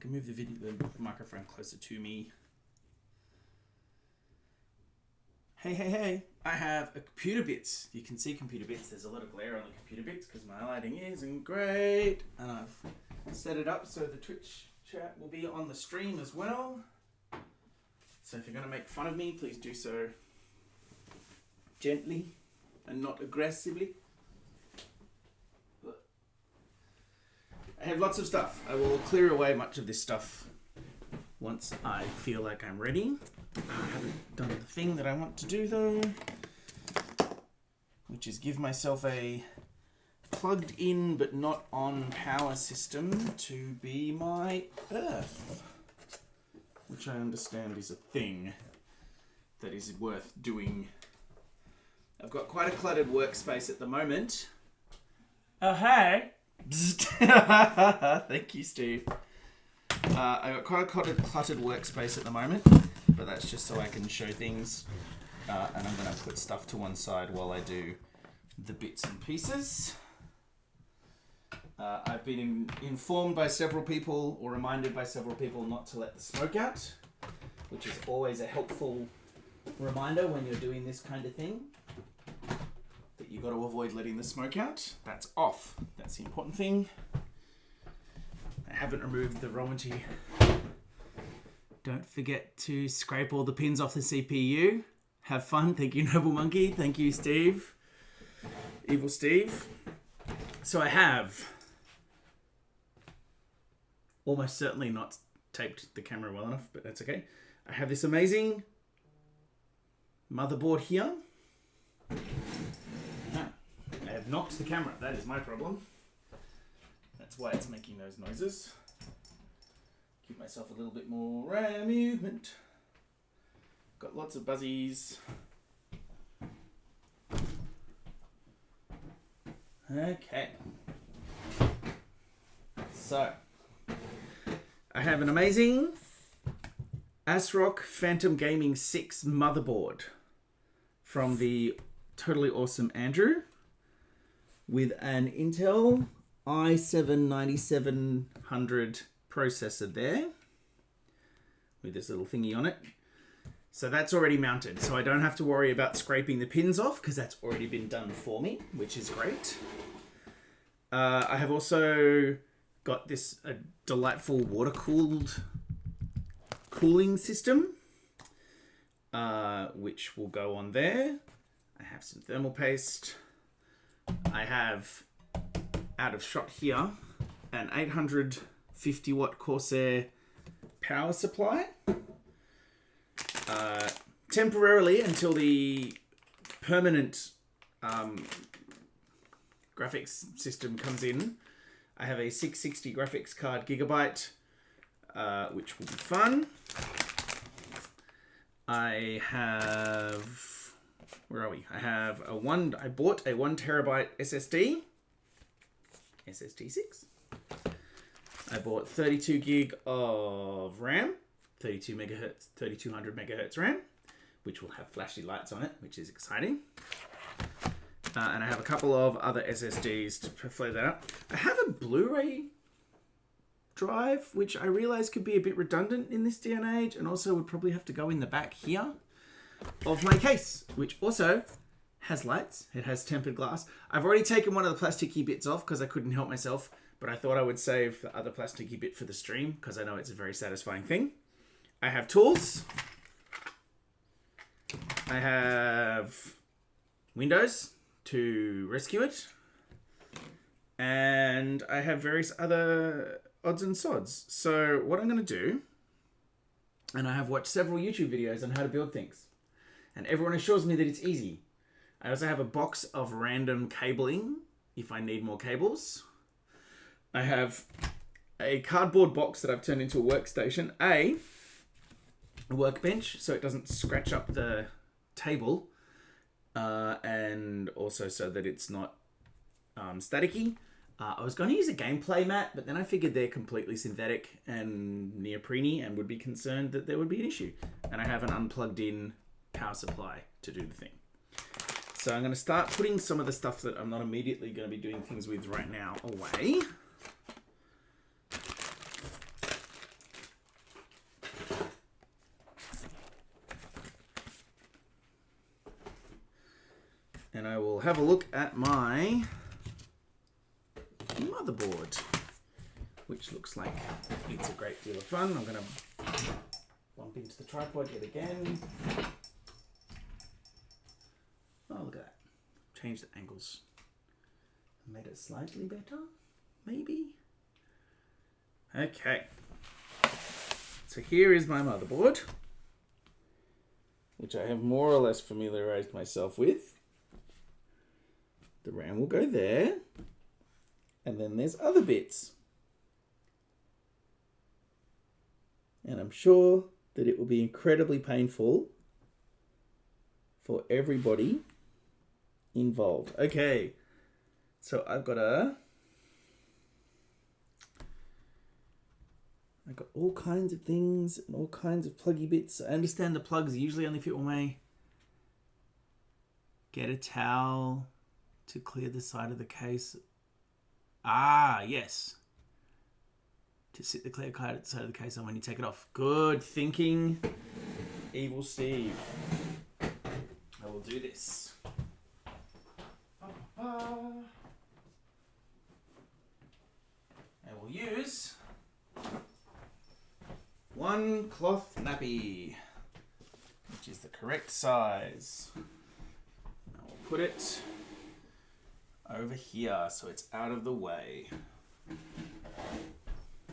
can move the microphone closer to me. Hey, I have a Computer Bits. You can see Computer Bits. There's a lot of glare on the Computer Bits because my lighting isn't great. And I've set it up so the Twitch chat will be on the stream as well. So if you're going to make fun of me, please do so gently and not aggressively. I have lots of stuff. I will clear away much of this stuff once I feel like I'm ready. I haven't done the thing that I want to do though, which is give myself a plugged in but not on power system to be my Earth, which I understand is a thing that is worth doing. I've got quite a cluttered workspace at the moment. Oh, hey. Thank you, Steve. I got quite a cluttered workspace at the moment, but that's just so I can show things. And I'm going to put stuff to one side while I do the bits and pieces. I've been informed by several people, or reminded by several people, not to let the smoke out, which is always a helpful reminder when you're doing this kind of thing. That you've got to avoid letting the smoke out. That's off. That's the important thing. I haven't removed the Romanty. Don't forget to scrape all the pins off the CPU. Have fun. Thank you, Noble Monkey. Thank you, Steve. Evil Steve. So I have almost certainly not taped the camera well enough, but that's okay. I have this amazing motherboard here. I have knocked the camera. That is my problem. That's why it's making those noises. Give myself a little bit more RAM movement. Got lots of buzzies. Okay. So, I have an amazing ASRock Phantom Gaming 6 motherboard from the totally awesome Andrew, with an Intel i7-9700 processor there, with this little thingy on it. So that's already mounted, so I don't have to worry about scraping the pins off, because that's already been done for me, which is great. I have also got this delightful water-cooled cooling system, which will go on there. I have some thermal paste. I have, out of shot here, an 850 watt Corsair power supply. Temporarily, until the permanent graphics system comes in, I have a 660 graphics card Gigabyte, which will be fun. I have... Where are we? I bought a 1 terabyte SSD 6. I bought 32 gig of RAM, 3200 megahertz RAM, which will have flashy lights on it, which is exciting. And I have a couple of other SSDs to flow that up. I have a Blu-ray drive, which I realize could be a bit redundant in this day and age, and also would probably have to go in the back here of my case, which also has lights. It has tempered glass. I've already taken one of the plasticky bits off because I couldn't help myself, but I thought I would save the other plasticky bit for the stream because I know it's a very satisfying thing. I have tools. I have Windows to rescue it. And I have various other odds and sods. So what I'm going to do, and I have watched several YouTube videos on how to build things, and everyone assures me that it's easy. I also have a box of random cabling if I need more cables. I have a cardboard box that I've turned into a workstation, a workbench so it doesn't scratch up the table, and also so that it's not staticky. I was going to use a gameplay mat, but then I figured they're completely synthetic and neoprene and would be concerned that there would be an issue. And I have an unplugged in power supply to do the thing. So I'm going to start putting some of the stuff that I'm not immediately going to be doing things with right now away. and I will have a look at my motherboard, which looks like it's a great deal of fun. I'm going to bump into the tripod yet again. Oh, look at that. Change the angles. Made it slightly better, maybe? Okay. So here is my motherboard, which I have more or less familiarized myself with. The RAM will go there. And then there's other bits. And I'm sure that it will be incredibly painful for everybody involved. Okay, so I've got all kinds of things and all kinds of pluggy bits. I understand the plugs usually only fit one way. Get a towel to clear the side of the case. Ah, yes. To sit the clear side of the case on when you take it off. Good thinking, Evil Steve. I will do this. I will use one cloth nappy, which is the correct size. I will put it over here so it's out of the way.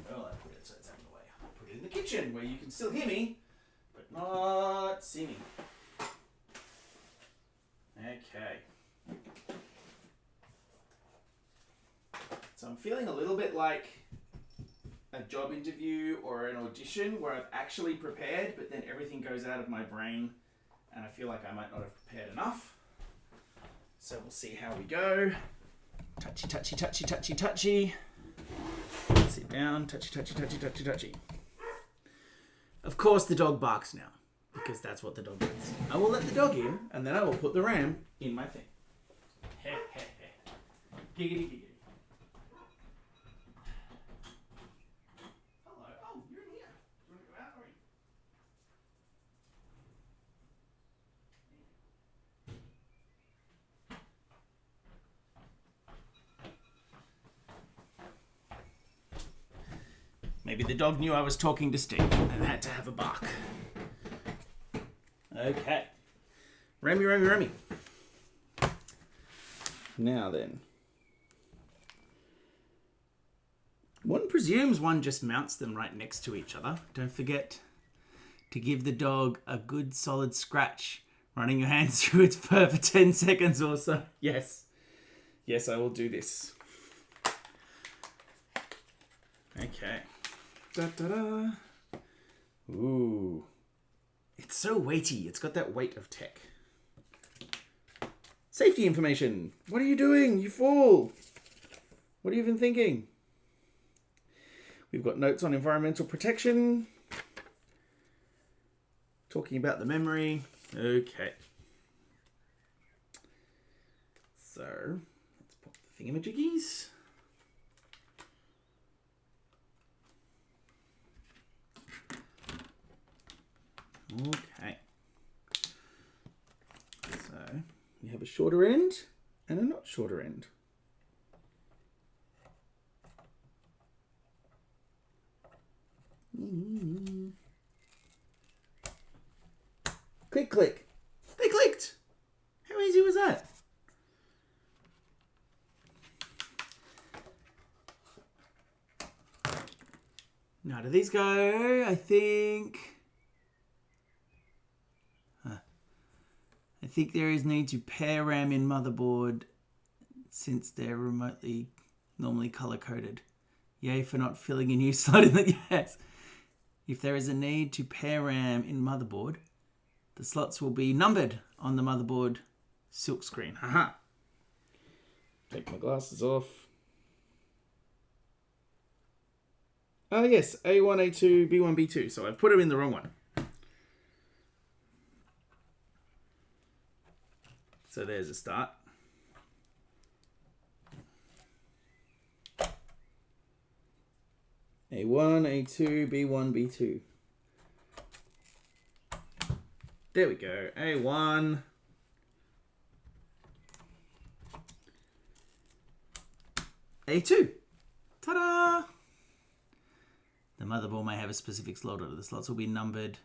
Well, I put it so it's out of the way. I'll put it in the kitchen where you can still hear me, but not see me. Okay. So I'm feeling a little bit like a job interview or an audition where I've actually prepared, but then everything goes out of my brain and I feel like I might not have prepared enough. So we'll see how we go. Touchy, touchy, touchy, touchy, touchy. Sit down, touchy, touchy, touchy, touchy, touchy. Of course the dog barks now, because that's what the dog does. I will let the dog in, and then I will put the RAM in my thing. Heh, heh, heh. Giggity, giggity. Hello. Oh, you're in here. Do you want to go out or in? Maybe the dog knew I was talking to Steve and had to have a bark. Okay. Remy, Remy, Remy. Now then. One presumes one just mounts them right next to each other. Don't forget to give the dog a good solid scratch, running your hands through its fur for 10 seconds or so. Yes. Yes, I will do this. Okay. Da-da-da. Ooh. It's so weighty. It's got that weight of tech. Safety information. What are you doing? You fool. What are you even thinking? We've got notes on environmental protection. Talking about the memory. Okay. So, let's pop the thingamajiggies. Okay. So, we have a shorter end and a not shorter end. Click, click. They clicked. How easy was that? Now, do these go? I think there is need to pair RAM in motherboard since they're normally color-coded. Yay for not filling a new slot in the... Yes. If there is a need to pair RAM in motherboard, the slots will be numbered on the motherboard silk screen. Haha. Take my glasses off. Oh yes, A1, A2, B1, B2. So I've put them in the wrong one. So there's a start. A1, A2, B1, B2. There we go. A1. A2. Ta-da! The motherboard may have a specific slot order. The slots will be numbered.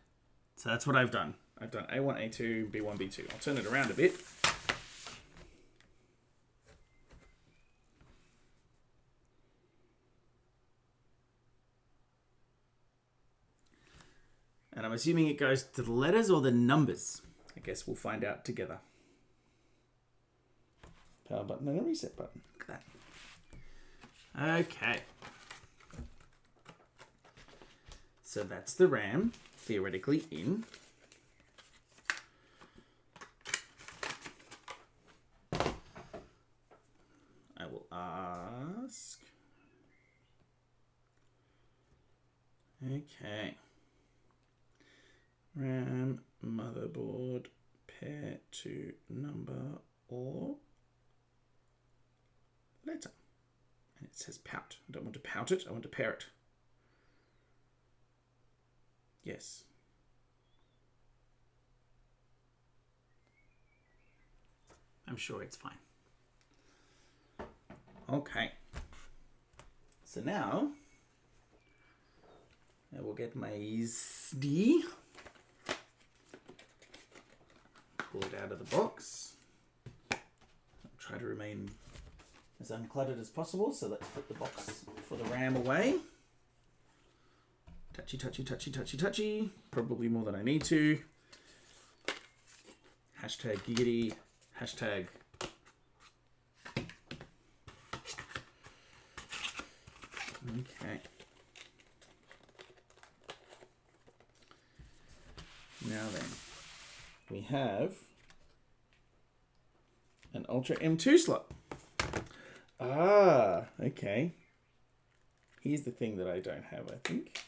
So that's what I've done. I've done A1, A2, B1, B2. I'll turn it around a bit. And I'm assuming it goes to the letters or the numbers. I guess we'll find out together. Power button and a reset button. Look at that. Okay. So that's the RAM, theoretically, in. I will ask. Okay. RAM, motherboard, pair to number or letter. And it says pout. I don't want to pout it, I want to pair it. Yes. I'm sure it's fine. Okay. So now I will get my SD. Pull it out of the box. I'll try to remain as uncluttered as possible. So let's put the box for the RAM away. Touchy, touchy, touchy, touchy, touchy. Probably more than I need to. Hashtag giggity. Hashtag. Okay. Now then, we have an Ultra M2 slot. Ah, okay. Here's the thing that I don't have, I think.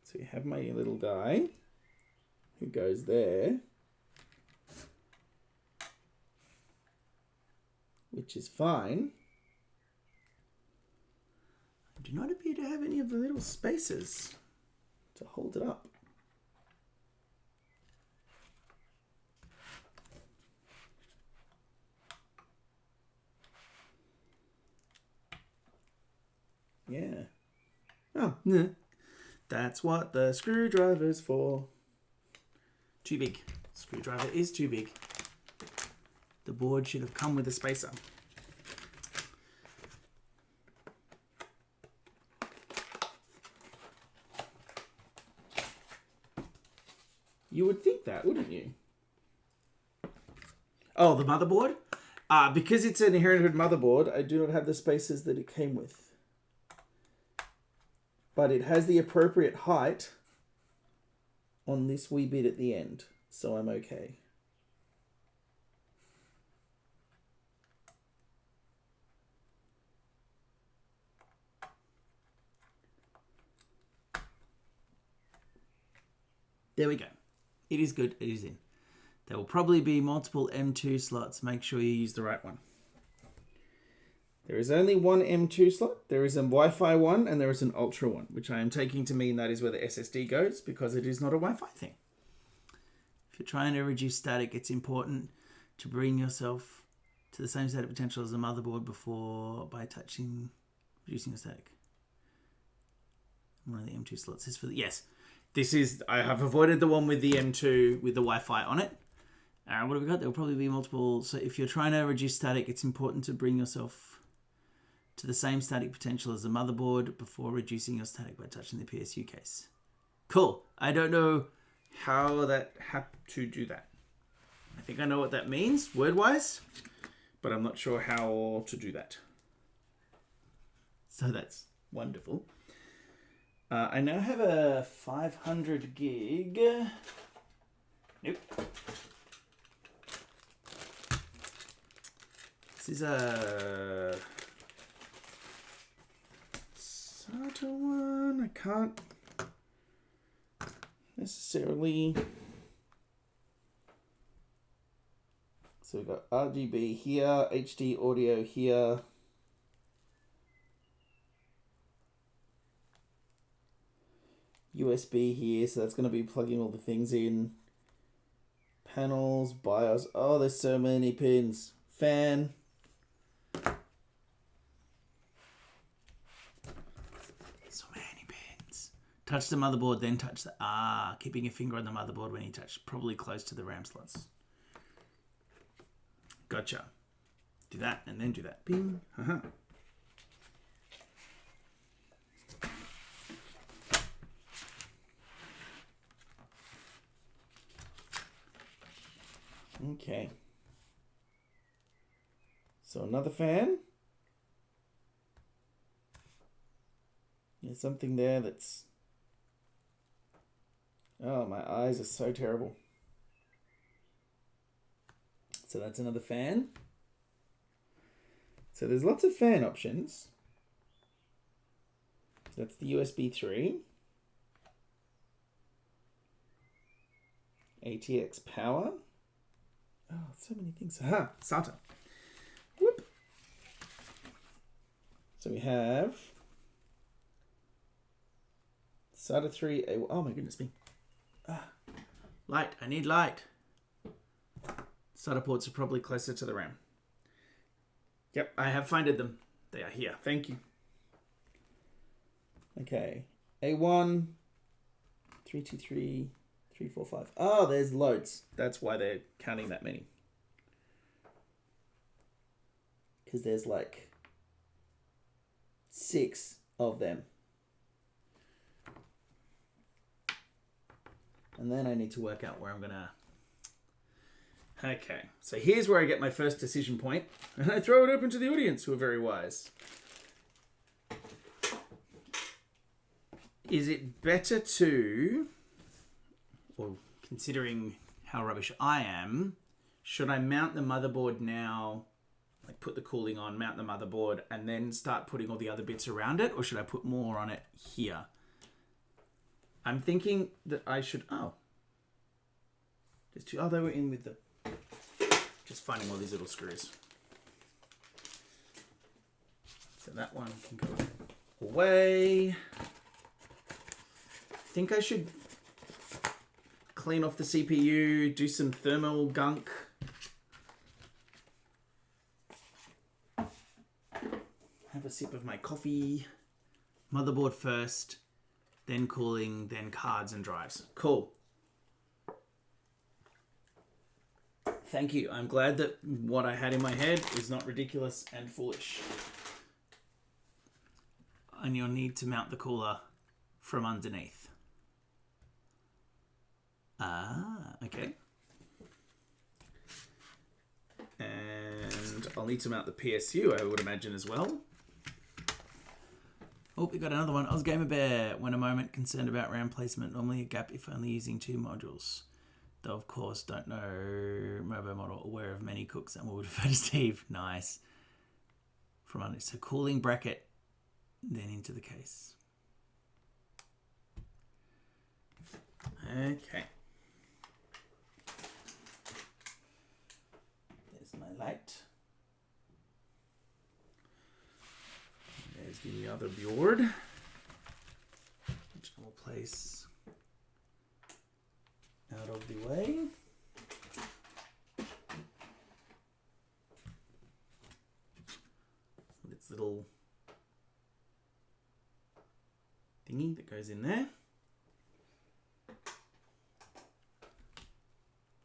So you have my little guy who goes there, which is fine. I do not appear to have any of the little spaces to hold it up. Yeah. Oh, yeah. That's what the screwdriver's for. Too big. Screwdriver is too big. The board should have come with a spacer. You would think that, wouldn't you? Oh, the motherboard? Because it's an inherited motherboard, I do not have the spacers that it came with. But it has the appropriate height on this wee bit at the end, so I'm okay. There we go. It is good. It is in. There will probably be multiple M2 slots. Make sure you use the right one. There is only one M2 slot. There is a Wi-Fi one and there is an Ultra one, which I am taking to mean that is where the SSD goes because it is not a Wi-Fi thing. If you're trying to reduce static, it's important to bring yourself to the same static potential as the motherboard by reducing the static. One of the M2 slots is for the... Yes, this is... I have avoided the one with the M2 with the Wi-Fi on it. What have we got? There will probably be multiple... So if you're trying to reduce static, it's important to bring yourself to the same static potential as the motherboard before reducing your static by touching the PSU case. Cool. I don't know how to do that. I think I know what that means, word-wise, but I'm not sure how to do that. So that's wonderful. I now have a 500 gig. Nope. This is a SATA one. I can't necessarily. So we've got RGB here, HD audio here. USB here, so that's going to be plugging all the things in. Panels, BIOS. Oh, there's so many pins. Fan. Touch the motherboard, then touch the... keeping your finger on the motherboard when you touch, probably close to the RAM slots. Gotcha. Do that, and then do that. Bing. Okay. So another fan. There's something there that's... Oh, my eyes are so terrible. So that's another fan. So there's lots of fan options. That's the USB 3. ATX power. Oh, so many things. SATA. Whoop. So we have SATA 3. Oh my goodness me. Light. I need light. SATA ports are probably closer to the RAM. Yep, I have finded them. They are here. Thank you. Okay. A1, 323, 345. Oh, there's loads. That's why they're counting that many. Because there's like 6 of them. And then I need to work out where I'm going to... Okay, so here's where I get my first decision point, and I throw it open to the audience, who are very wise. Is it better to, or considering how rubbish I am, should I mount the motherboard now, like put the cooling on, mount the motherboard, and then start putting all the other bits around it, or should I put more on it here? I'm thinking that I should... There's 2... they were in with the... Just finding all these little screws. So that one can go away. I think I should clean off the CPU, do some thermal gunk. Have a sip of my coffee. Motherboard first, then cooling, then cards and drives. Cool. Thank you. I'm glad that what I had in my head is not ridiculous and foolish. And you'll need to mount the cooler from underneath. Okay. And I'll need to mount the PSU, I would imagine, as well. Oh, we got another one. Gamer Bear. When a moment concerned about RAM placement, normally a gap if only using 2 modules. Though, of course, don't know mobile model, aware of many cooks and will refer to Steve. Nice. From under, so cooling bracket, then into the case. Okay. There's my light. There's the other board, which I will place out of the way. This little thingy that goes in there.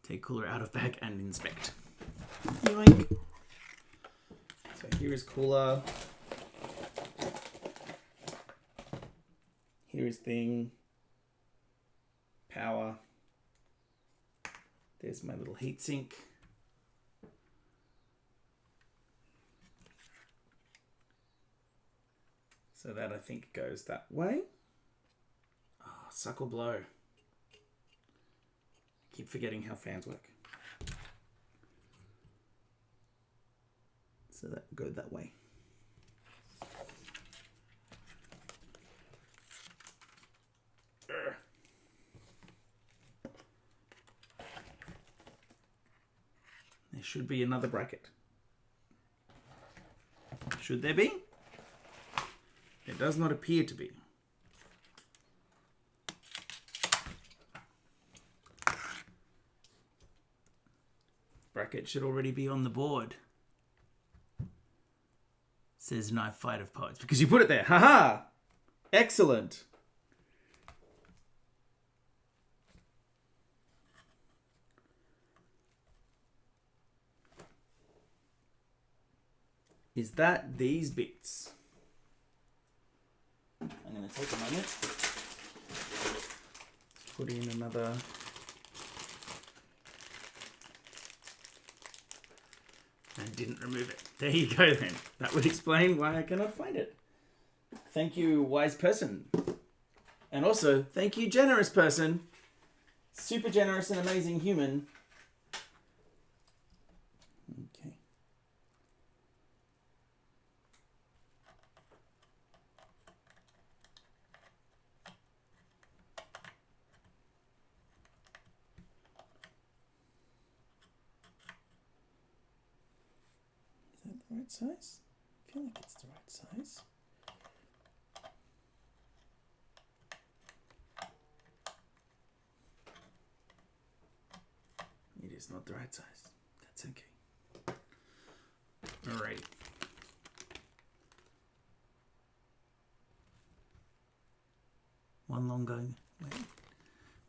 Take cooler out of bag and inspect. Yoink. So here is cooler. Here is thing. Power. There's my little heatsink. So that I think goes that way. Oh, suckle blow. Keep forgetting how fans work. So that go that way. There should be another bracket. Should there be? There does not appear to be. Bracket should already be on the board. Says Knife Fight of Poets. Because you put it there. Haha! Excellent. is that these bits. I'm going to take a moment, put in another. And didn't remove it. There you go then. That would explain why I cannot find it. Thank you, wise person. And also, thank you, generous person. Super generous and amazing human. Okay. Is that the right size? I feel like it's the right size. It is not the right size. That's okay. Alrighty. One long going. Wait.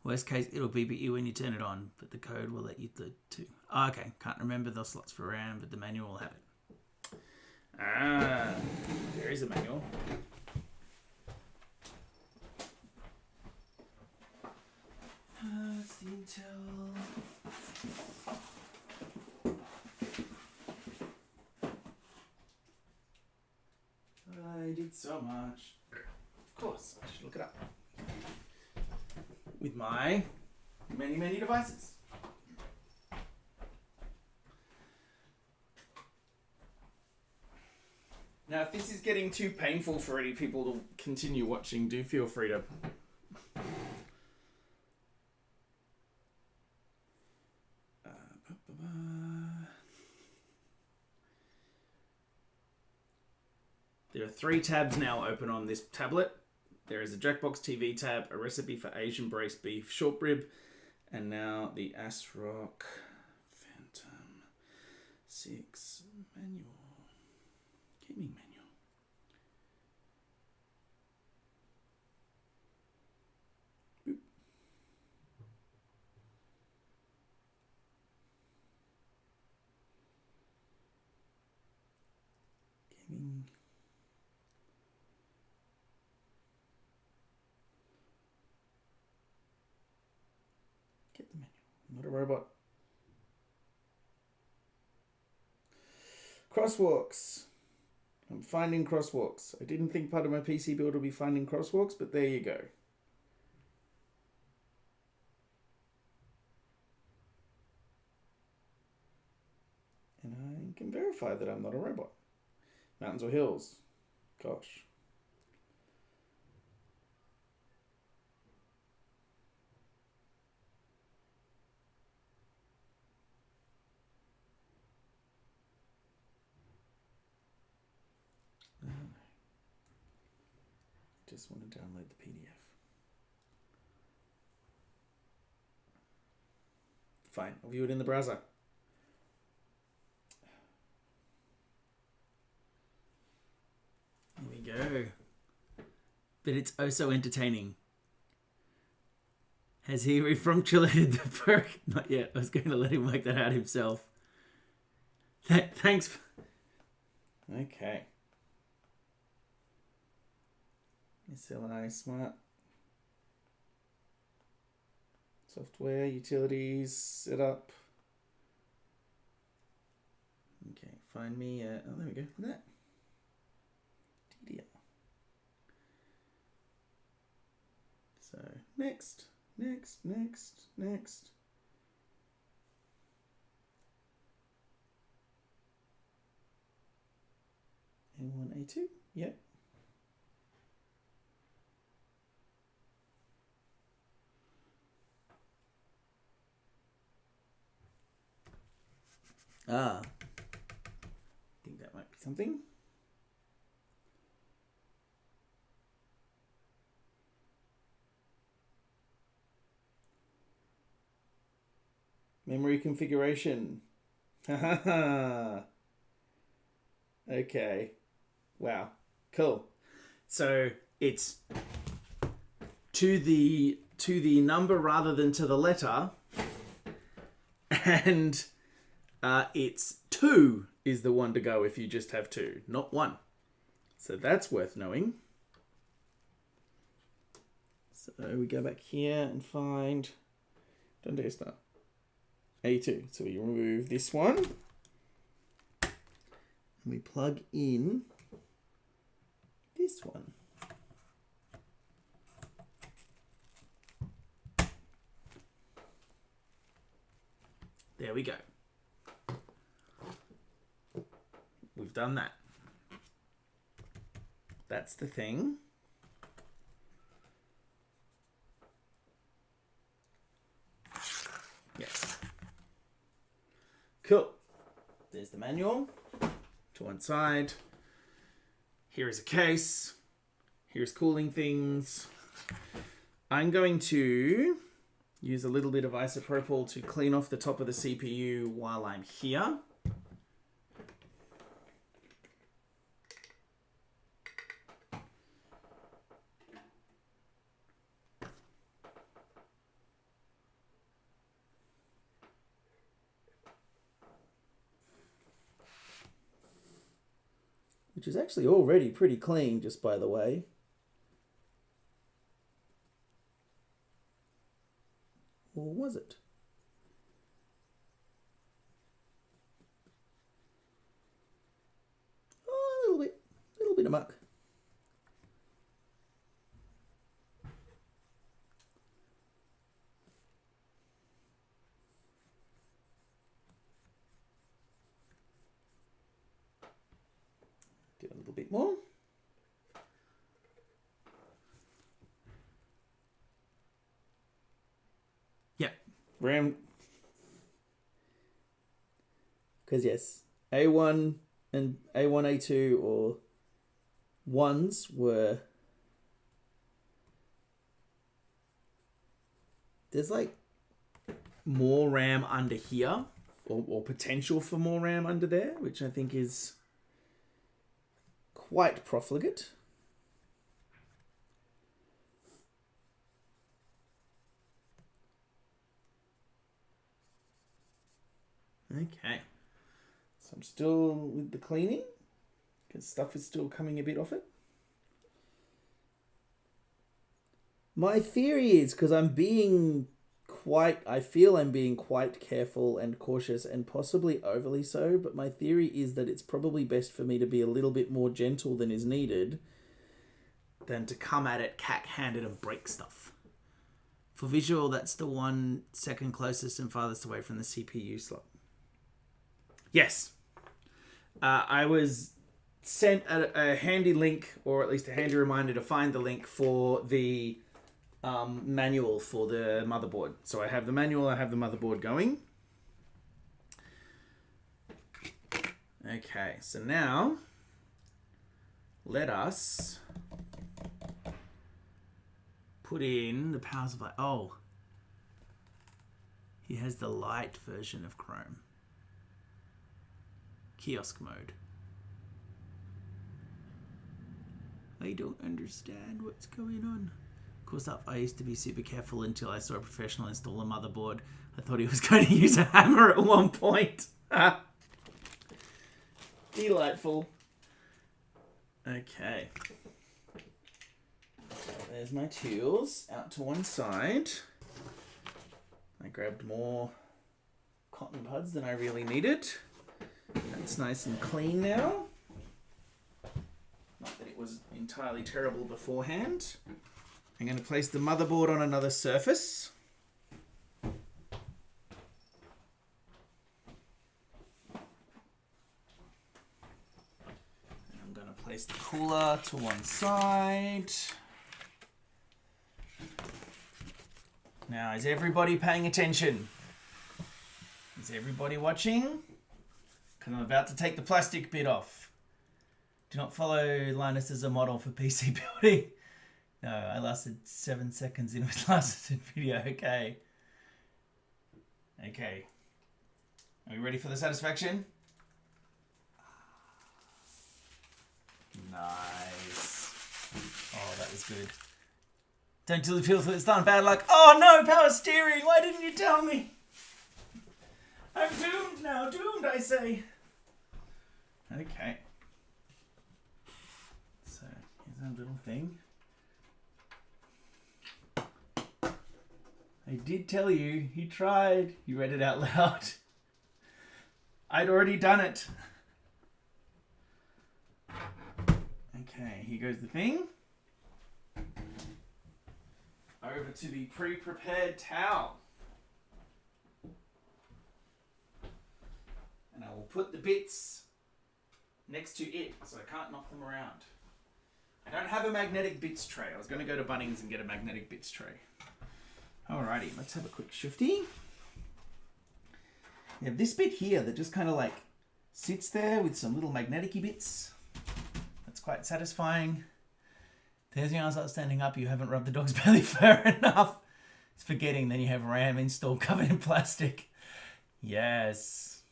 Worst case, it'll beep at you when you turn it on, but the code will let you do two. Oh, okay, can't remember the slots for RAM, but the manual will have it. Ah, there is a manual. It's the Intel. I did so much. Of course, I should look it up. With my many devices. Now, if this is getting too painful for any people to continue watching, do feel free to... There are 3 tabs now open on this tablet. There is a Jackbox TV tab, a recipe for Asian braised beef short rib, and now the ASRock Phantom 6 manual. Gaming manual. Boop. Gaming. Get the menu. I'm not a robot. Crosswalks. I'm finding crosswalks. I didn't think part of my PC build would be finding crosswalks, but there you go. And I can verify that I'm not a robot. Mountains or hills? Gosh. Just want to download the PDF. Fine, I'll view it in the browser. Here we go. But it's oh so entertaining. Has he refrunculated the perk? Not yet. I was going to let him work that out himself. Thanks. Okay. SLI Smart. Software, utilities, setup. Okay, find me. Oh, there we go. That. TDL. So, next. A1, A2. Yep. I think that might be something. Memory configuration. Okay. Wow. Cool. So it's to the number rather than to the letter, and It's 2 is the one to go if you just have 2, not 1. So that's worth knowing. So we go back here and find Dundee Star A2. So we remove this one. And we plug in this one. There we go. We've done that. That's the thing. Yes. Cool. There's the manual to one side. Here is a case. Here's cooling things. I'm going to use a little bit of isopropyl to clean off the top of the CPU while I'm here. Which is actually already pretty clean, just by the way. Or was it? Oh, a little bit of muck. Do a little bit more. Yeah, RAM. Because yes, A1 and A1, A2 or 1s were... There's like more RAM under here, or potential for more RAM under there, which I think is quite profligate. Okay. So I'm still with the cleaning, because stuff is still coming a bit off it. My theory is, because I feel I'm being quite careful and cautious and possibly overly so, but my theory is that it's probably best for me to be a little bit more gentle than is needed than to come at it cack-handed and break stuff. For visual, that's the one second closest and farthest away from the CPU slot. Yes. I was sent a handy link, or at least a handy reminder to find the link for the manual for the motherboard. So I have the manual, I have the motherboard going. Okay, so now let us put in the power supply. Oh, he has the light version of Chrome. Kiosk mode. I don't understand what's going on. Of course, I used to be super careful until I saw a professional install a motherboard. I thought he was going to use a hammer at one point. Delightful. Okay. There's my tools out to one side. I grabbed more cotton buds than I really needed. That's nice and clean now. Not that it was entirely terrible beforehand. I'm going to place the motherboard on another surface. And I'm going to place the cooler to one side. Now, is everybody paying attention? Is everybody watching? Because I'm about to take the plastic bit off. Do not follow Linus as a model for PC building. No, I lasted 7 seconds into his last video. Okay. Okay. Are we ready for the satisfaction? Nice. Oh, that was good. Don't feel it's done bad luck. Oh no, power steering. Why didn't you tell me? I'm doomed now, doomed, I say. Okay. So, here's our little thing. I did tell you, he tried. He read it out loud. I'd already done it. Okay, here goes the thing. Over to the pre-prepared towel. And I will put the bits next to it so I can't knock them around. I don't have a magnetic bits tray. I was going to go to Bunnings and get a magnetic bits tray. Alrighty, let's have a quick shifty. You have this bit here that just kind of like sits there with some little magnetic-y bits. That's quite satisfying. There's your start standing up. You haven't rubbed the dog's belly fur enough. It's forgetting. Then you have RAM installed covered in plastic. Yes.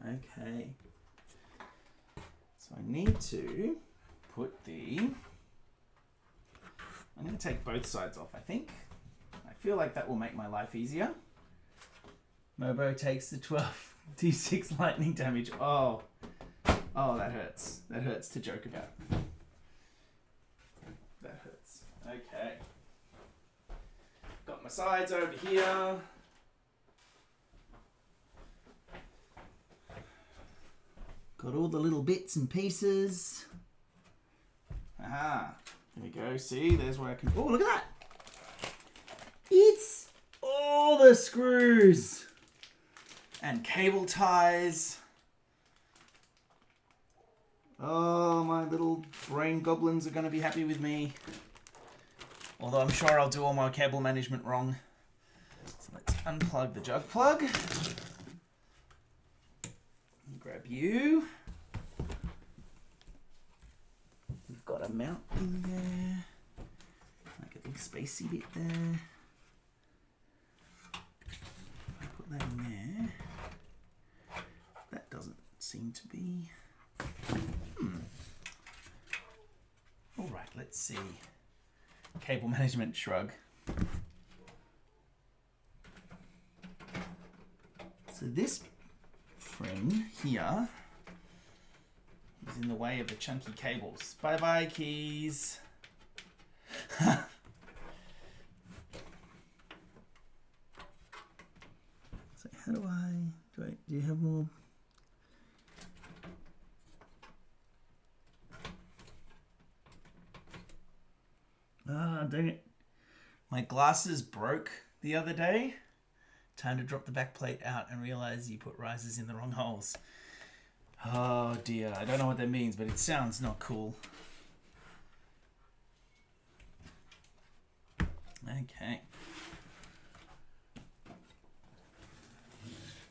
Okay. So I need to put the... I'm going to take both sides off, I think. I feel like that will make my life easier. Mobo takes the 12 d6 lightning damage. Oh, that hurts. That hurts to joke about. That hurts. Okay. Got my sides over here. Got all the little bits and pieces. Aha. There we go. See, there's where I can... Oh, look at that. It's all the screws and cable ties. Oh, my little brain goblins are going to be happy with me. Although I'm sure I'll do all my cable management wrong. So let's unplug the jug plug. Grab you. We've got a mount in there. Like a big spacey bit there. Put that in there. That doesn't seem to be... Alright, let's see. Cable management shrug. So this friend here is in the way of the chunky cables. Bye bye, keys. So how do you have more? Ah, dang it. My glasses broke the other day. Time to drop the back plate out and realize you put risers in the wrong holes. Oh dear, I don't know what that means, but it sounds not cool. Okay.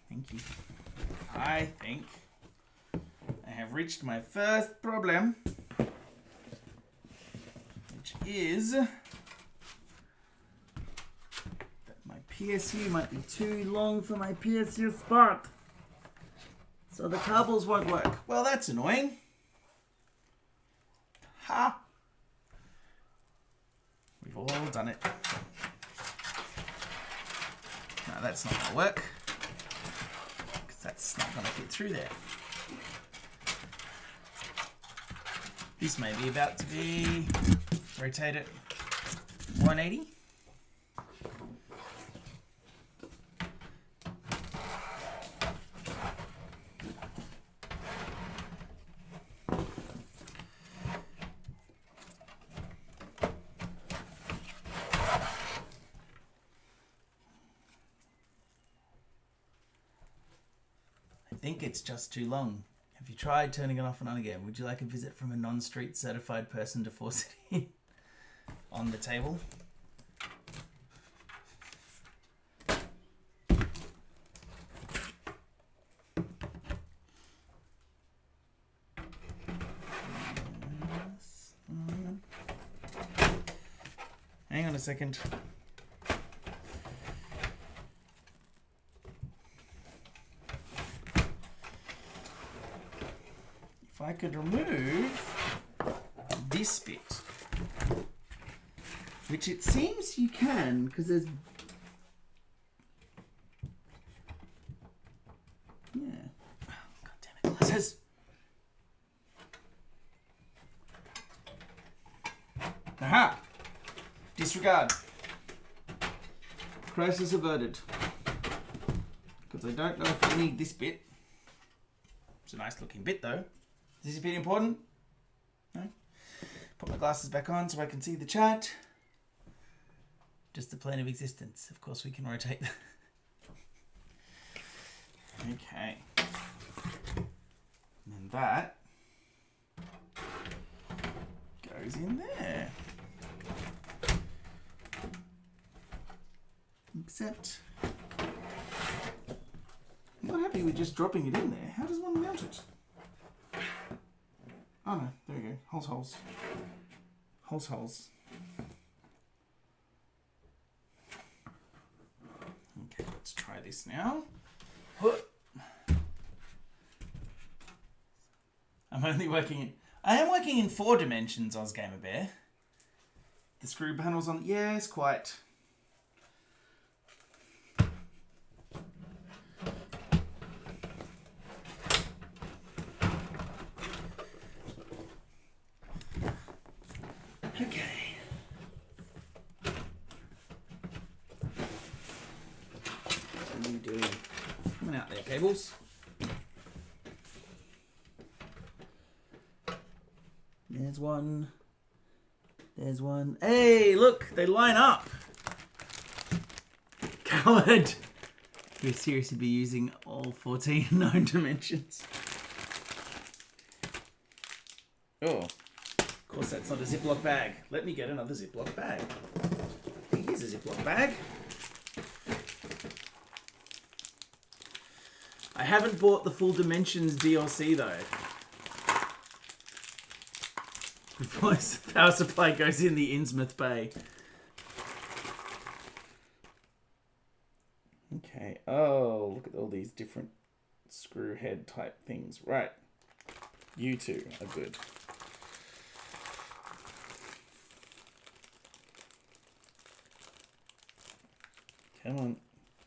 Thank you. I think I have reached my first problem, which is that my PSU might be too long for my PSU spot. So the cables won't work. Well, that's annoying. Ha! We've all done it. No, that's not going to work. Because that's not going to fit through there. This may be about to be rotated 180. I think it's just too long. Have you tried turning it off and on again? Would you like a visit from a non-street certified person to force it in on the table? Hang on a second. If I could remove this bit, which it seems you can, because there's Aha! Disregard. Crisis averted. Because I don't know if I need this bit. It's a nice looking bit though. Is this bit important? No? Put my glasses back on so I can see the chat. Just the plane of existence. Of course we can rotate. Okay. And that goes in there. Except I'm not happy with just dropping it in there. How does one mount it? Oh no, there we go. Holes. Okay, let's try this now. I am working in 4 dimensions, OzGamerBear. The screw panels on, yes, quite. Okay. What are you doing? Coming out there, cables. There's one. Hey, look, they line up. Coward. We'd seriously be using all 14 known dimensions. Oh, of course that's not a Ziploc bag. Let me get another Ziploc bag. Here's a Ziploc bag. I haven't bought the full dimensions DLC though. Before the power supply goes in the Innsmouth Bay. Okay. Oh, look at all these different screw head type things. Right. You two are good. Come on.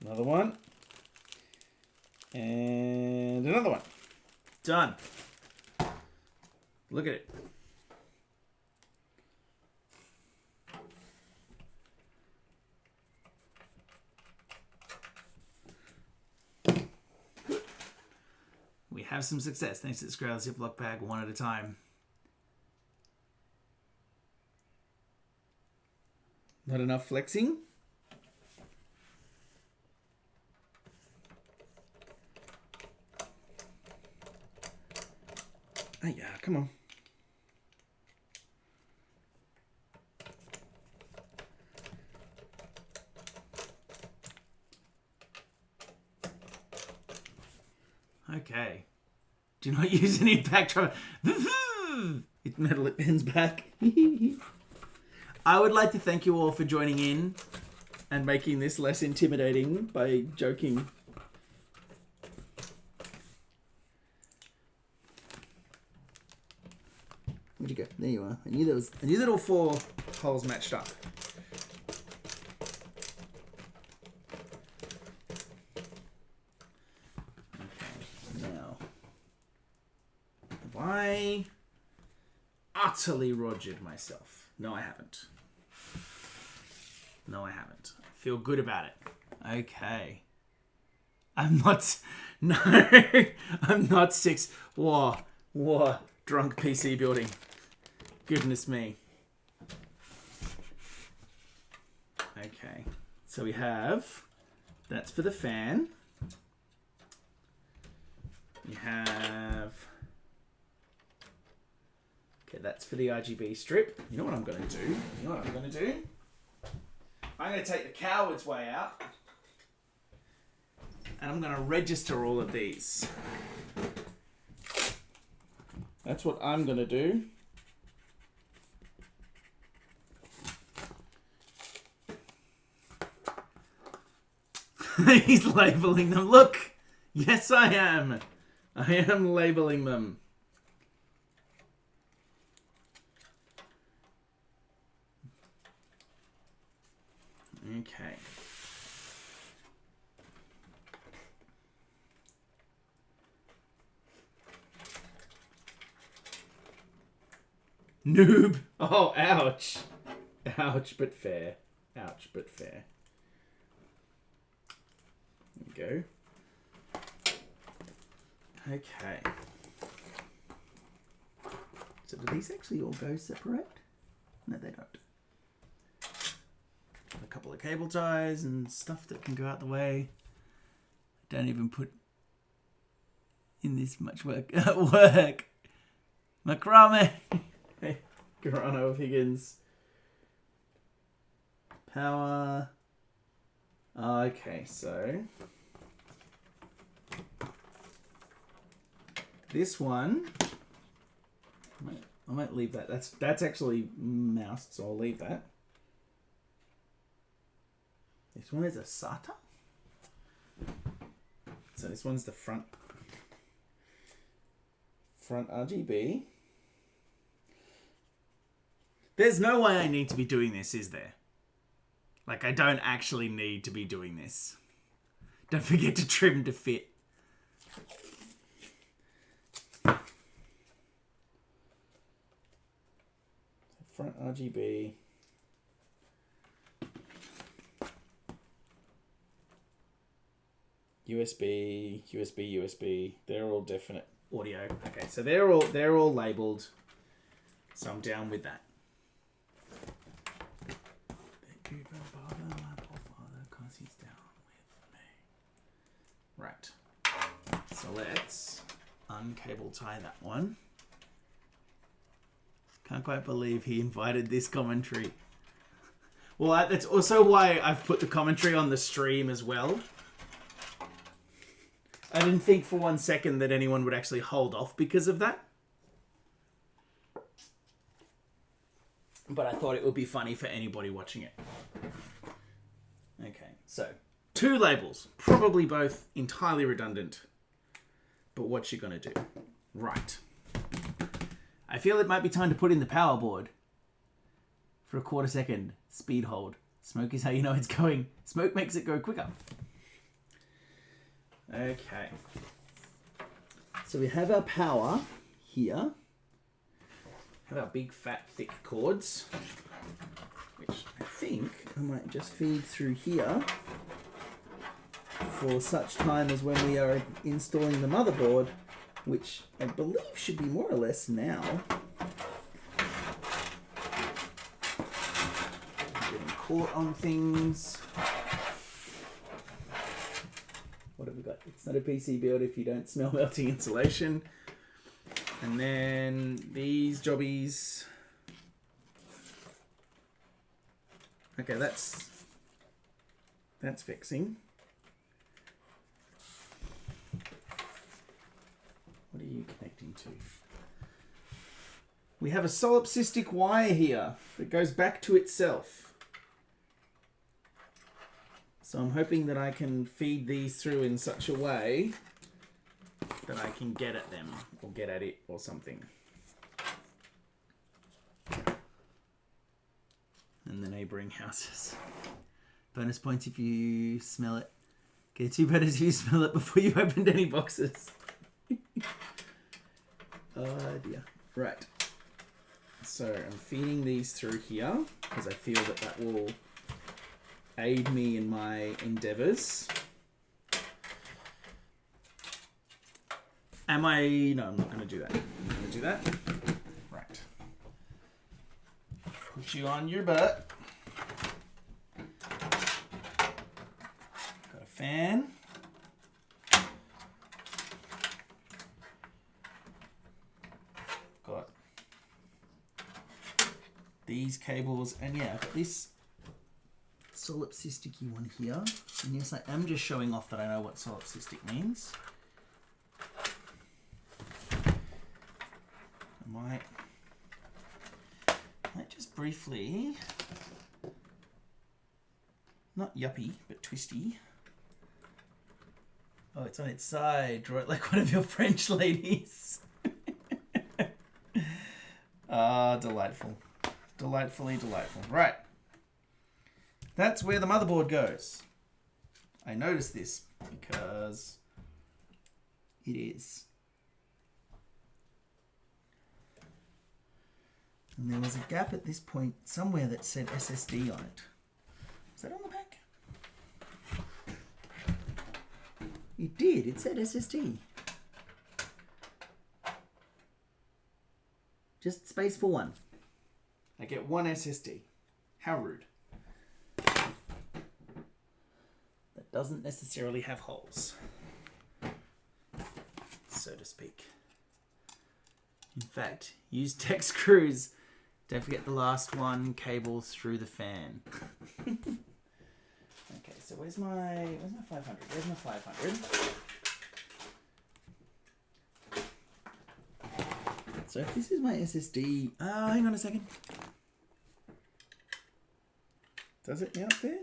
Another one. And another one. Done. Look at it. We have some success thanks to the Scrowler Ziploc bag, one at a time. Not enough flexing? Oh yeah, come on. Okay. Do not use an impact driver. It's metal, it bends back. I would like to thank you all for joining in and making this less intimidating by joking. Where'd you go? There you are. I knew that all 4 holes matched up. I utterly rogered myself. No, I haven't. No, I haven't. I feel good about it. Okay. I'm not... No. I'm not 6... Whoa. Drunk PC building. Goodness me. Okay. So we have... That's for the fan. We have... Okay, that's for the RGB strip. You know what I'm going to do? I'm going to take the coward's way out. And I'm going to register all of these. That's what I'm going to do. He's labeling them. Look! Yes, I am. I am labeling them. Okay. Noob. Oh, ouch. Ouch, but fair. Ouch, but fair. There we go. Okay. So do these actually all go separate? No, they don't. A couple of cable ties and stuff that can go out the way. Don't even put in this much work. Macrame. Hey, Garano of Higgins. Power. Okay, so this one, I might leave that. That's actually moused, so I'll leave that. This one is a SATA. So this one's the front RGB. There's no way I need to be doing this, is there? Like, I don't actually need to be doing this. Don't forget to trim to fit. Front RGB. USB. They're all definite audio. Okay, so they're all labeled. So I'm down with that. Because he's down with me. Right. So let's uncable tie that one. Can't quite believe he invited this commentary. Well, that's also why I've put the commentary on the stream as well. I didn't think for 1 second that anyone would actually hold off because of that. But I thought it would be funny for anybody watching it. Okay, so 2 labels. Probably both entirely redundant. But what you gonna do? Right. I feel it might be time to put in the power board. For a 1/4 second. Speed hold. Smoke is how you know it's going. Smoke makes it go quicker. Okay. So we have our power here. Have our big, fat, thick cords, which I think I might just feed through here for such time as when we are installing the motherboard, which I believe should be more or less now. Getting caught on things. What have we got? It's not a PC build if you don't smell melting insulation. And then these jobbies. Okay, that's fixing. What are you connecting to? We have a solipsistic wire here that goes back to itself. So I'm hoping that I can feed these through in such a way that I can get at them or get at it or something. And the neighboring houses. Bonus points if you smell it. Get 2 bonus if you smell it before you opened any boxes. Oh dear. Right. So I'm feeding these through here because I feel that that will aid me in my endeavors. No, I'm not going to do that. I'm going to do that. Right. Put you on your butt. Got a fan. Got these cables. And yeah, I've got this solipsistic one here. And yes, I am just showing off that I know what solipsistic means. I might just briefly, not yuppie, but twisty. Oh, it's on its side. Draw it like one of your French ladies. Ah, delightful. Delightfully delightful. Right. That's where the motherboard goes. I noticed this because it is. And there was a gap at this point somewhere that said SSD on it. Is that on the back? It did. It said SSD. Just space for one. I get one SSD. How rude. That doesn't necessarily have holes, so to speak. In fact, use tech screws. Don't forget the last one, cables through the fan. Okay, so where's my 500? Where's my 500? So if this is my SSD, hang on a second. Does it mount there?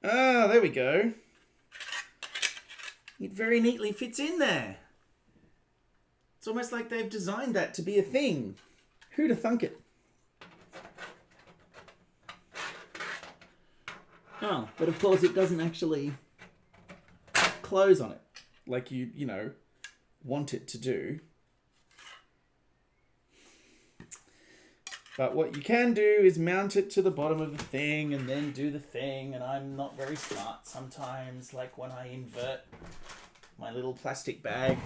Ah, there we go. It very neatly fits in there. It's almost like they've designed that to be a thing. Who'd have thunk it? Oh, but of course it doesn't actually close on it like you know, want it to do. But what you can do is mount it to the bottom of the thing and then do the thing. And I'm not very smart sometimes, like when I invert my little plastic bag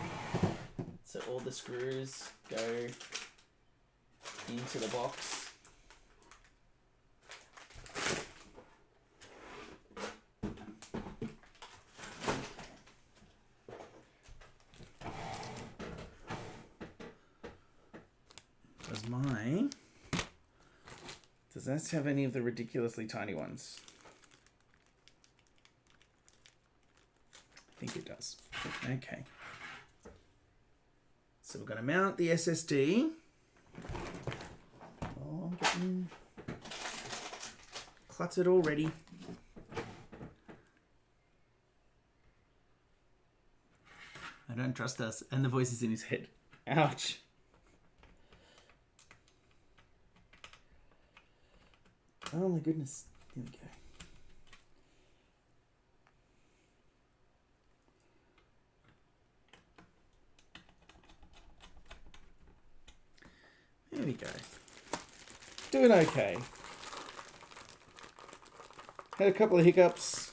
so all the screws go into the box. Does this have any of the ridiculously tiny ones? I think it does. Okay. So we're going to mount the SSD. Oh, I'm getting cluttered already. I don't trust us. And the voice is in his head. Ouch. Oh my goodness. Here we go. There we go. Doing okay. Had a couple of hiccups.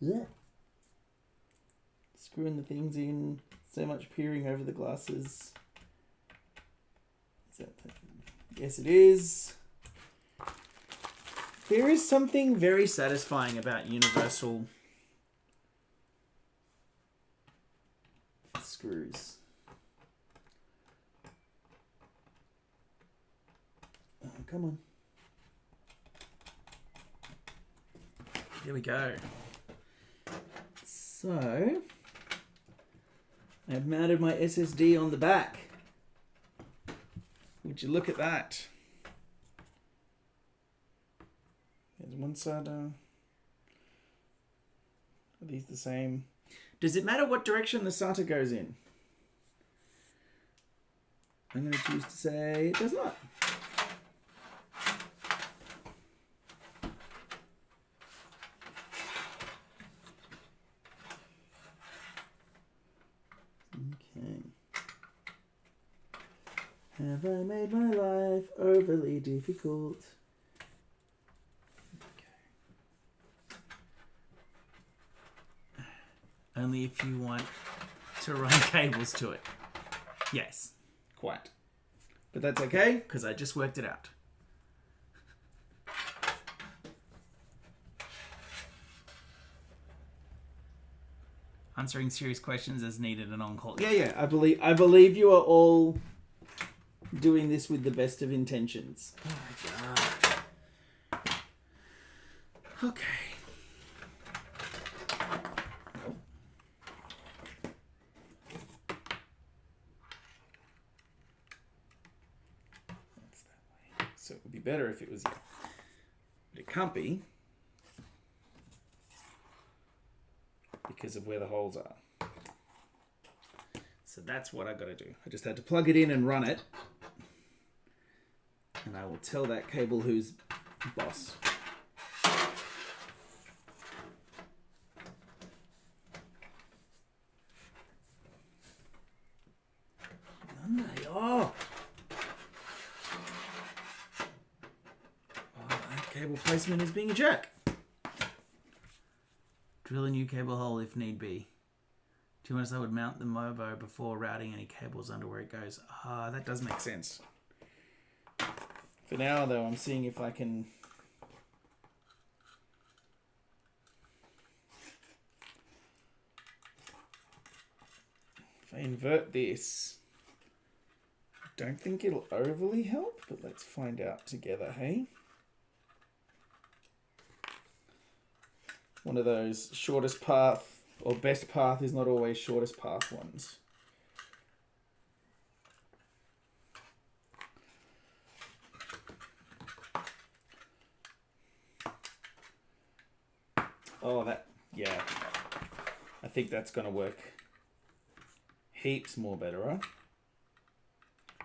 Yeah. Screwing the things in. So much peering over the glasses. Is that? Yes, it is. There is something very satisfying about universal screws. Oh, come on. There we go. So, I've mounted my SSD on the back. Would you look at that? There's one side. Are these the same? Does it matter what direction the SATA goes in? I'm going to choose to say it does not. Okay. Have I made my life overly difficult? Only if you want to run cables to it. Yes, quite. But that's okay, because I just worked it out. Answering serious questions as needed and on call. Yeah, I believe you are all doing this with the best of intentions. Oh my god. Okay. So it would be better if it was here. But it can't be because of where the holes are. So that's what I got to do. I just had to plug it in and run it. And I will tell that cable who's boss. Oh! That cable placement is being a jerk. Drill a new cable hole if need be. 2 minutes I would mount the Movo before routing any cables under where it goes. Ah, that does make sense. For now, though, I'm seeing if I can... If I invert this... I don't think it'll overly help, but let's find out together, hey? One of those shortest path or best path is not always shortest path ones. Oh, yeah. I think that's going to work heaps more better, right?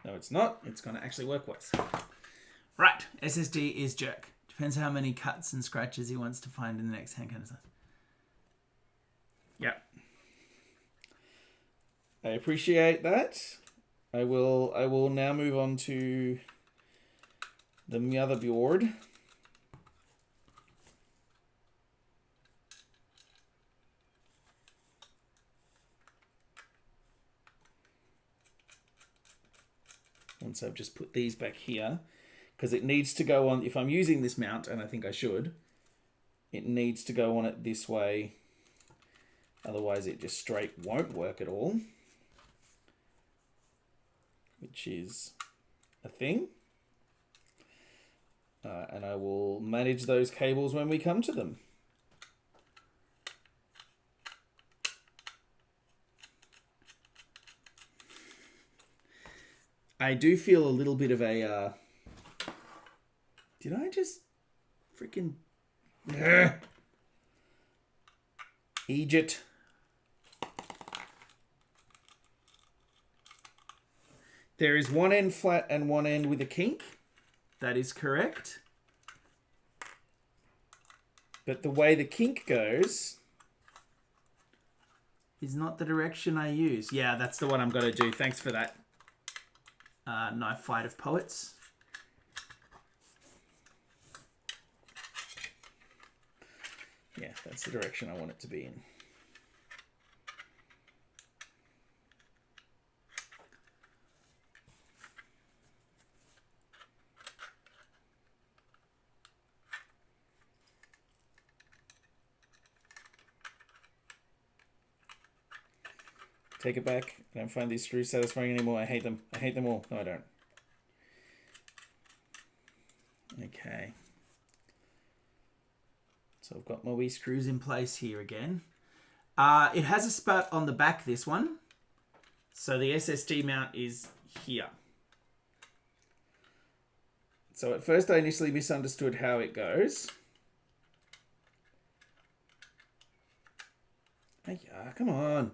No, it's not. It's going to actually work worse. Right. SSD is jerk. Depends how many cuts and scratches he wants to find in the next hand cannon size. Yep. I appreciate that. I will now move on to the motherboard. Once I've just put these back here, because it needs to go on, if I'm using this mount, and I think I should, it needs to go on it this way, otherwise it just straight won't work at all, which is a thing. And I will manage those cables when we come to them. I do feel a little bit of a... Did I just freaking... Egypt. There is one end flat and one end with a kink. That is correct. But the way the kink goes is not the direction I use. Yeah, that's the one I'm going to do. Thanks for that. Knife Fight of Poets. Yeah, that's the direction I want it to be in. Take it back. I don't find these screws satisfying anymore. I hate them. I hate them all. No, I don't. Okay. So I've got my wee screws in place here again. It has a spot on the back, this one. So the SSD mount is here. So at first I initially misunderstood how it goes. Hey, come on.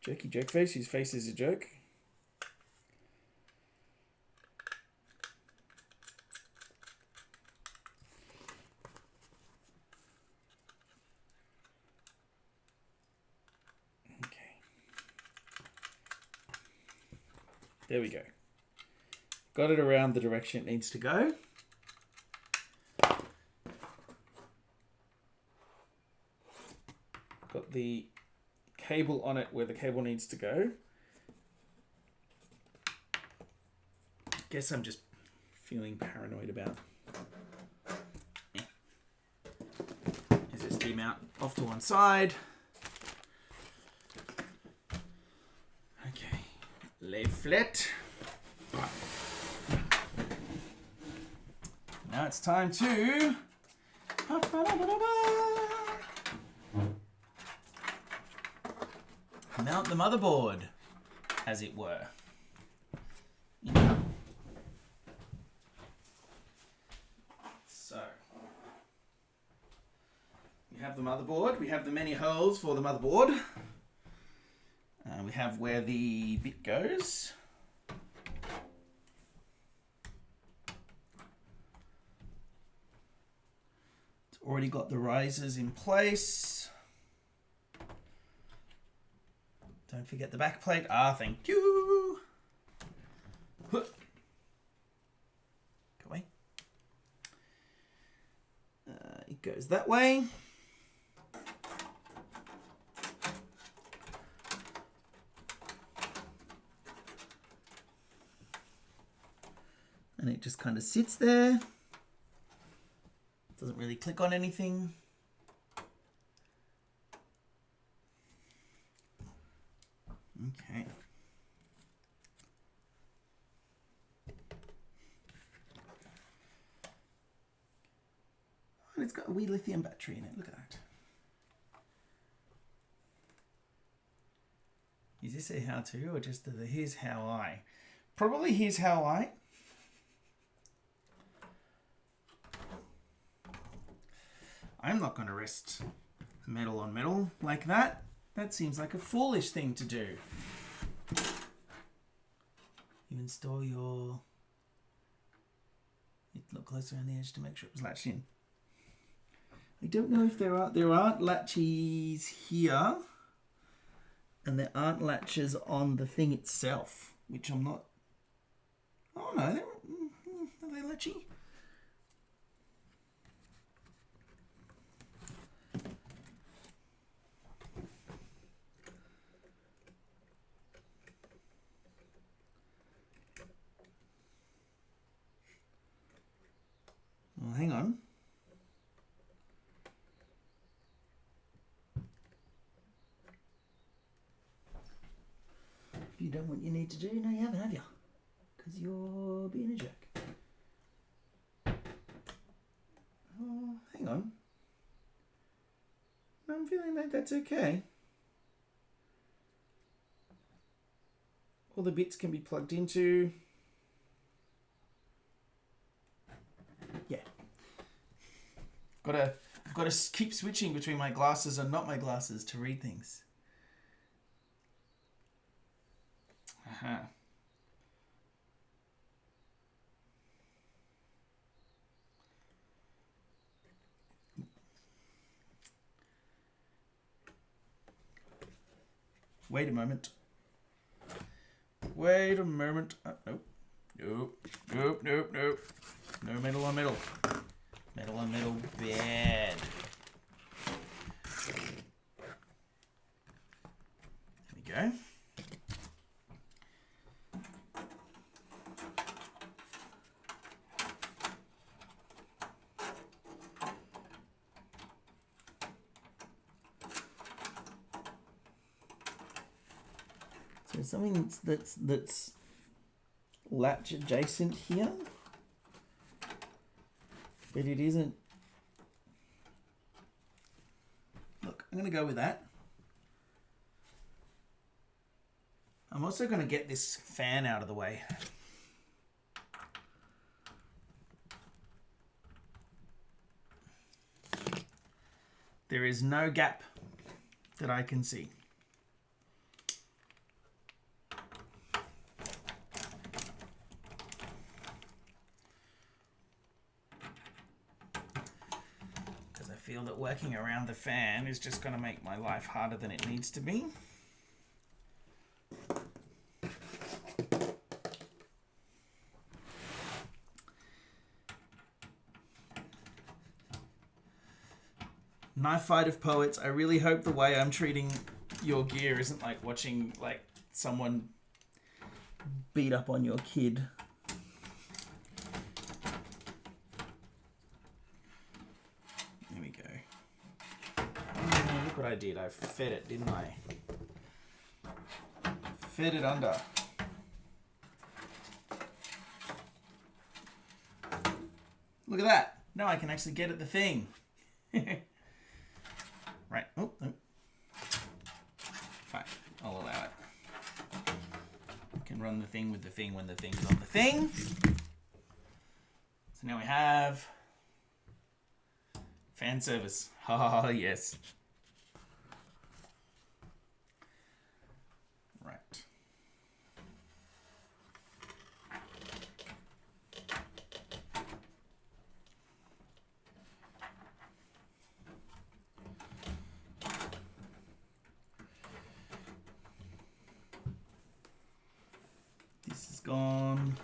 Jerky jerk face. His face is a joke. Okay. There we go. Got it around the direction it needs to go. Got the cable on it where the cable needs to go. Guess I'm just feeling paranoid about SSD mount off to one side. Okay, lay flat. Now it's time to mount the motherboard, as it were. Yeah. So, we have the motherboard. We have the many holes for the motherboard. We have where the bit goes. It's already got the risers in place. Don't forget the back plate. Ah, thank you. Go away. It goes that way. And it just kind of sits there. Doesn't really click on anything. Okay. And it's got a wee lithium battery in it. Look at that. Is this a how-to or just the here's how I? Probably here's how I. I'm not going to rest metal on metal like that. That seems like a foolish thing to do. You install your... You look closer around the edge to make sure it was latched in. I don't know if there aren't latches here, and there aren't latches on the thing itself, which I'm not... Oh no, are they latchy? Well, hang on. You done what you need to do? No, you haven't, have you? Because you're being a jerk. Oh, hang on. No, I'm feeling like that's okay. All the bits can be plugged into. Yeah. I've got to keep switching between my glasses and not my glasses to read things. Aha. Wait a moment. Wait a moment. Nope. Nope. No metal on metal. Metal on metal, bad. There we go. So something that's latch adjacent here, but it isn't. Look, I'm going to go with that. I'm also going to get this fan out of the way. There is no gap that I can see. Because I feel that working around the fan is just going to make my life harder than it needs to be. Knife Fight of Poets. I really hope the way I'm treating your gear isn't like watching like someone beat up on your kid. There we go. Oh, look what I did. I fed it, didn't I? Fed it under. Look at that. Now I can actually get at the thing. Right. Oh, no. Fine. I'll allow it. You can run the thing with the thing when the thing's on the thing. So now we have fan service. Oh, yes. Right. gone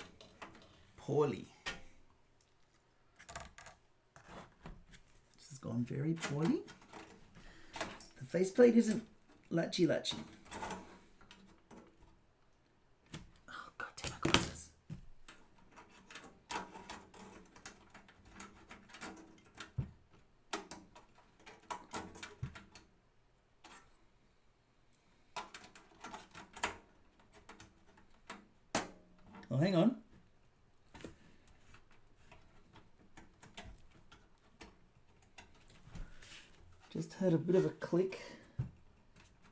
poorly. This has gone very poorly. The faceplate isn't latchy. Oh, God damn my glasses. Oh, hang on. Just heard a bit of a click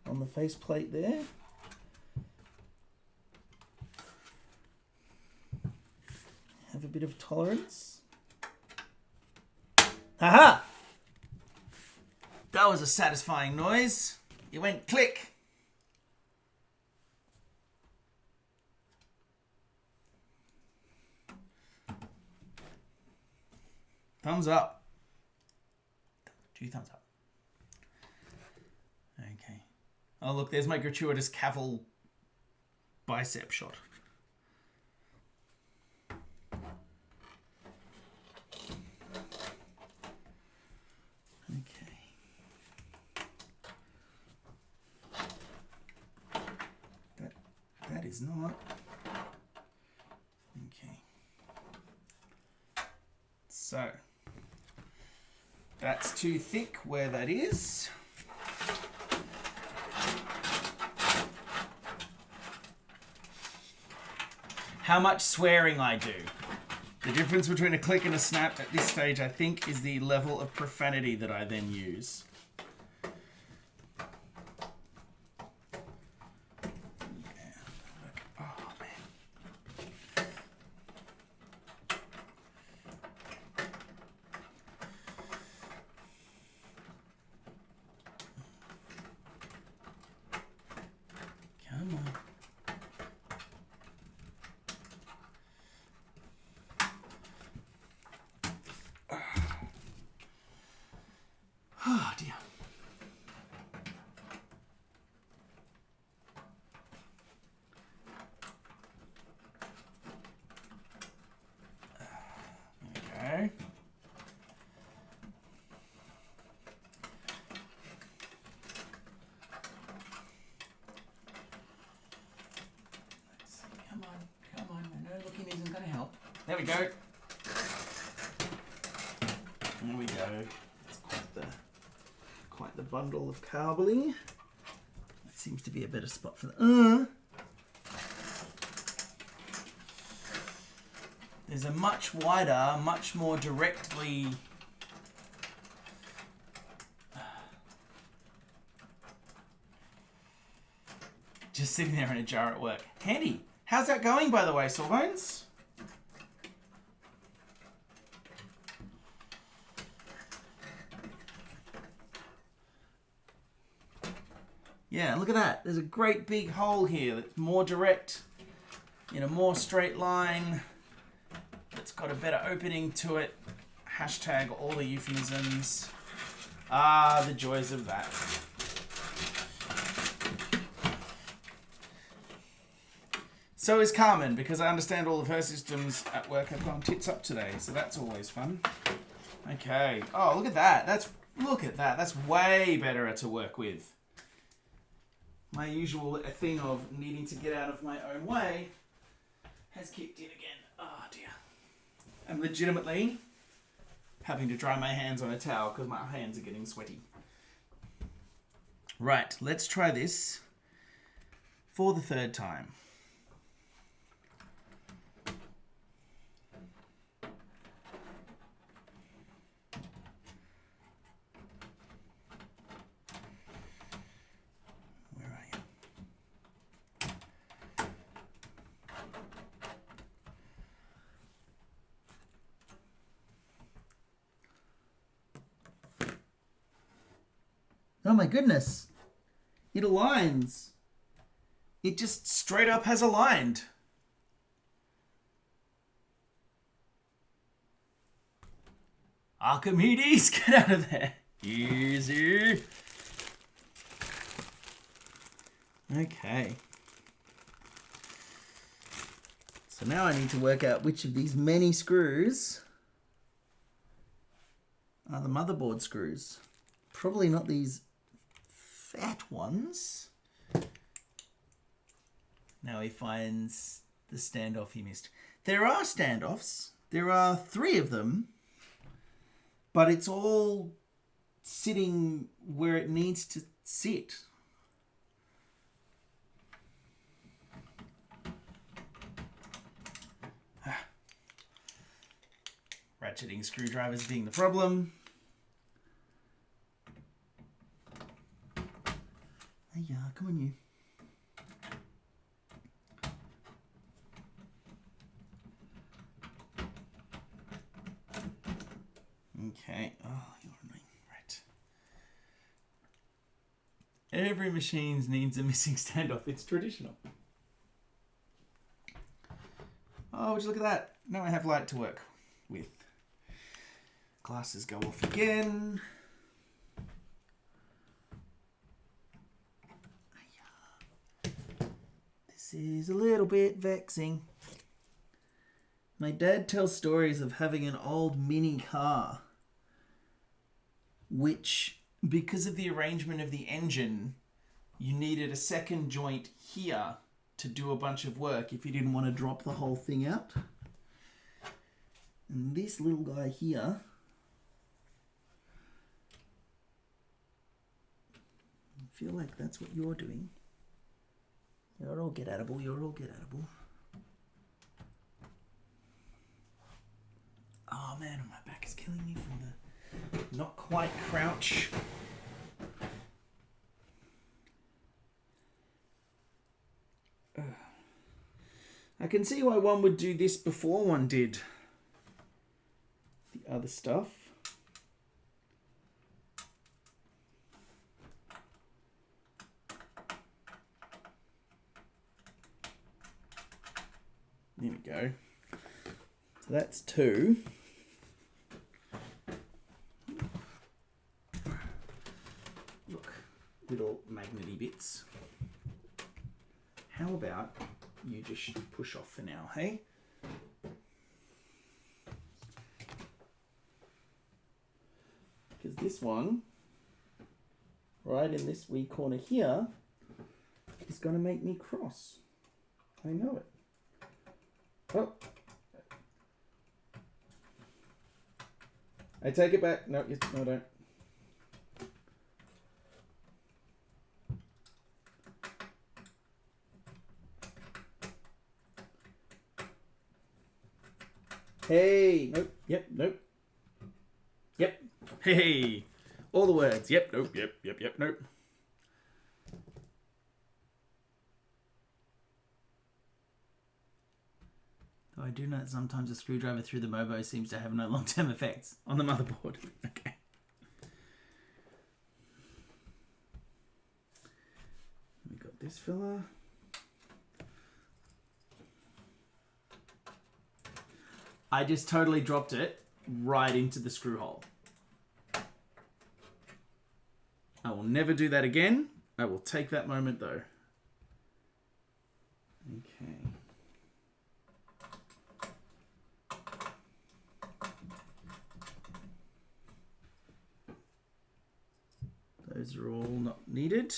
on the faceplate there. Have a bit of tolerance. Haha! That was a satisfying noise. It went click. Thumbs up. 2 thumbs up. Okay. Oh, look, there's my gratuitous Cavill bicep shot. Okay. That is not. Okay. So. That's too thick where that is. How much swearing I do. The difference between a click and a snap at this stage, I think, is the level of profanity that I then use. Oh dear. Okay. Let's see. Come on. I know looking isn't going to help. There we go. There we go. It's quite the bundle of carbling. That seems to be a better spot for the. There's a much wider, much more directly. Just sitting there in a jar at work. Handy. How's that going, by the way, Sawbones? Yeah, look at that. There's a great big hole here that's more direct, in a more straight line. It's got a better opening to it. Hashtag all the euphemisms. Ah, the joys of that. So is Carmen, because I understand all of her systems at work have gone tits up today, so that's always fun. Okay. Oh, look at that. Look at that. That's way better to work with. My usual thing of needing to get out of my own way has kicked in again. Oh dear. I'm legitimately having to dry my hands on a towel because my hands are getting sweaty. Right, let's try this for the 3rd time. Oh my goodness. It aligns. It just straight up has aligned. Archimedes, get out of there. Easy. Okay. So now I need to work out which of these many screws are the motherboard screws. Probably not these fat ones. Now he finds the standoff he missed. There are standoffs. There are 3 of them. But it's all sitting where it needs to sit. Ratcheting screwdrivers being the problem. Hey, come on you. Okay. Oh, you're annoying. Right. Every machine needs a missing standoff. It's traditional. Oh, would you look at that? Now I have light to work with. Glasses go off again. This is a little bit vexing. My dad tells stories of having an old mini car, which, because of the arrangement of the engine, you needed a second joint here to do a bunch of work if you didn't want to drop the whole thing out. And this little guy here, I feel like that's what you're doing. You're all get-at-able, you're all get-at-able. Oh man, my back is killing me from the not quite crouch. I can see why one would do this before one did the other stuff. There we go. So that's 2. Look, little magnety bits. How about you just push off for now, hey? Because this one, right in this wee corner here, is going to make me cross. I know it. Oh. I take it back. No, no, don't. Hey. Nope. Yep. Nope. Yep. Hey. All the words. Yep. Nope. Yep. Yep. Yep. Nope. Though I do note sometimes a screwdriver through the Mobo seems to have no long-term effects on the motherboard. Okay. We got this fella. I just totally dropped it right into the screw hole. I will never do that again. I will take that moment though. Okay. Those are all not needed.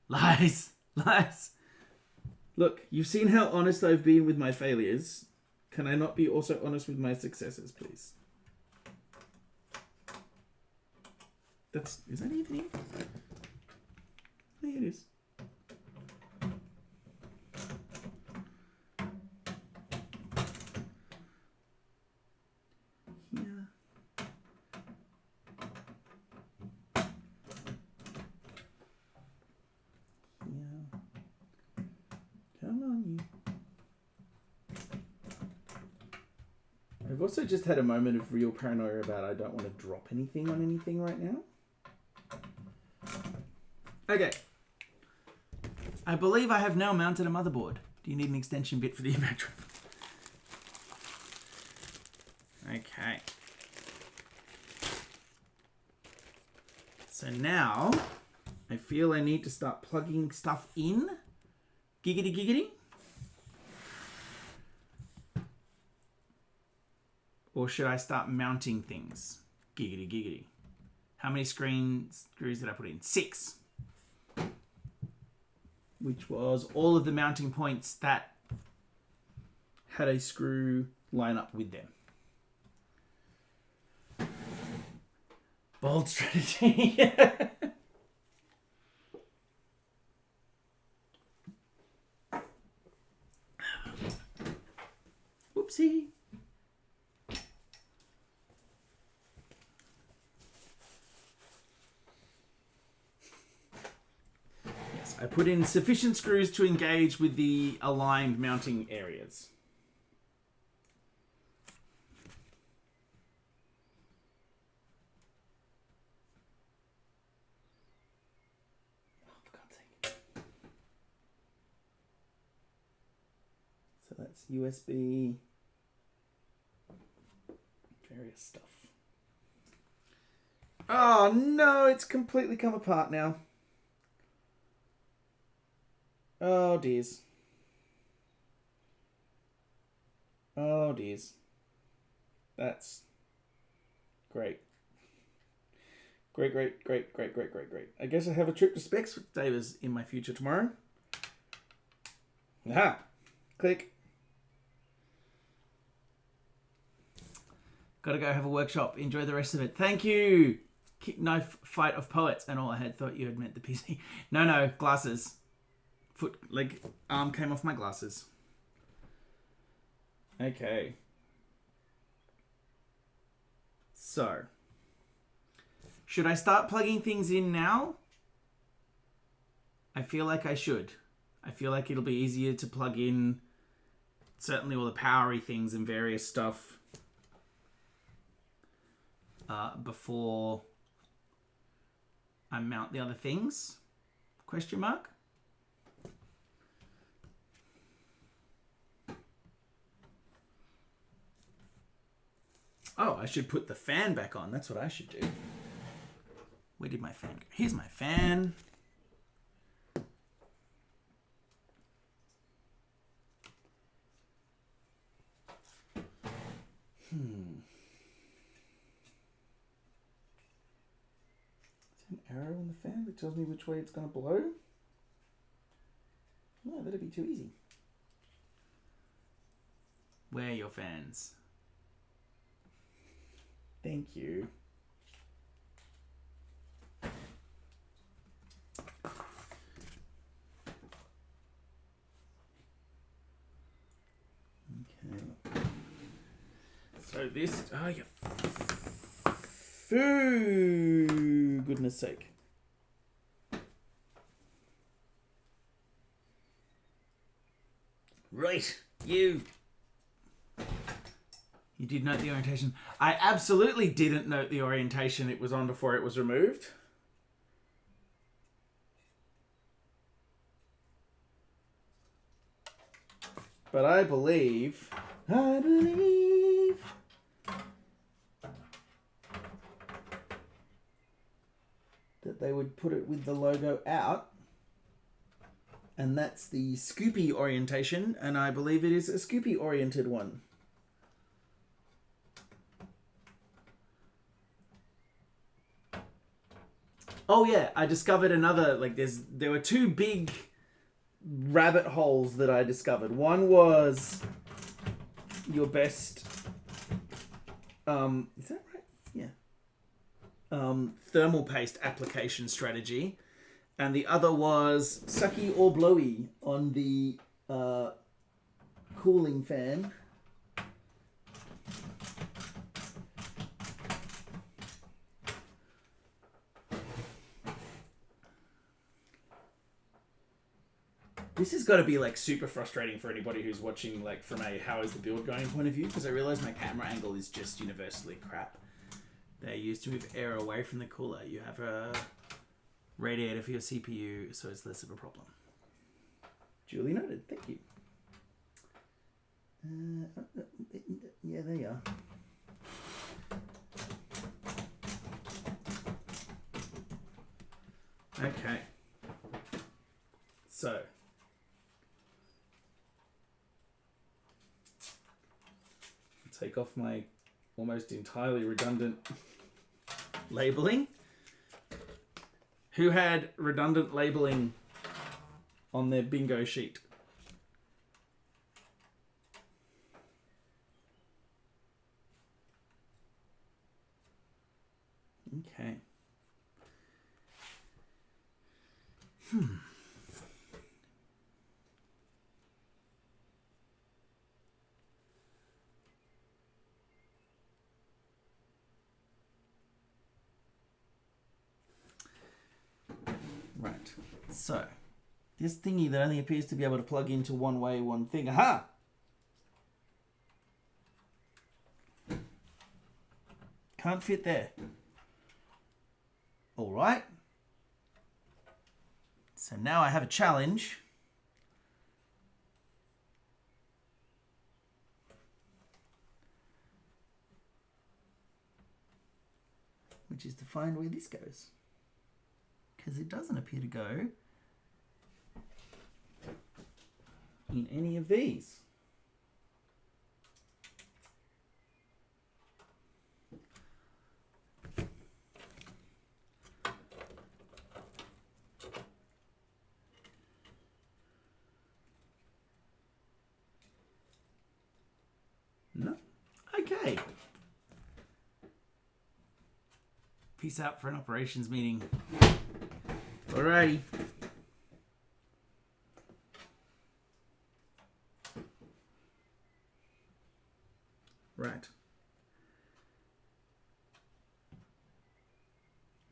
Lies! Lies! Look, you've seen how honest I've been with my failures. Can I not be also honest with my successes, please? Is that even it? There it is. Here. Here. Come on, you. I've also just had a moment of real paranoia about I don't want to drop anything on anything right now. Okay. I believe I have now mounted a motherboard. Do you need an extension bit for the impact drive? Okay. So now, I feel I need to start plugging stuff in. Giggity giggity. Or should I start mounting things? Giggity, giggity. How many screws did I put in? 6. Which was all of the mounting points that had a screw line up with them. Bold strategy. Whoopsie. Yes, I put in sufficient screws to engage with the aligned mounting areas. So that's USB, various stuff. Oh no, it's completely come apart now. Oh dears. Oh dears. That's great. Great. I guess I have a trip to Specs with Davis in my future tomorrow. Aha! Click. Gotta go have a workshop. Enjoy the rest of it. Thank you! Knife Fight of Poets. And all I had thought you had meant the PC. No, glasses. Arm came off my glasses. Okay. So. Should I start plugging things in now? I feel like I should. I feel like it'll be easier to plug in certainly all the powery things and various stuff before I mount the other things? Question mark? Oh, I should put the fan back on. That's what I should do. Where did my fan go? Here's my fan. Is there an arrow on the fan that tells me which way it's going to blow? No, that'd be too easy. Where are your fans? Thank you. Okay. So this, oh yeah. Foo, goodness sake. Right, you did note the orientation. I absolutely didn't note the orientation it was on before it was removed. But I believe that they would put it with the logo out. And that's the Scoopy orientation, and I believe it is a Scoopy oriented one. Oh yeah, I discovered another, there were 2 big rabbit holes that I discovered. One was your best, is that right? Yeah. Thermal paste application strategy. And the other was sucky or blowy on the cooling fan. This has got to be super frustrating for anybody who's watching from a how is the build going point of view, because I realize my camera angle is just universally crap. They're used to move air away from the cooler. You have a radiator for your CPU, so it's less of a problem. Duly noted. Thank you. Yeah, there you are. Okay. So. Take off my almost entirely redundant labeling. Who had redundant labeling on their bingo sheet? Okay. Right. So, this thingy that only appears to be able to plug into one way, one thing. Aha! Can't fit there. All right. So now I have a challenge. Which is to find where this goes. Because it doesn't appear to go in any of these. No. Okay. Peace out for an operations meeting. Alrighty. Right.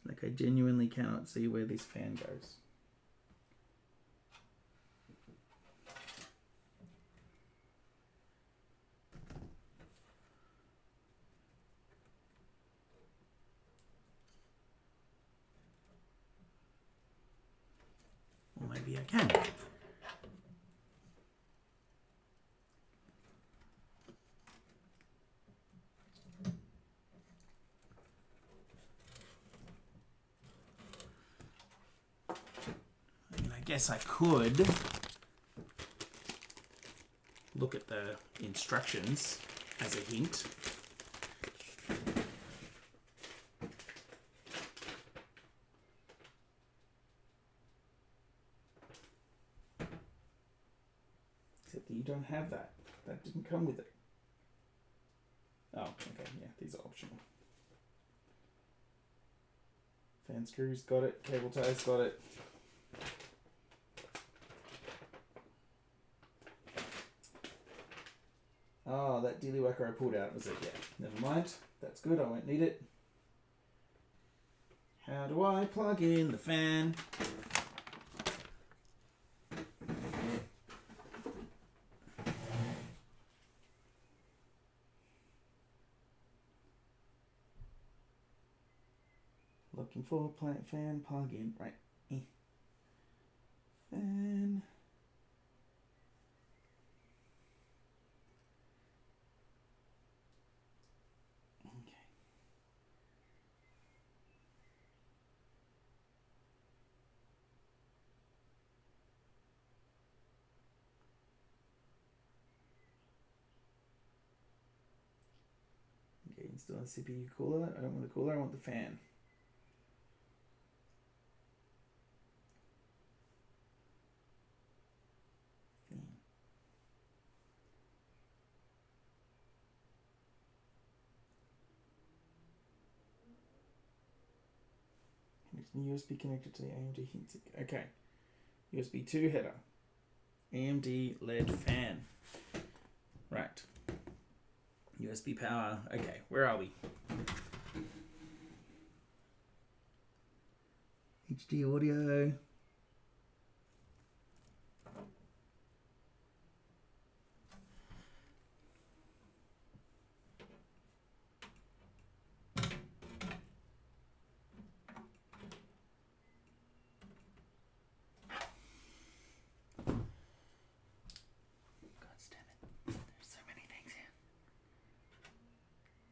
Like I genuinely cannot see where this fan goes. Or maybe I can. I guess I could look at the instructions as a hint. Except that you don't have that. That didn't come with it. Oh, okay, yeah, these are optional. Fan screws, got it. Cable ties, got it. Oh, that dilly whacker I pulled out was it? Yeah, never mind. That's good, I won't need it. How do I plug in the fan? Looking for plant fan plug-in. Right. Fan. Okay. Okay, install a CPU cooler. I don't want the cooler, I want the fan. USB connected to the AMD heatsink. Okay. USB 2 header. AMD LED fan. Right. USB power. Okay, where are we? HD audio.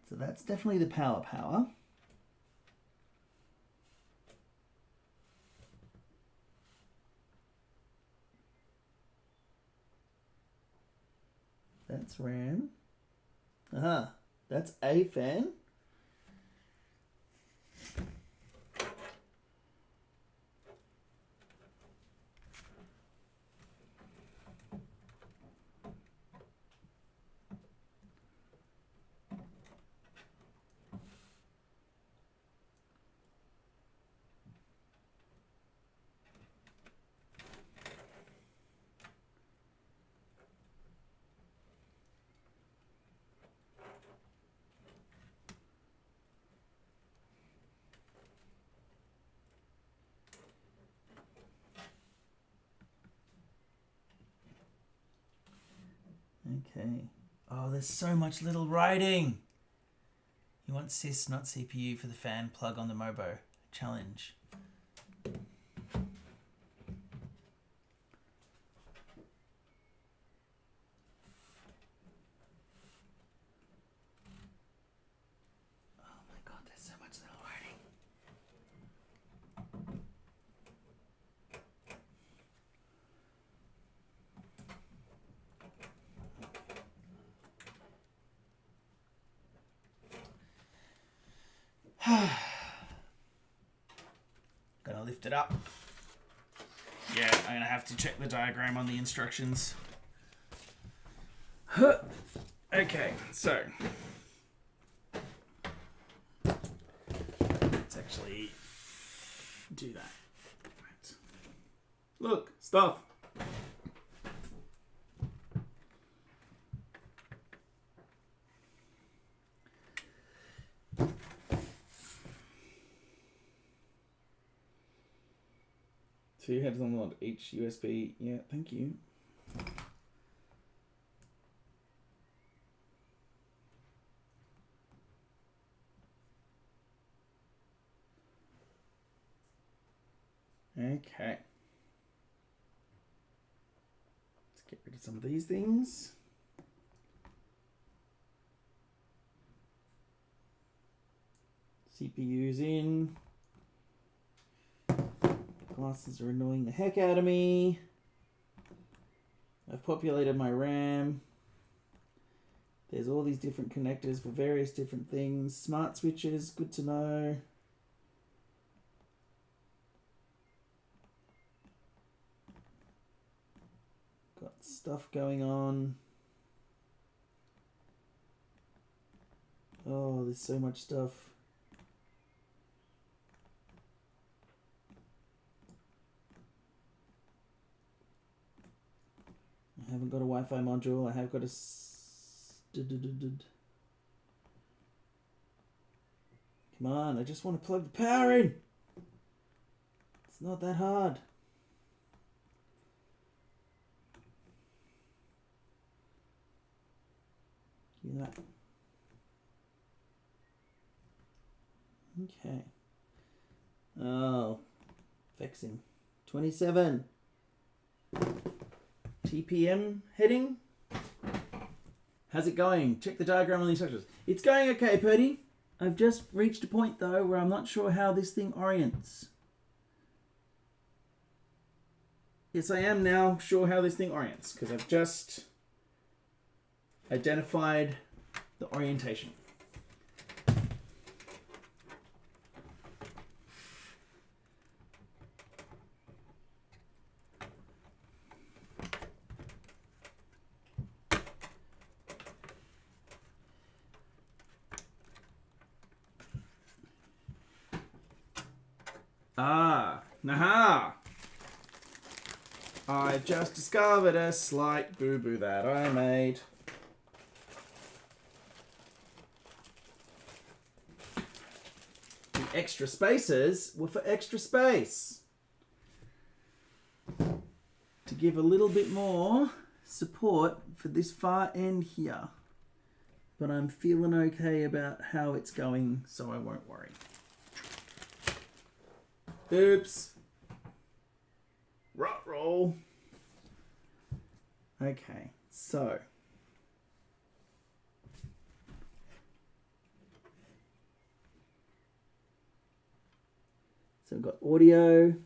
So that's definitely the power. That's RAM. Aha. That's a fan. Okay. Oh, there's so much little writing. You want sys, not CPU, for the fan plug on the Mobo. Challenge. Oh my god, there's so much little writing. Gonna lift it up. Yeah, I'm gonna have to check the diagram on the instructions. Okay, so let's actually do that. Right. Look, stuff. Two heads on mod, each USB. Yeah, thank you. Okay. Let's get rid of some of these things. CPU's in. Glasses are annoying the heck out of me. I've populated my RAM. There's all these different connectors for various different things. Smart switches, good to know. Got stuff going on. Oh, there's so much stuff. I haven't got a Wi-Fi module. I have got a... Come on, I just want to plug the power in. It's not that hard. Give me that. Okay. Oh, vexing. 27. TPM heading. How's it going? Check the diagram on the instructions. It's going okay, Purdy. I've just reached a point, though, where I'm not sure how this thing orients. Yes, I am now sure how this thing orients, because I've just identified the orientation. Ah, naha! I've just discovered a slight boo-boo that I made. The extra spaces were for extra space. To give a little bit more support for this far end here. But I'm feeling okay about how it's going, so I won't worry. Oops. Rot roll. Okay, so. So we've got audio.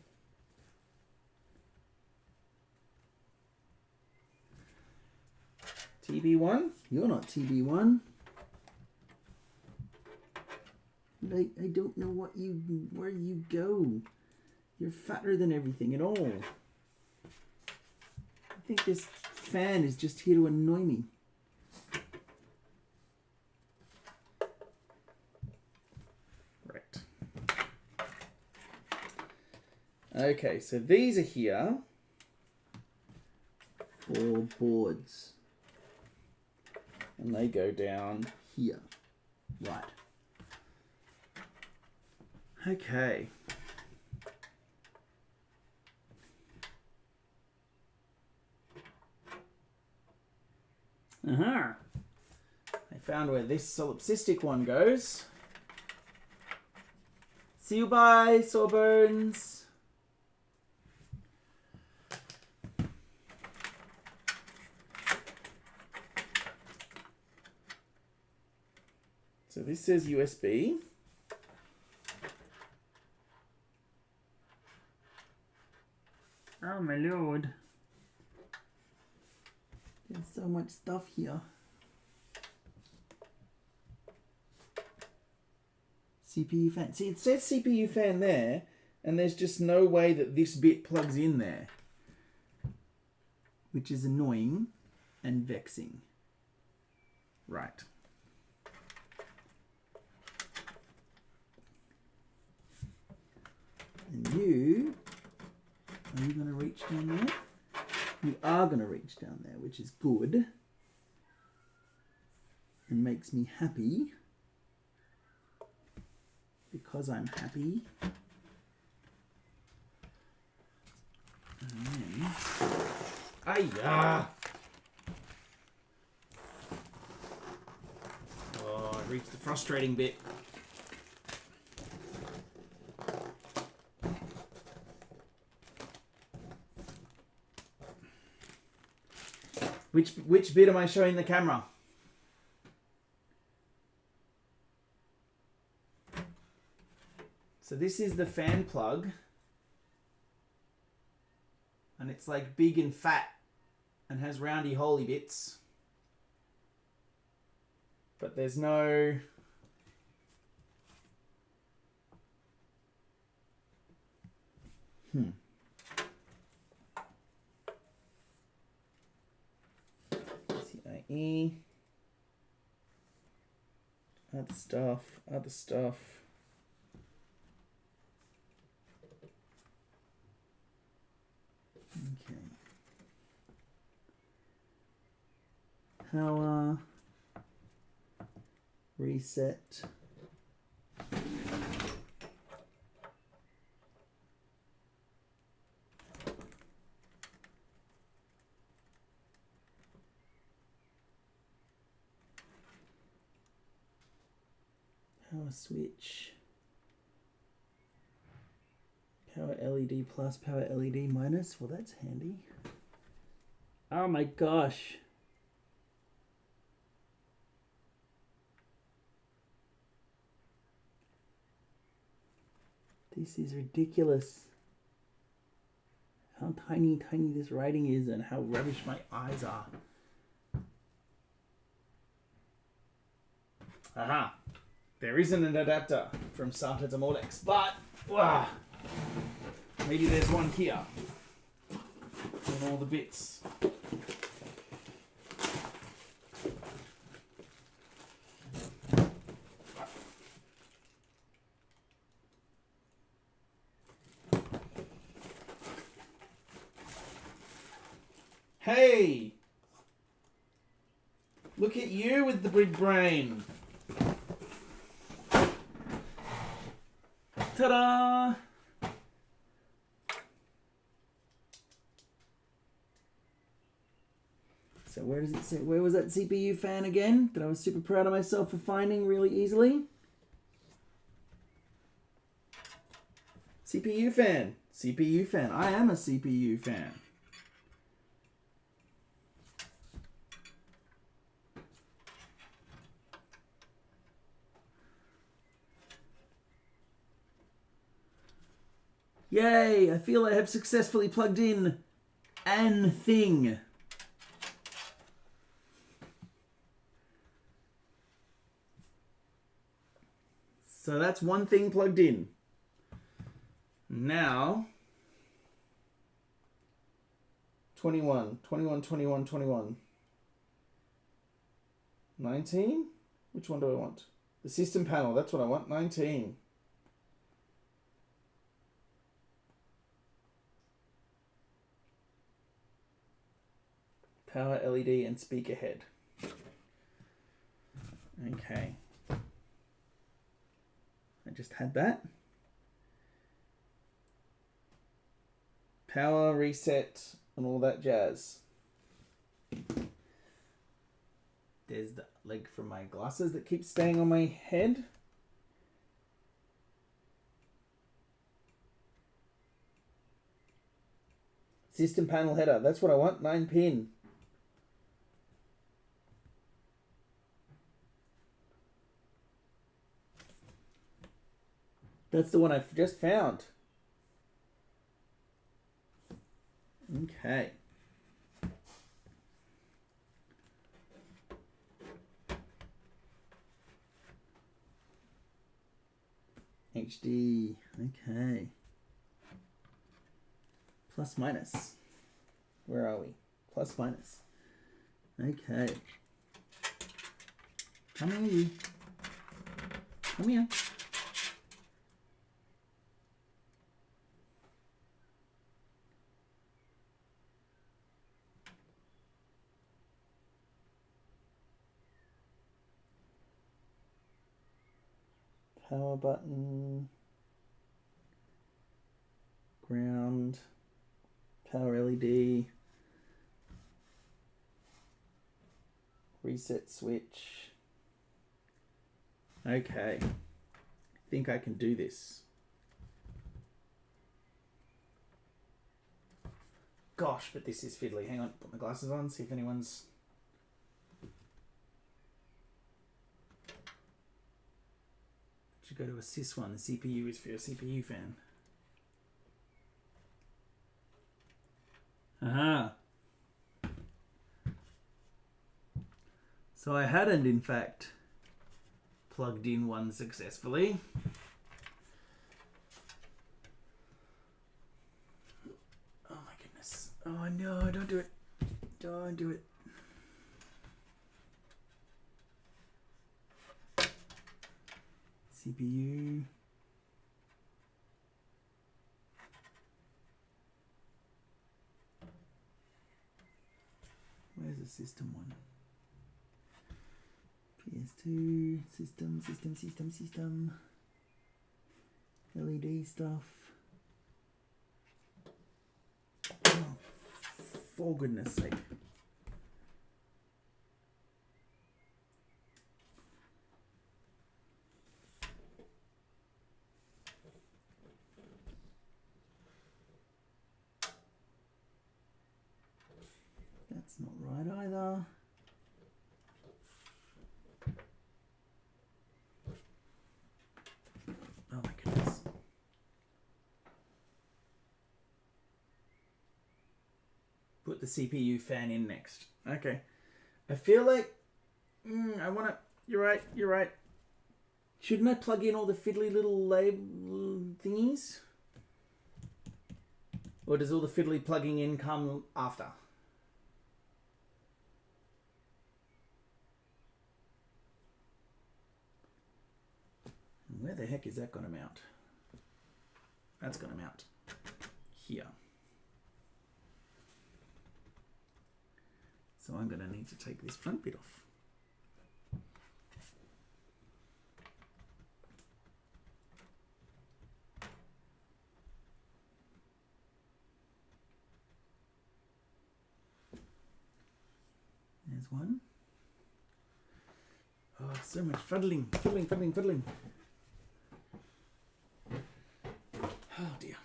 TB1? You're not TB1. I don't know where you go. You're fatter than everything at all. I think this fan is just here to annoy me. Right. Okay, so these are here for boards. And they go down here. Right. Okay. I found where this solipsistic one goes. See you, bye, Sawbones. So this says USB. Oh my lord. There's so much stuff here. CPU fan. See, it says CPU fan there, and there's just no way that this bit plugs in there. Which is annoying and vexing. Right. And you... Are you going to reach down there? You are going to reach down there, which is good. And makes me happy. Because I'm happy. And then... Ay-ya! Oh, I reached the frustrating bit. Which bit am I showing the camera? So this is the fan plug. And it's like big and fat and has roundy holy bits. But there's no... CIE. Other stuff. Okay. Power. Reset. Power switch. Power LED plus, power LED minus. Well, that's handy. Oh my gosh. This is ridiculous. How tiny this writing is and how rubbish my eyes are. Aha. There isn't an adapter from SATA to Molex, but maybe there's one here. And all the bits. Hey! Look at you with the big brain. Ta-da! So where does it say? Where was that CPU fan again that I was super proud of myself for finding really easily? CPU fan. CPU fan. I am a CPU fan. Yay! I feel I have successfully plugged in an thing. So that's one thing plugged in. Now, 21, 21, 21, 21. 19? Which one do I want? The system panel, that's what I want, 19. Power LED and speaker head. Okay. I just had that. Power reset and all that jazz. There's the leg from my glasses that keeps staying on my head. System panel header, that's what I want, 9 pin. That's the one I've just found. Okay. HD. Okay. Plus minus. Where are we? Plus minus. Okay. Come here, you. Come here. Power button, ground, power LED, reset switch. Okay, I think I can do this. Gosh, but this is fiddly. Hang on, put my glasses on, see if anyone's... Should go to a sys one. The CPU is for your CPU fan. Aha. So I hadn't, in fact, plugged in one successfully. Oh my goodness. Oh no, don't do it. Don't do it. CPU. Where's the system one? PS2, system. LED stuff. Oh, for goodness sake. That's not right either. Oh my goodness. Put the CPU fan in next. Okay. I feel like I want to... You're right. Shouldn't I plug in all the fiddly little label thingies? Or does all the fiddly plugging in come after? Where the heck is that going to mount? That's going to mount here. So I'm going to need to take this front bit off. There's one. Oh, so much fiddling. Oh dear.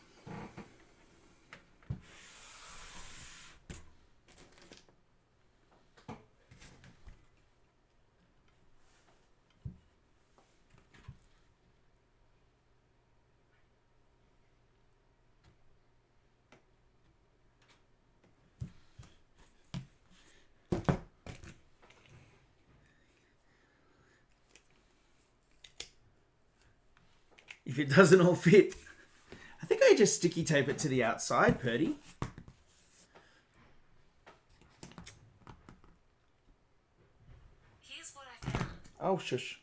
if it doesn't all fit. I think I just sticky tape it to the outside, Purdy. Here's what I found. Oh, shush.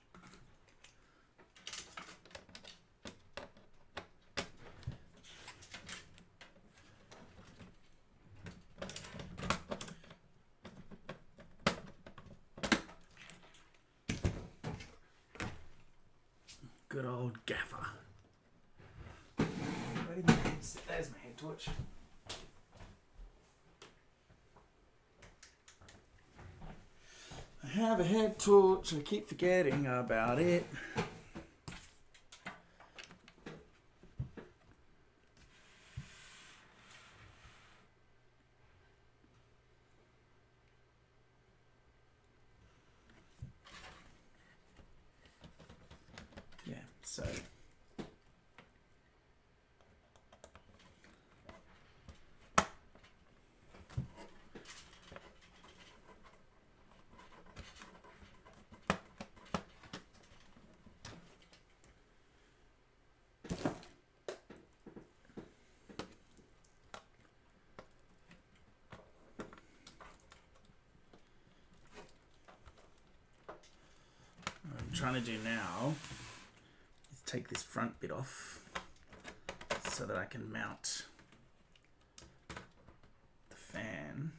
Good old gaffer. There's my head torch. I have a head torch. I keep forgetting about it. Yeah, so what I'm trying to do now is take this front bit off so that I can mount the fan.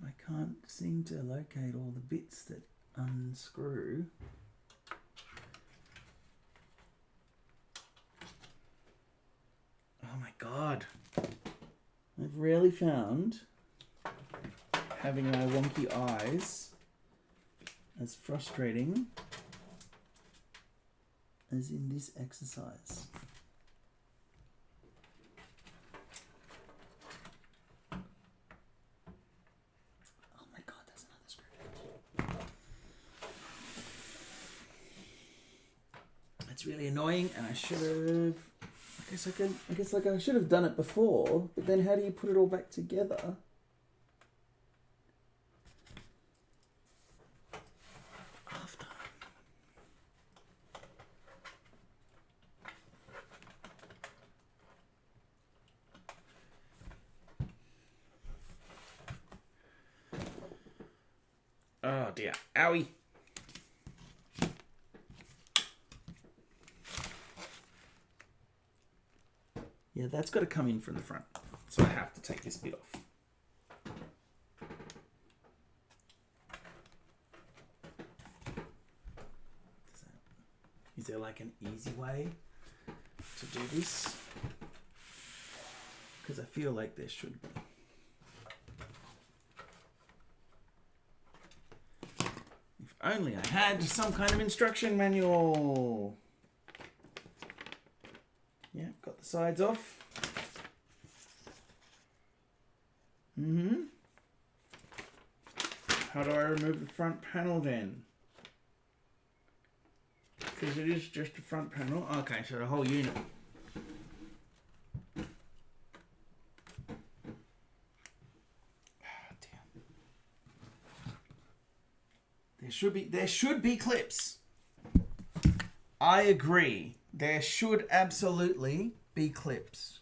I can't seem to locate all the bits that unscrew. Oh my god. I've rarely found having my wonky eyes as frustrating as in this exercise. Oh my god, that's another screw. It's really annoying, and I should have. I guess I should have done it before, but then how do you put it all back together? After. Oh dear. Owie. Yeah, that's got to come in from the front. So I have to take this bit off. Is there like an easy way to do this? Because I feel like there should be. If only I had some kind of instruction manual. Yeah, got the sides off. How do I remove the front panel then? Because it is just a front panel. Okay, so the whole unit. Oh, damn. There should be clips. I agree. There should absolutely be clips.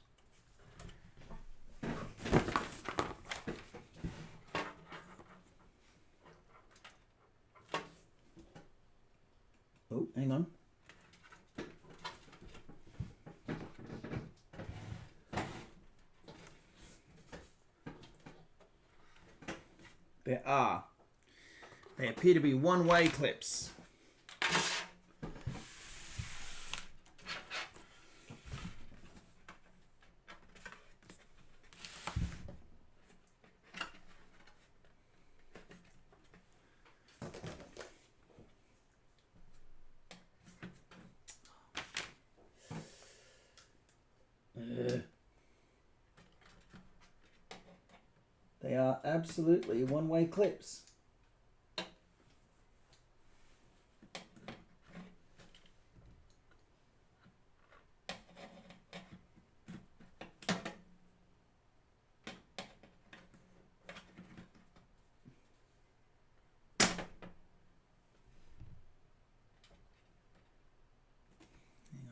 Oh, hang on. There are. They appear to be one-way clips. They are absolutely one-way clips.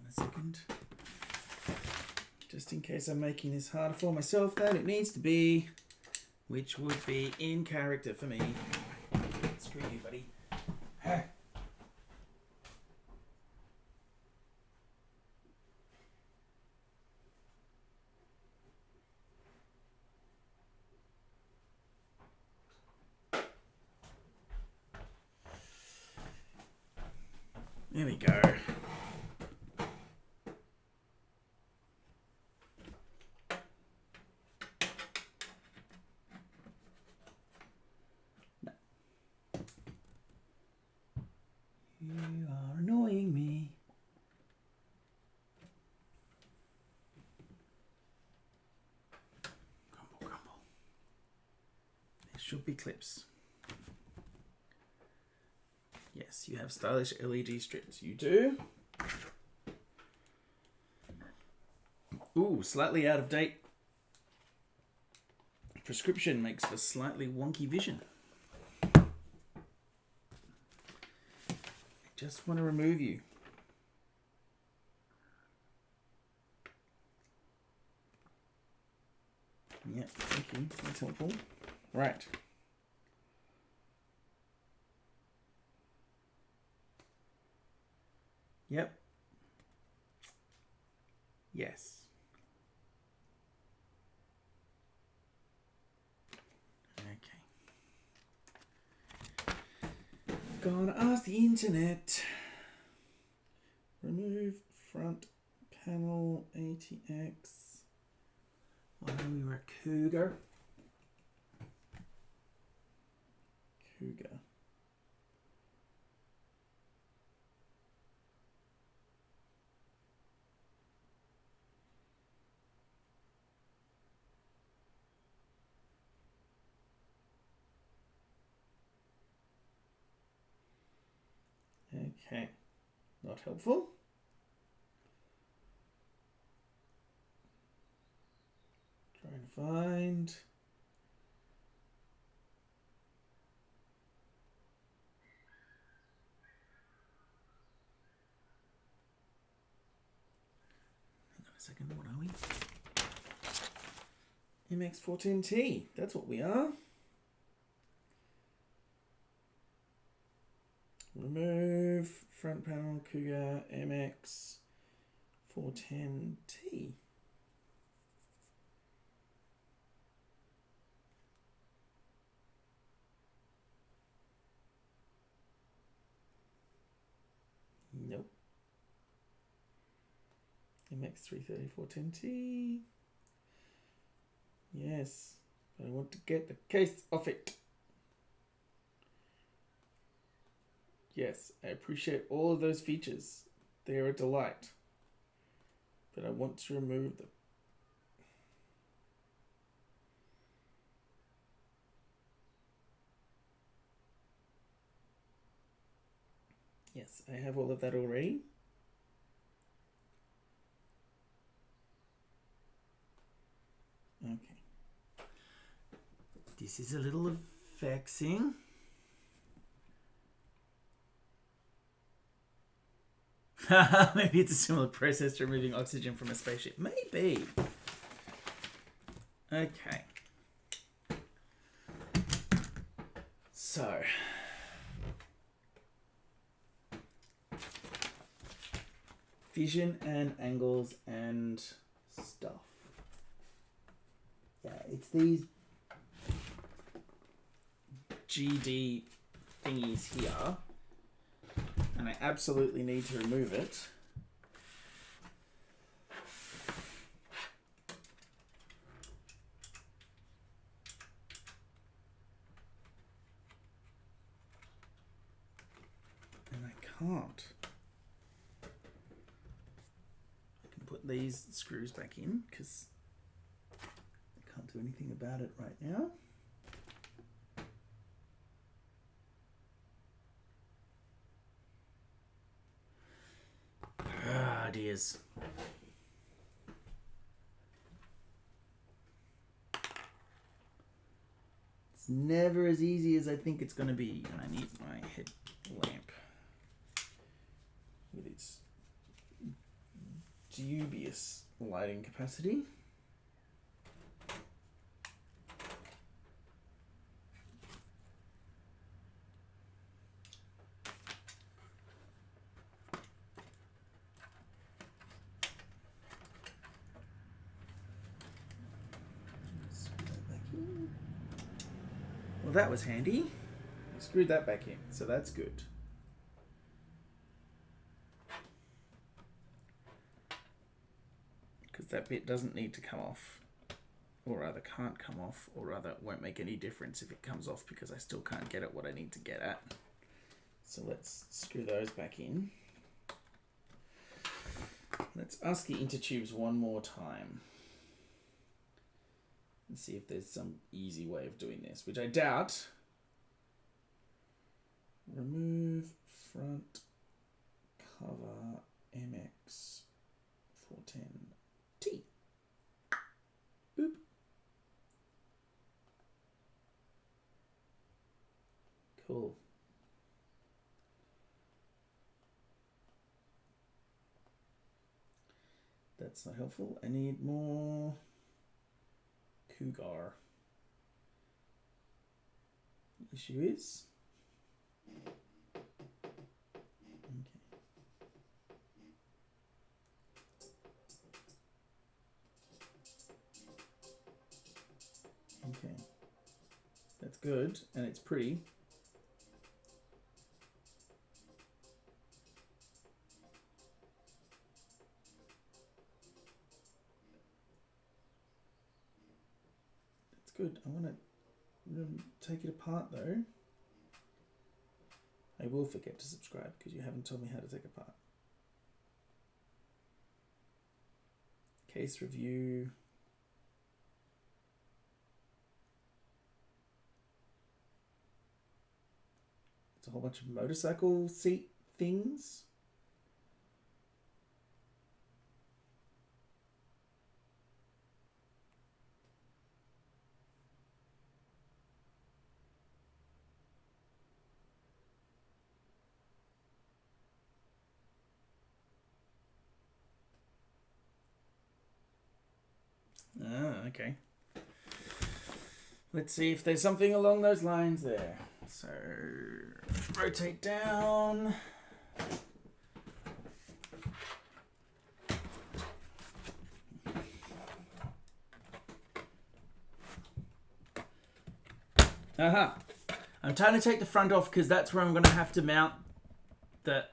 a second. Just in case I'm making this harder for myself than it needs to be, which would be in character for me. Screw you, buddy. There we go. No. You are annoying me. Grumble, grumble. There should be clips. Yes, you have stylish LED strips. You do. Ooh, slightly out of date. Prescription makes for slightly wonky vision. I just want to remove you. Yep, thank you. That's helpful. Right. Yep. Yes. Okay. Gonna ask the internet. Remove front panel ATX. Why don't we were Cougar? Cougar. Okay, not helpful. Trying to find. Hang on a second, what are we? MX14T, that's what we are. Remove front panel Cougar MX410T. Nope. MX330 410T. Yes, but I want to get the case off it. Yes, I appreciate all of those features. They're a delight. But I want to remove them. Yes, I have all of that already. Okay. This is a little vexing. Maybe it's a similar process to removing oxygen from a spaceship. Maybe. Okay. So. Vision and angles and stuff. Yeah, it's these GD thingies here. And I absolutely need to remove it. And I can't. I can put these screws back in because I can't do anything about it right now. Dears. It's never as easy as I think it's going to be, and I need my headlamp with its dubious lighting capacity. Well, that was handy. Screwed that back in, so that's good. Because that bit doesn't need to come off, or rather can't come off, or rather it won't make any difference if it comes off because I still can't get at what I need to get at. So let's screw those back in. Let's ASCII intertubes one more time. And see if there's some easy way of doing this, which I doubt. Remove front cover MX 410T. Boop. Cool. That's not helpful. I need more Cougar. The issue is okay. That's good and it's pretty. Good. I want to take it apart though. I will forget to subscribe because you haven't told me how to take it apart. Case review. It's a whole bunch of motorcycle seat things. Ah, okay. Let's see if there's something along those lines there. So, rotate down. Aha. I'm trying to take the front off because that's where I'm going to have to mount the,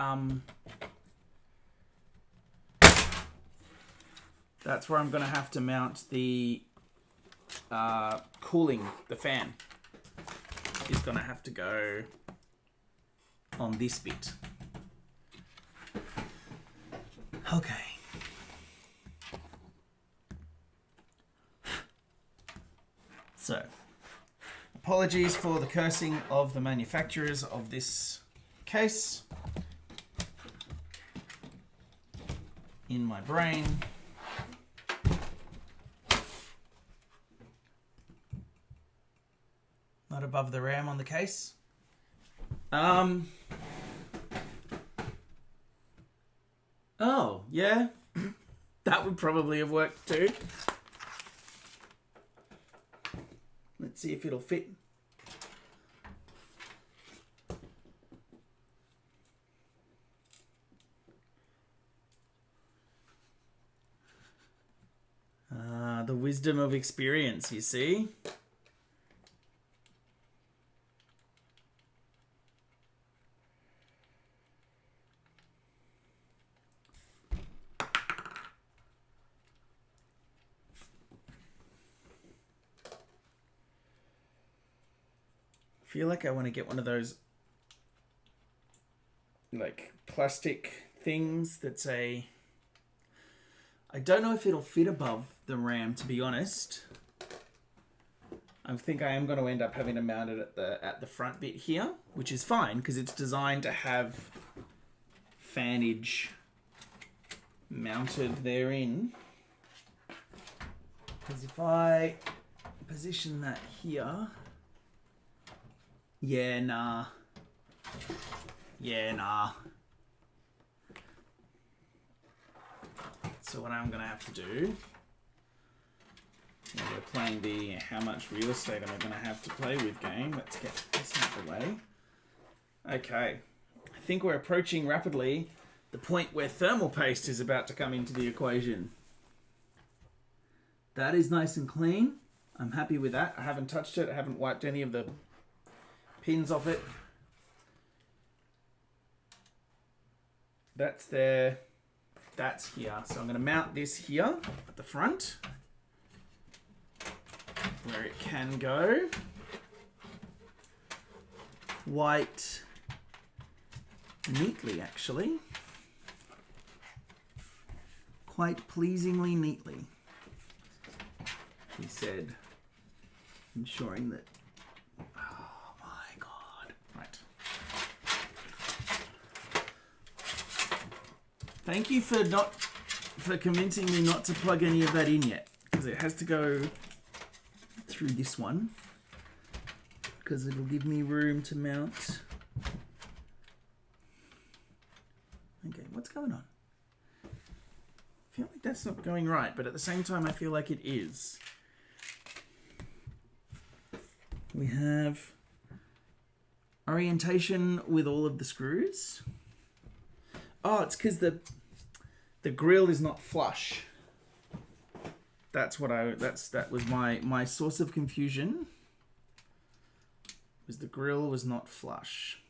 that's where I'm going to have to mount the cooling, the fan. Is going to have to go on this bit. Okay. So, apologies for the cursing of the manufacturers of this case. In my brain. Not above the RAM on the case. Oh, yeah. That would probably have worked too. Let's see if it'll fit. The wisdom of experience, you see? I feel like I want to get one of those like plastic things that's I don't know if it'll fit above the RAM, to be honest. I think I am going to end up having to mount it at the front bit here, which is fine because it's designed to have fanage mounted therein. Because if I position that here, yeah, nah. So what I'm going to have to do, when we're playing the how much real estate am I going to have to play with game, let's get this out of the way. Okay, I think we're approaching rapidly the point where thermal paste is about to come into the equation. That is nice and clean. I'm happy with that. I haven't touched it. I haven't wiped any of the pins off it. That's there. That's here. So I'm going to mount this here at the front where it can go. White neatly, actually. Quite pleasingly neatly. He said, ensuring that... Oh my God. Right. Thank you for convincing me not to plug any of that in yet, because it has to go through this one, because it'll give me room to mount. Okay, what's going on? I feel like that's not going right, but at the same time I feel like it is. We have orientation with all of the screws. Oh, it's because the grill is not flush. That's what that was my source of confusion. Was the grill was not flush.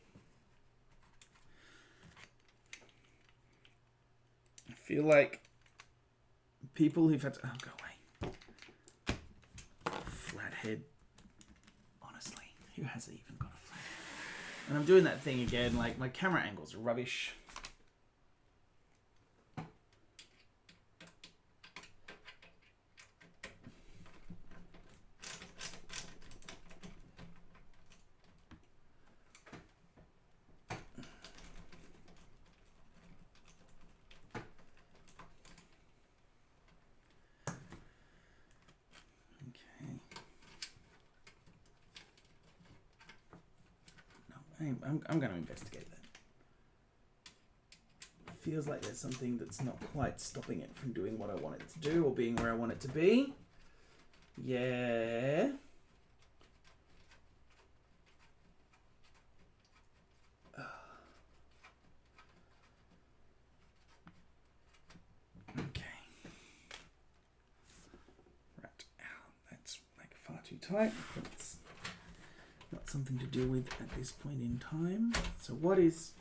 I feel like people who've had to... Oh, go away. Flathead. Honestly, who has even got a flathead? And I'm doing that thing again, like my camera angles are rubbish. I'm going to investigate that. Feels like there's something that's not quite stopping it from doing what I want it to do or being where I want it to be. Yeah. Okay. Right. That's like far too tight. That's not something to deal with at this point in time. So what is...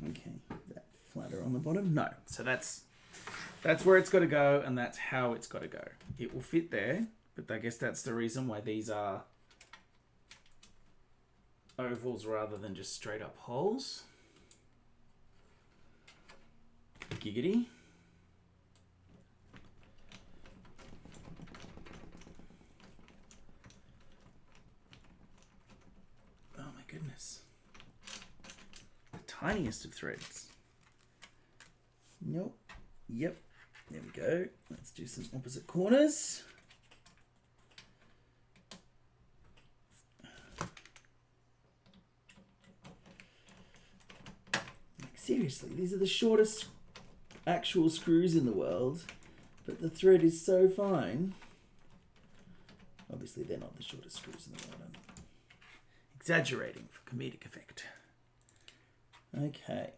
Okay, is that flatter on the bottom? No. So that's where it's got to go, and that's how it's got to go. It will fit there, but I guess that's the reason why these are ovals rather than just straight up holes. Giggity. Oh my goodness. The tiniest of threads. Nope. Yep. There we go. Let's do some opposite corners. Like seriously, these are the shortest actual screws in the world, but the thread is so fine. Obviously, they're not the shortest screws in the world. I'm exaggerating for comedic effect. Okay.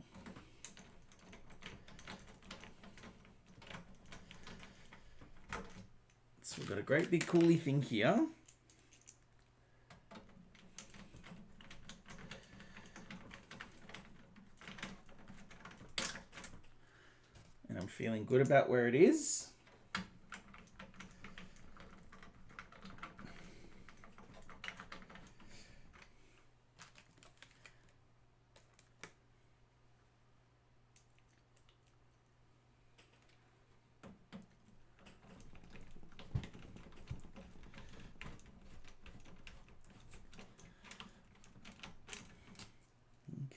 So we've got a great big coolie thing here. And I'm feeling good about where it is.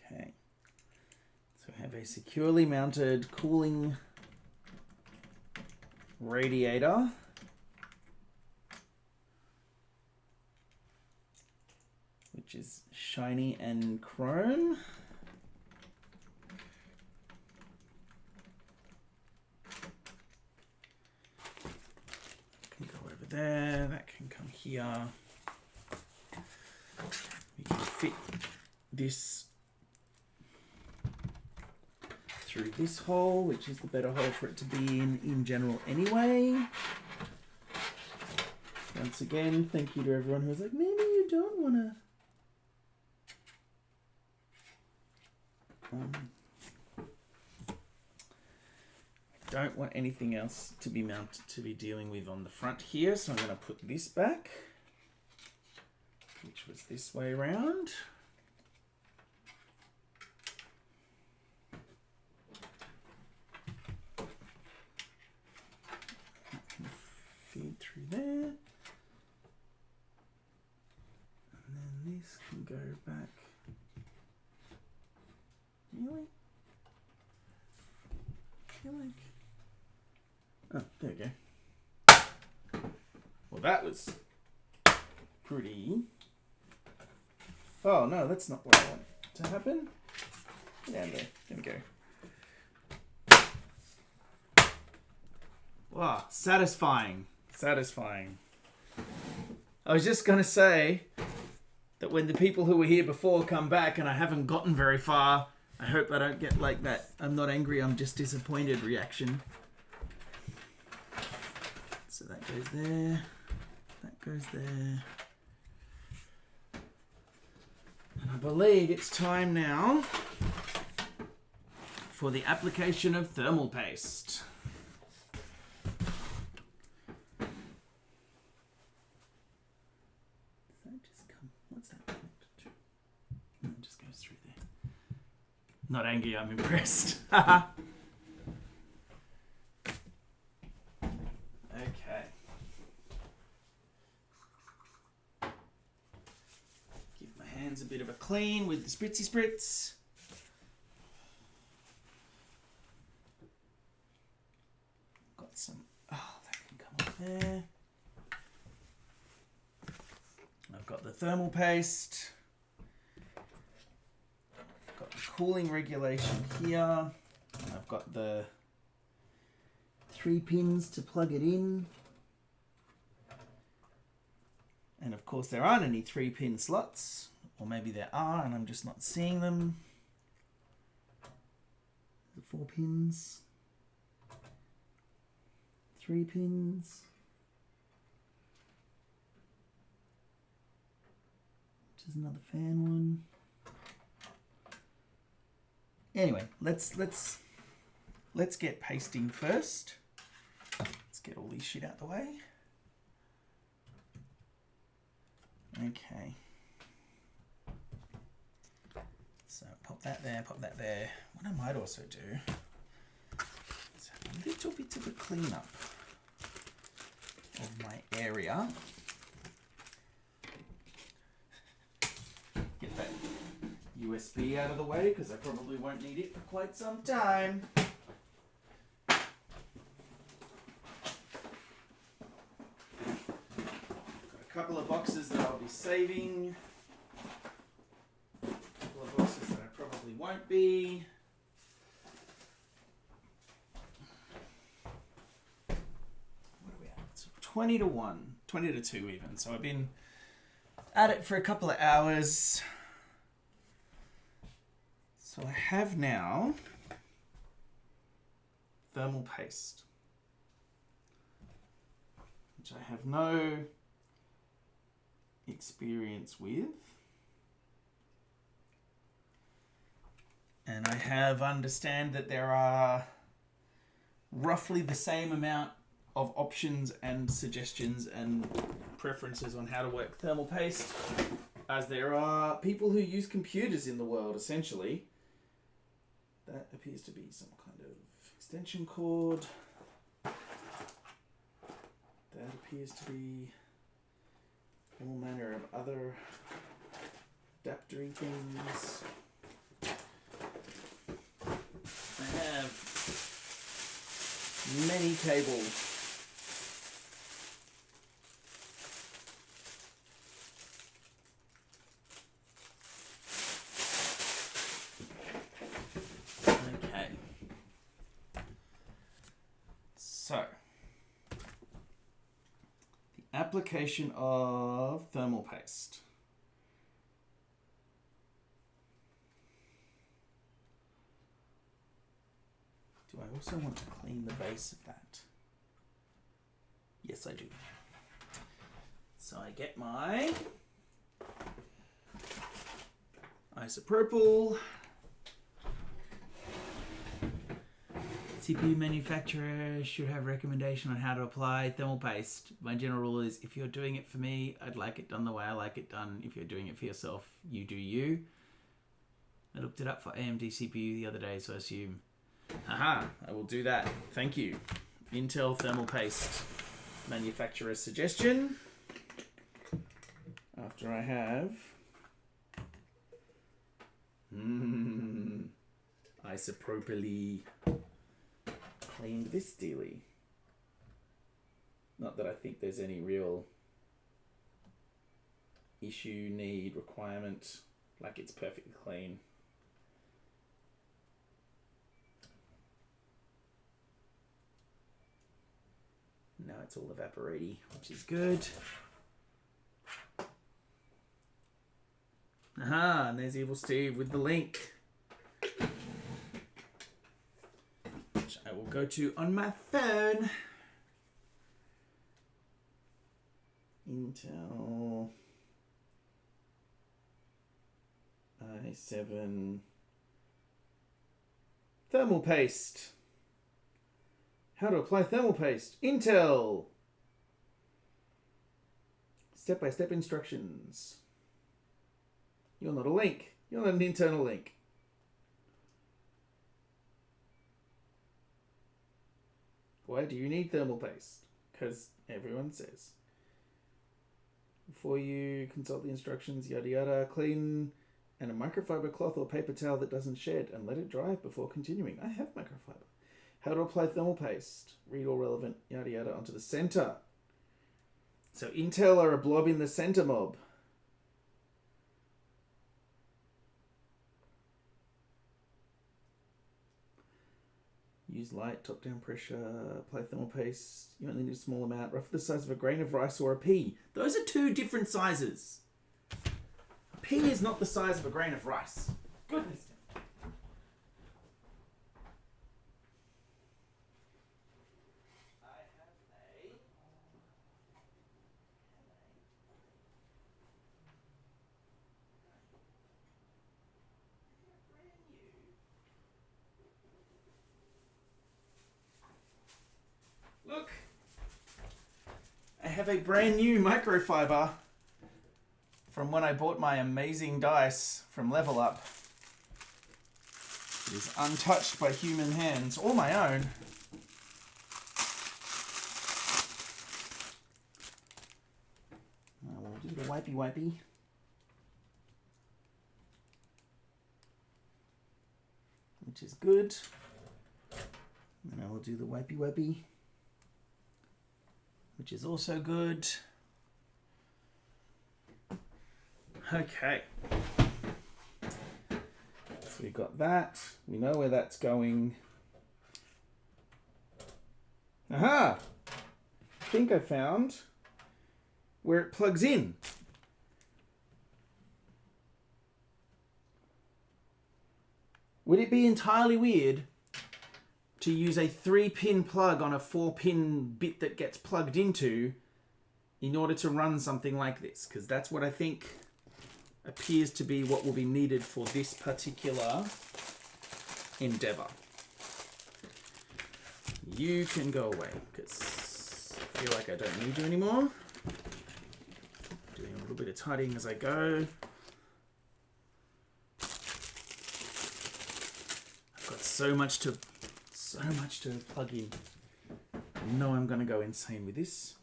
Okay. So I have a securely mounted cooling radiator. Which is shiny and chrome. Can go over there, that can come here. We can fit this through this hole, which is the better hole for it to be in general anyway. Once again, thank you to everyone who was like, maybe you don't want to. Don't want anything else to be mounted to be dealing with on the front here, so I'm going to put this back, which was this way around. Feed through there, and then this can go back. Really? I feel like... Oh, there we go. Well, that was pretty... Oh, no, that's not what I want to happen. Down there. There we go. Wow, satisfying. Satisfying. I was just going to say that when the people who were here before come back and I haven't gotten very far, I hope I don't get like that I'm not angry, I'm just disappointed reaction. So that goes there. That goes there. And I believe it's time now for the application of thermal paste. Not angry, I'm impressed. Okay. Give my hands a bit of a clean with the spritzy spritz. Got some, oh, that can come up there. I've got the thermal paste. Cooling regulation here. I've got the 3 pins to plug it in. And of course there aren't any 3-pin slots, or maybe there are and I'm just not seeing them. The 4 pins. 3 pins. Which is another fan one. Anyway, let's get pasting first. Let's get all this shit out the way. Okay. So pop that there, pop that there. What I might also do is have a little bit of a cleanup of my area. Get that USB out of the way because I probably won't need it for quite some time. Got a couple of boxes that I'll be saving. A couple of boxes that I probably won't be. What are we at? It's 20 to 1. 20 to 2 even. So I've been at it for a couple of hours. So I have now thermal paste, which I have no experience with. And I have understand that there are roughly the same amount of options and suggestions and preferences on how to work thermal paste as there are people who use computers in the world, essentially. That appears to be some kind of extension cord. That appears to be all manner of other adaptery things. I have many cables So, the application of thermal paste. Do I also want to clean the base of that? Yes, I do. So I get my isopropyl. CPU manufacturer should have recommendation on how to apply thermal paste. My general rule is if you're doing it for me, I'd like it done the way I like it done. If you're doing it for yourself, you do you. I looked it up for AMD CPU the other day, so I assume. Aha, I will do that. Thank you. Intel thermal paste manufacturer's suggestion. After I have isopropyl cleaned this dealy. Not that I think there's any real issue, need, requirement. Like it's perfectly clean. Now it's all evaporating, which is good. Aha, and there's Evil Steve with the link, which I will go to on my phone. Intel i7 thermal paste. How to apply thermal paste. Intel. Step-by-step instructions. You're not a link. You're not an internal link. Why do you need thermal paste? Because everyone says. Before you consult the instructions, yada yada, clean and a microfiber cloth or paper towel that doesn't shed and let it dry before continuing. I have microfiber. How to apply thermal paste. Read all relevant yada yada onto the center. So Intel are a blob in the center mob. Use light, top-down pressure, apply thermal paste. You only need a small amount, roughly the size of a grain of rice or a pea. Those are two different sizes. A pea is not the size of a grain of rice. Goodness. Look, I have a brand new microfiber from when I bought my amazing dice from Level Up. It is untouched by human hands or my own. I will do the wipey. Which is good. And I will do the wipey. Which is also good. Okay. So we got that. We know where that's going. Aha! I think I found where it plugs in. Would it be entirely weird to use a 3-pin plug on a 4-pin bit that gets plugged into in order to run something like this? Because that's what I think appears to be what will be needed for this particular endeavor. You can go away because I feel like I don't need you anymore. Doing a little bit of tidying as I go. I've got so much to plug in. I know I'm going to go insane with this.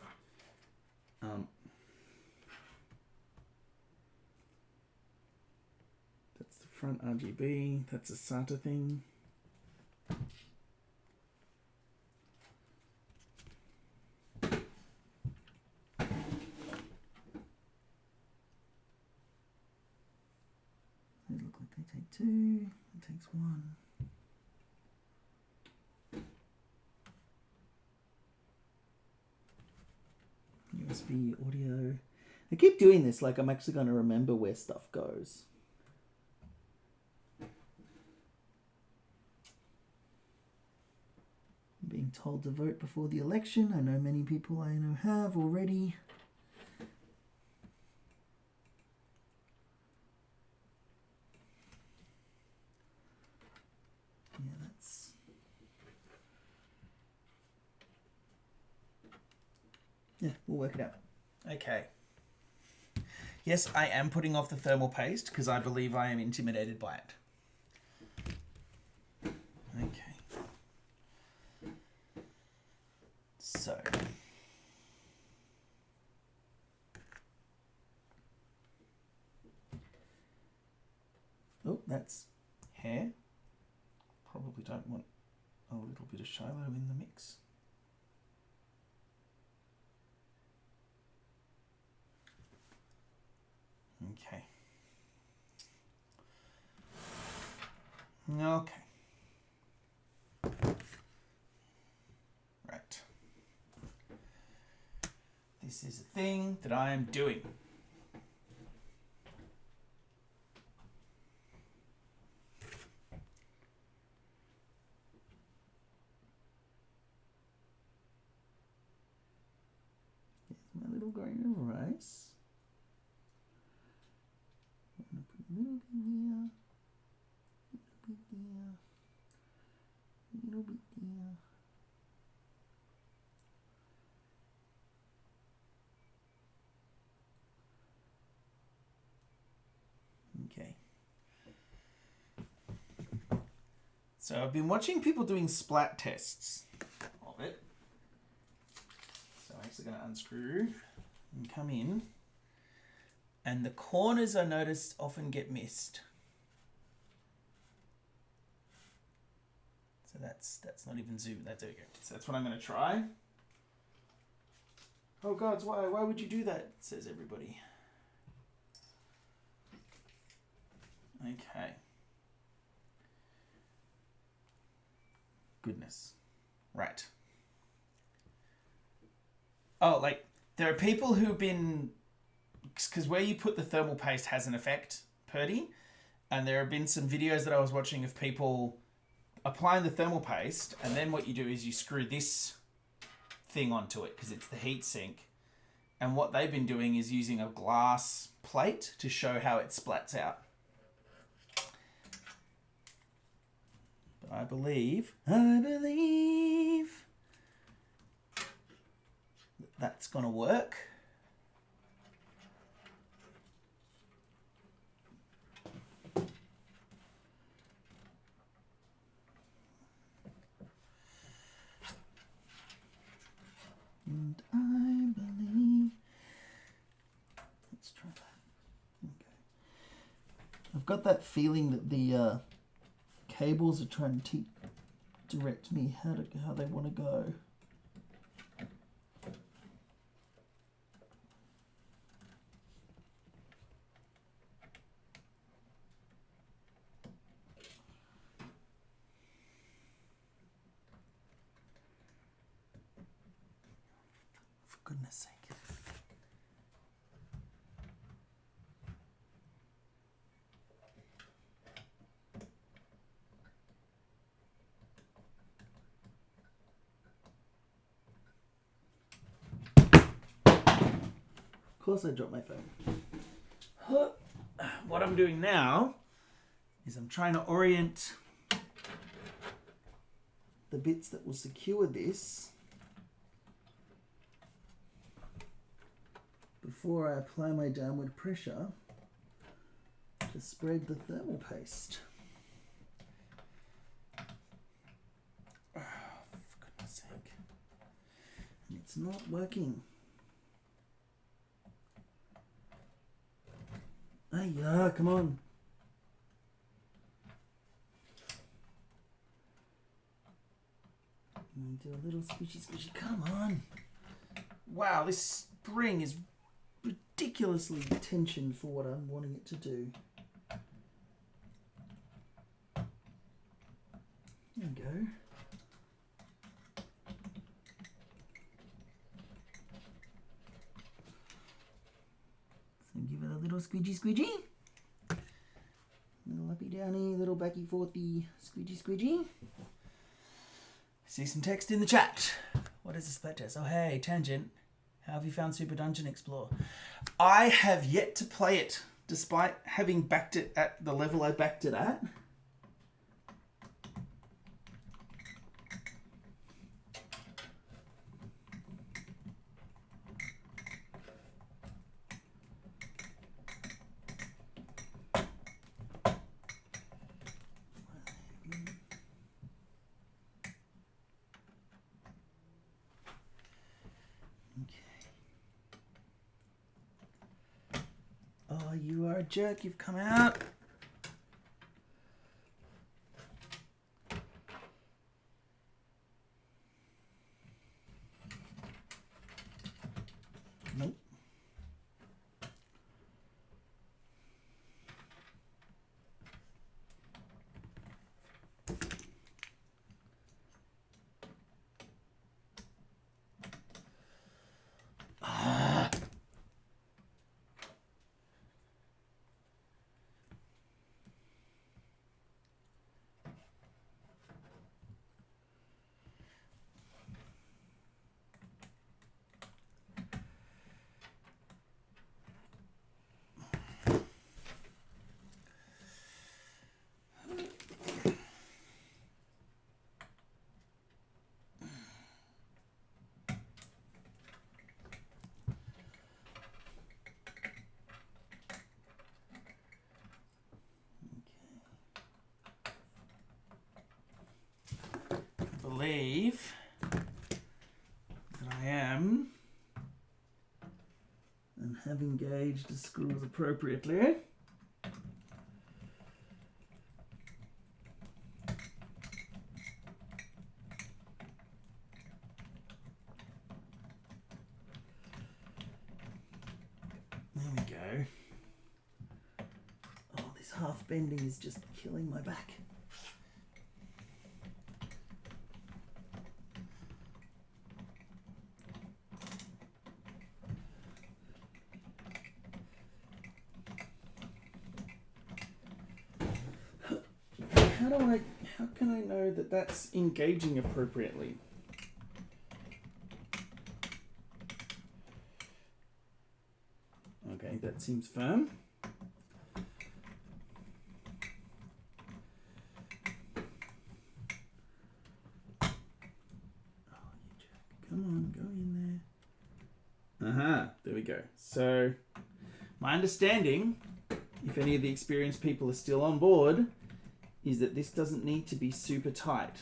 That's the front RGB. That's a SATA thing. They look like they take 2. It takes 1. USB audio. I keep doing this like I'm actually going to remember where stuff goes. I'm being told to vote before the election. I know many people I know have already. Yeah, we'll work it out. Okay. Yes, I am putting off the thermal paste because I believe I am intimidated by it. Okay. So. Oh, that's hair. Probably don't want a little bit of Shiloh in the mix. Okay. Okay. Right. This is a thing that I am doing. Here's my little grain of rice. I'm going to put a little bit here. A little bit there. Okay. So I've been watching people doing splat tests of it. So I'm actually going to unscrew and come in. And the corners I noticed often get missed. So that's not even zoomed. There we go. So that's what I'm going to try. Oh gods, why? Why would you do that? Says everybody. Okay. Goodness. Right. Oh, like, there are people who've been... Because where you put the thermal paste has an effect, Purdy. And there have been some videos that I was watching of people applying the thermal paste, and then what you do is you screw this thing onto it because it's the heat sink. And what they've been doing is using a glass plate to show how it splats out. But I believe that's going to work. And I believe... Let's try that. Okay. I've got that feeling that the cables are trying to direct me how they want to go. For goodness sake. Of course I dropped my phone. What I'm doing now is I'm trying to orient the bits that will secure this before I apply my downward pressure to spread the thermal paste. Oh, for goodness sake. And it's not working. Yeah, come on. Do a little squishy. Come on. Wow, this spring is ridiculously tensioned for what I'm wanting it to do. There we go. squidgy. Little uppy downy, little backy forthy, squidgy. See some text in the chat. What is this splat test? Oh hey, Tangent. How have you found Super Dungeon Explorer? I have yet to play it, despite having backed it at the level I backed it at. Oh, you are a jerk. You've come out. Nope. Believe that I am and have engaged the screws appropriately. There we go. Oh, this half bending is just killing my back. How can I know that that's engaging appropriately? Okay, that seems firm. Oh, you jerk. Come on, go in there. There we go. So, my understanding, if any of the experienced people are still on board, is that this doesn't need to be super tight.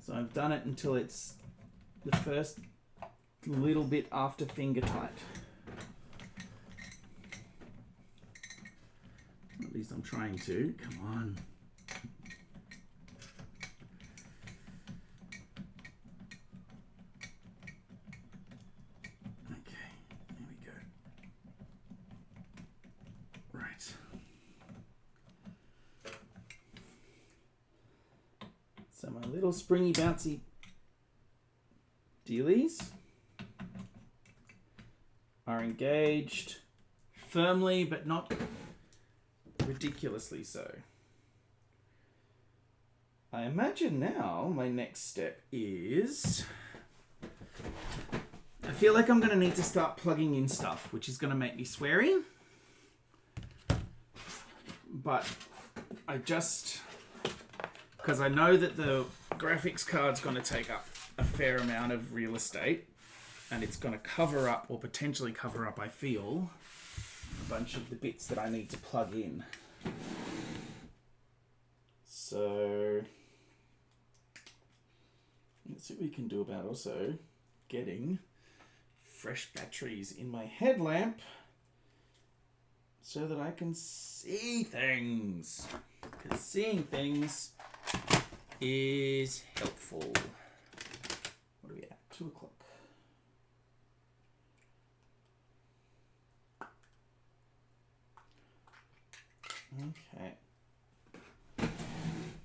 So I've done it until it's the first little bit after finger tight. At least I'm trying to. Come on. Okay, there we go. Right. So my little springy bouncy dealies are engaged firmly but not ridiculously so. I imagine now my next step is I feel like I'm going to need to start plugging in stuff, which is going to make me sweary. But I just... because I know that the graphics card's going to take up a fair amount of real estate, and it's going to cover up, or potentially cover up, I feel, a bunch of the bits that I need to plug in. So let's see what we can do about also getting fresh batteries in my headlamp so that I can see things. Because seeing things is helpful. What are we at? 2 o'clock. Okay.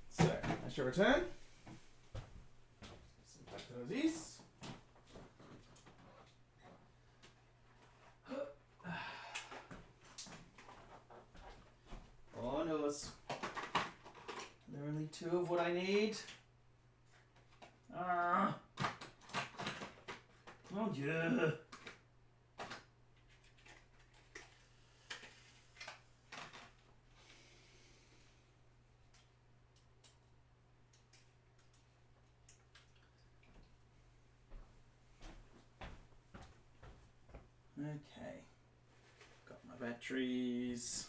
So, I shall return. Some Pactoses. 2 of what I need. Oh yeah. Okay. Got my batteries.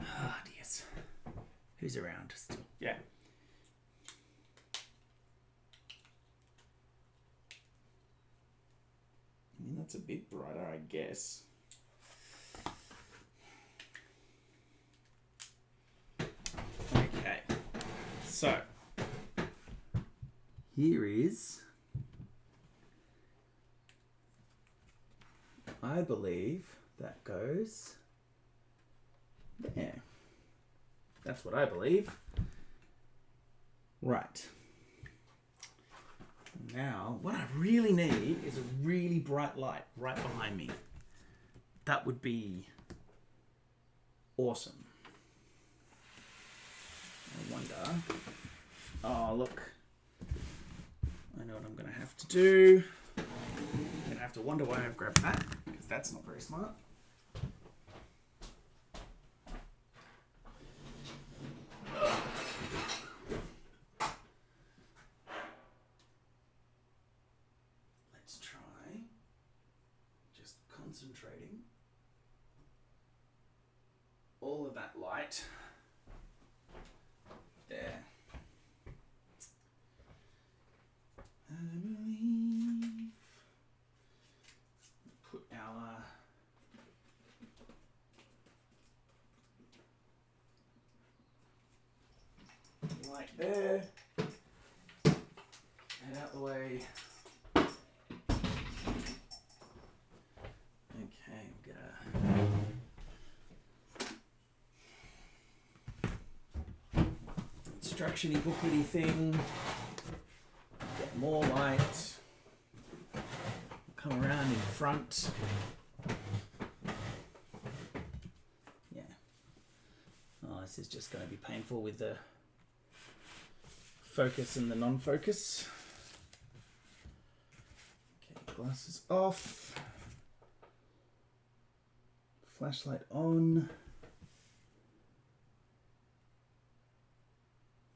Ah, yes. Who's around still? Yeah. I mean, that's a bit brighter, I guess. Okay. So, here is, I believe that goes there. That's what I believe. Right. Now, what I really need is a really bright light right behind me. That would be awesome. I wonder. Oh, look. I know what I'm going to have to do. I'm going to have to wonder why I've grabbed that, because that's not very smart. Let's try just concentrating all of that light there. I believe. Put our light there. Head out the way. Okay, I'm gonna instruction-y booklet-y thing. Get more light. Come around in front. Yeah. Oh, this is just going to be painful with the focus and the non-focus. Okay, glasses off. Flashlight on.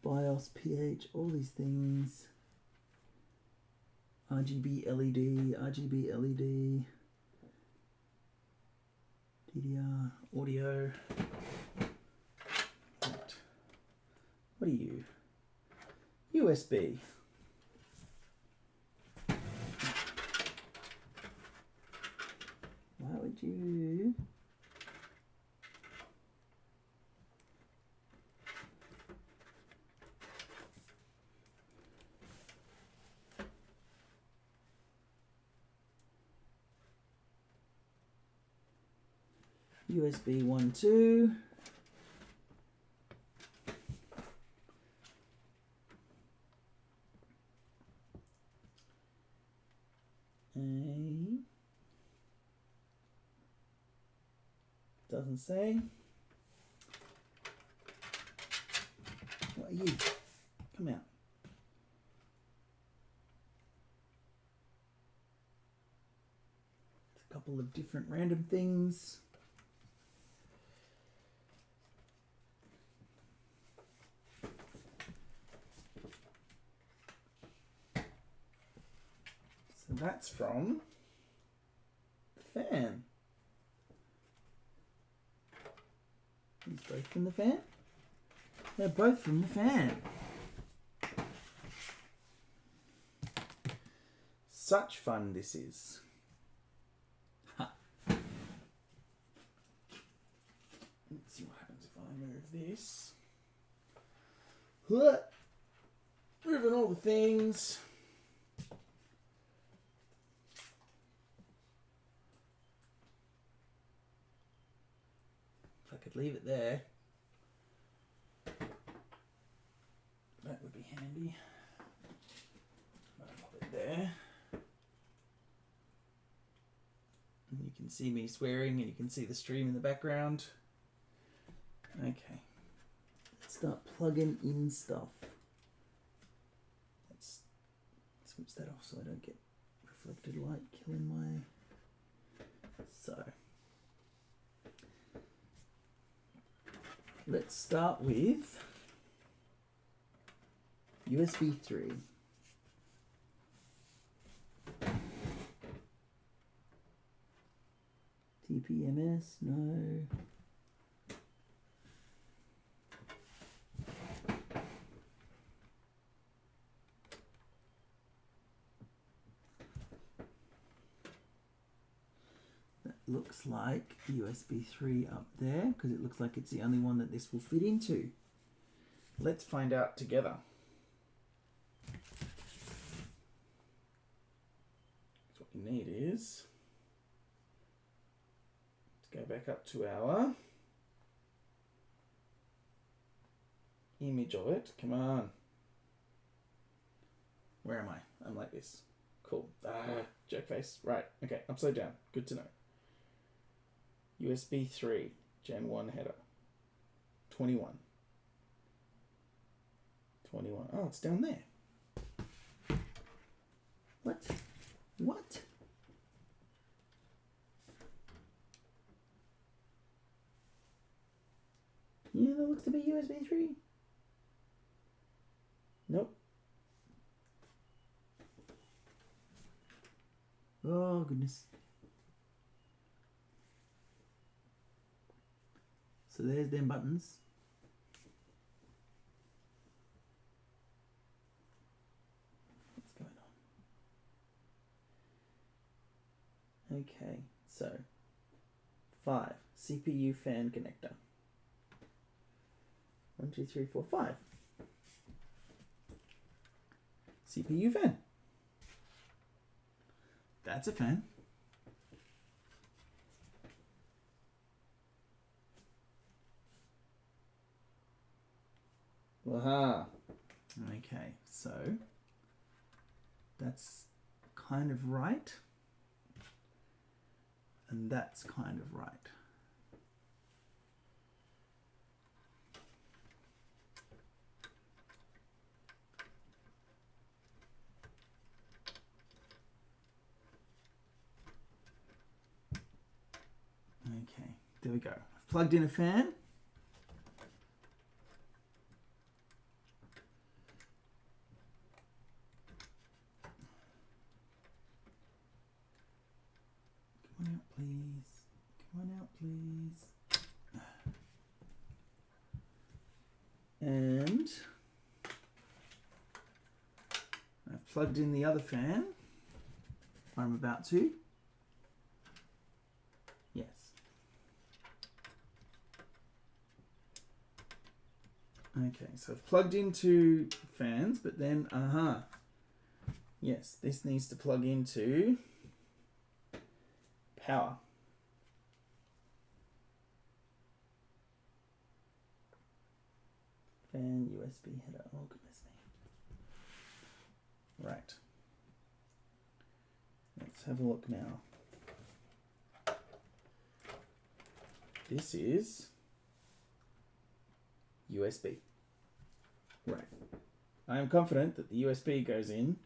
BIOS, pH, all these things. RGB LED, RGB LED. DDR, audio. What are you? USB. Why would you? USB 1, 2. Doesn't say. What are you? Come out. A couple of different random things. So that's from the fan. These both from the fan? They're both from the fan. Such fun this is. Ha. Let's see what happens if I move this. Moving all the things. If I could leave it there, that would be handy. I'll pop it there. And you can see me swearing and you can see the stream in the background. Okay. Let's start plugging in stuff. Let's switch that off so I don't get reflected light killing my... So, let's start with USB 3. TPMS, no. That looks like USB 3 up there because it looks like it's the only one that this will fit into. Let's find out together. So what we need is to go back up to our image of it. Come on. Where am I? I'm like this. Cool. Jerk face. Right. Okay. Upside down. Good to know. USB 3, Gen 1 header. 21. 21. Oh, it's down there. What? What? Yeah, that looks to be USB 3. Nope. Oh, goodness. So there's them buttons. What's going on? Okay, so 5 CPU fan connector. 1, 2, 3, 4, 5. CPU fan. That's a fan. Aha. Okay, so that's kind of right. And that's kind of right. Okay, there we go. I've plugged in a fan. Come on out, please. Come on out, please. And I've plugged in the other fan. I'm about to. Yes. Okay, so I've plugged into fans, but then, yes, this needs to plug into power. Fan USB header. Oh, goodness me. Right. Let's have a look now. This is USB. Right. I am confident that the USB goes in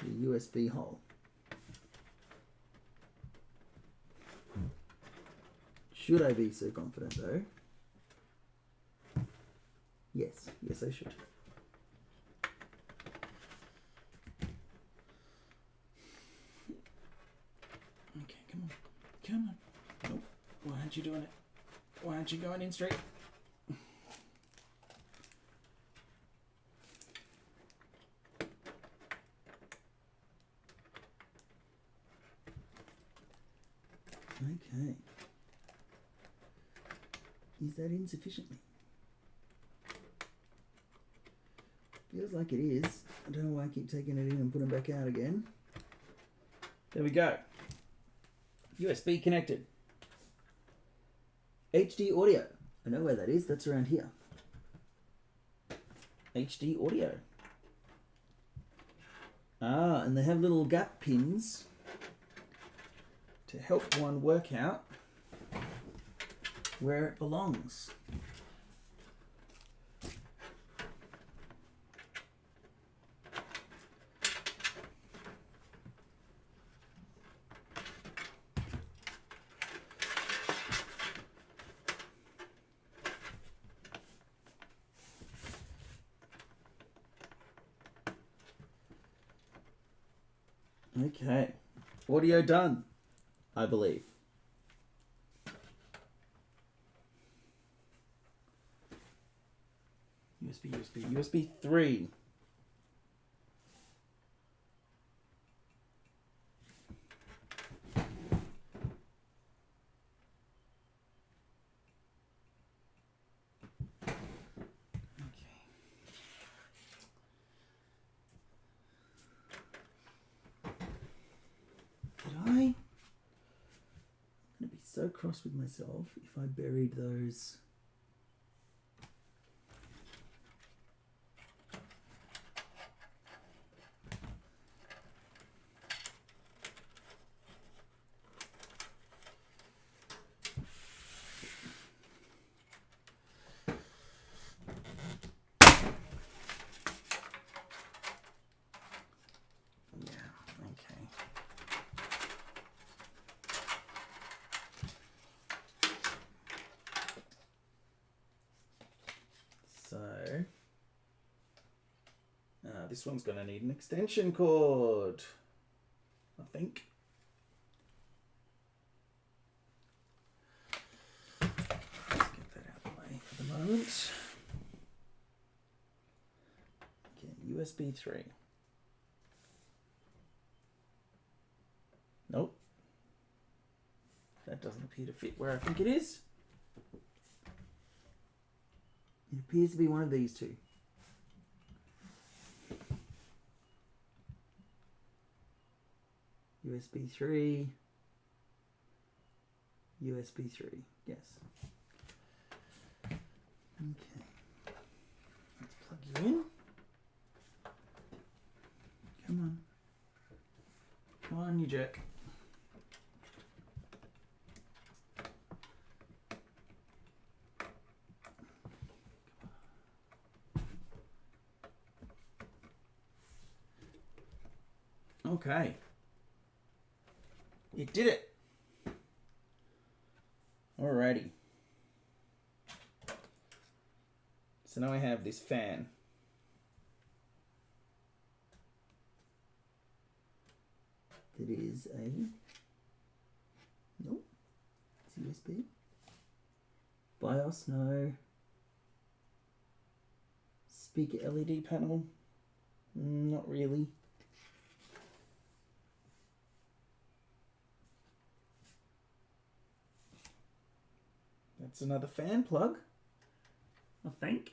the USB hole. Should I be so confident though? Yes. Yes, I should. Okay, come on. Come on. Nope. Why aren't you doing it? Why aren't you going in straight? Okay. Is that insufficiently? Feels like it is. I don't know why I keep taking it in and putting it back out again. There we go. USB connected. HD audio. I know where that is. That's around here. HD audio. Ah, and they have little gap pins to help one work out where it belongs. Okay. Audio done, I believe. USB 3. I'm gonna be so cross with myself if I buried those. Yeah, okay. So, this one's going to need an extension cord, I think. Let's get that out of the way for the moment. Okay, USB 3. Nope. That doesn't appear to fit where I think it is. It appears to be one of these two. USB 3. USB 3. Yes. Okay. Let's plug you in. Come on. Come on, you jerk. Okay. It did it. Alrighty. So now I have this fan. It is a... Nope. It's USB. BIOS, no. Speaker LED panel. Not really. That's another fan plug, I think.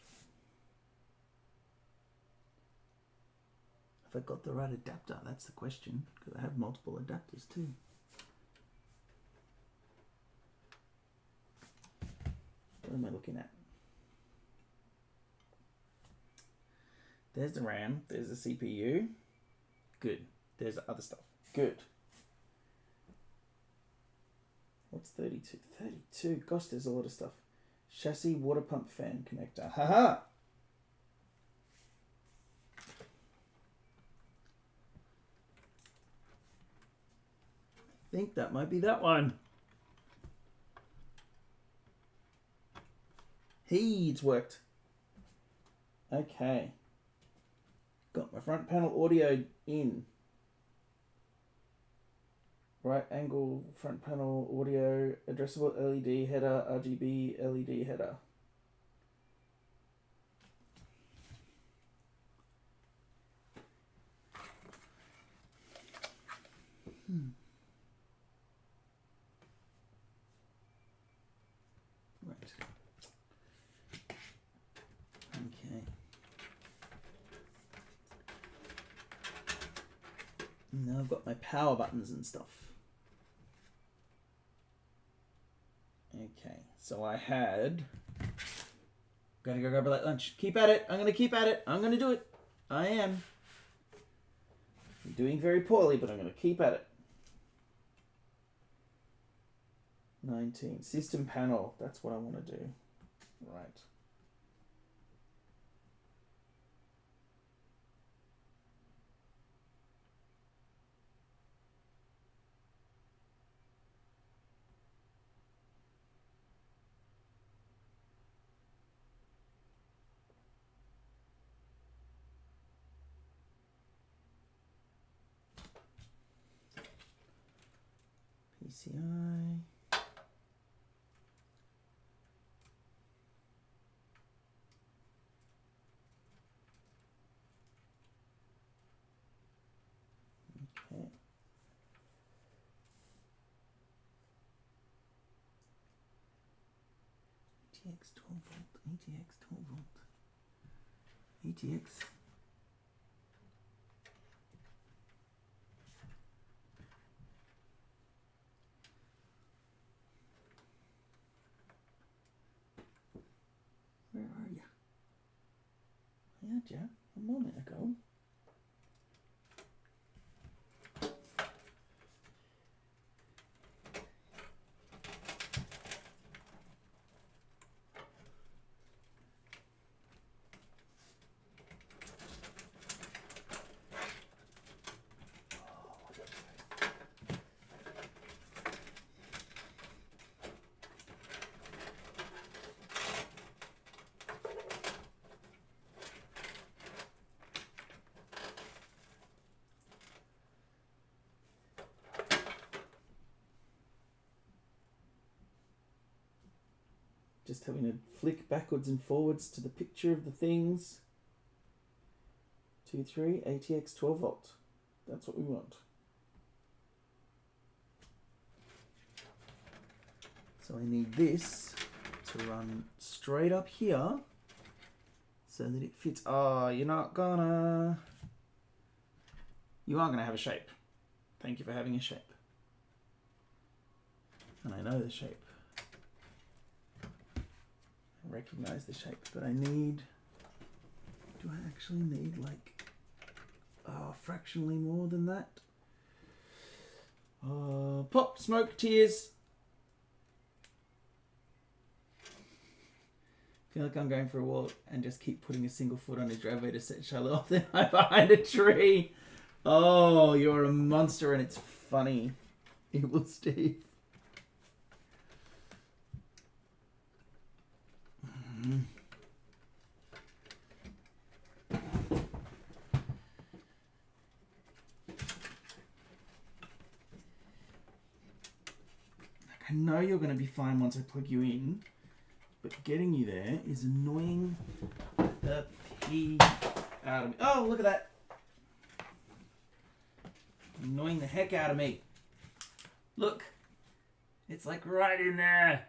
Have I got the right adapter? That's the question, because I have multiple adapters too. What am I looking at? There's the RAM, there's the CPU. Good. There's the other stuff. Good. What's 32? 32. Gosh, there's a lot of stuff. Chassis water pump fan connector. Haha! I think that might be that one. Hey, it's worked. Okay. Got my front panel audio in. Right angle front panel audio, addressable LED header, RGB LED header. Right. Okay. Now I've got my power buttons and stuff. Okay, so I had... Gotta go grab a light lunch. Keep at it. I'm gonna keep at it. I'm gonna do it. I am. I'm doing very poorly, but I'm gonna keep at it. 19. System panel. That's what I want to do. Right. PCI. Okay. ATX 12 volt, ATX 12 volt, ATX. Where are you? I had you a moment ago. Just having to flick backwards and forwards to the picture of the things. 2.3 ATX 12 volt. That's what we want. So I need this to run straight up here so that it fits. Oh, you're not gonna. You are gonna have a shape. Thank you for having a shape. And I know the shape. I recognize the shape, but I need. Do I actually need like fractionally more than that? Pop, smoke, tears. Feel like I'm going for a walk and just keep putting a single foot on his driveway to set Charlotte off. Then I'm behind a tree. Oh, you're a monster and it's funny. Evil Steve. I know you're going to be fine once I plug you in, but getting you there is annoying the pee out of me. Oh, look at that. Annoying the heck out of me. Look. It's like right in there.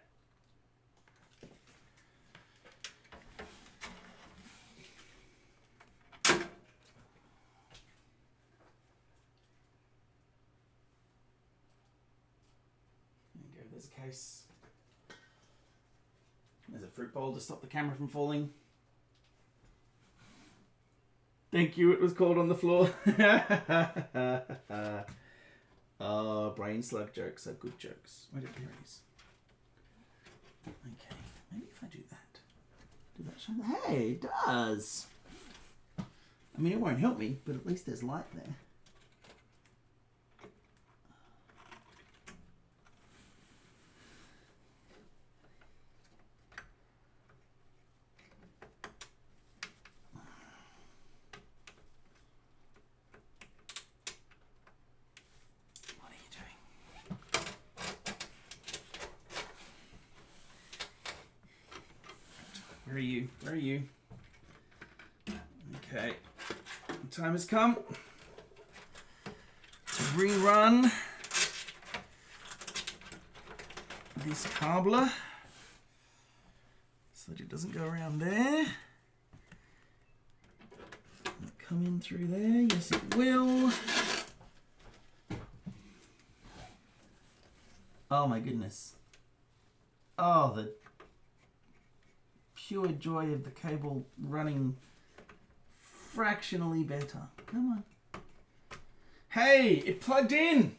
Case. There's a fruit bowl to stop the camera from falling. Thank you, it was called on the floor. Oh, brain slug jokes are good jokes. Wait, here it is. Okay, maybe if I do that. Does that show? Hey, it does. I mean, it won't help me, but at least there's light there. Where are you? Where are you? Okay. The time has come to rerun this cobbler so that it doesn't go around there. It'll come in through there. Yes, it will. Oh my goodness. Oh, the pure joy of the cable running fractionally better. Come on. Hey, it plugged in.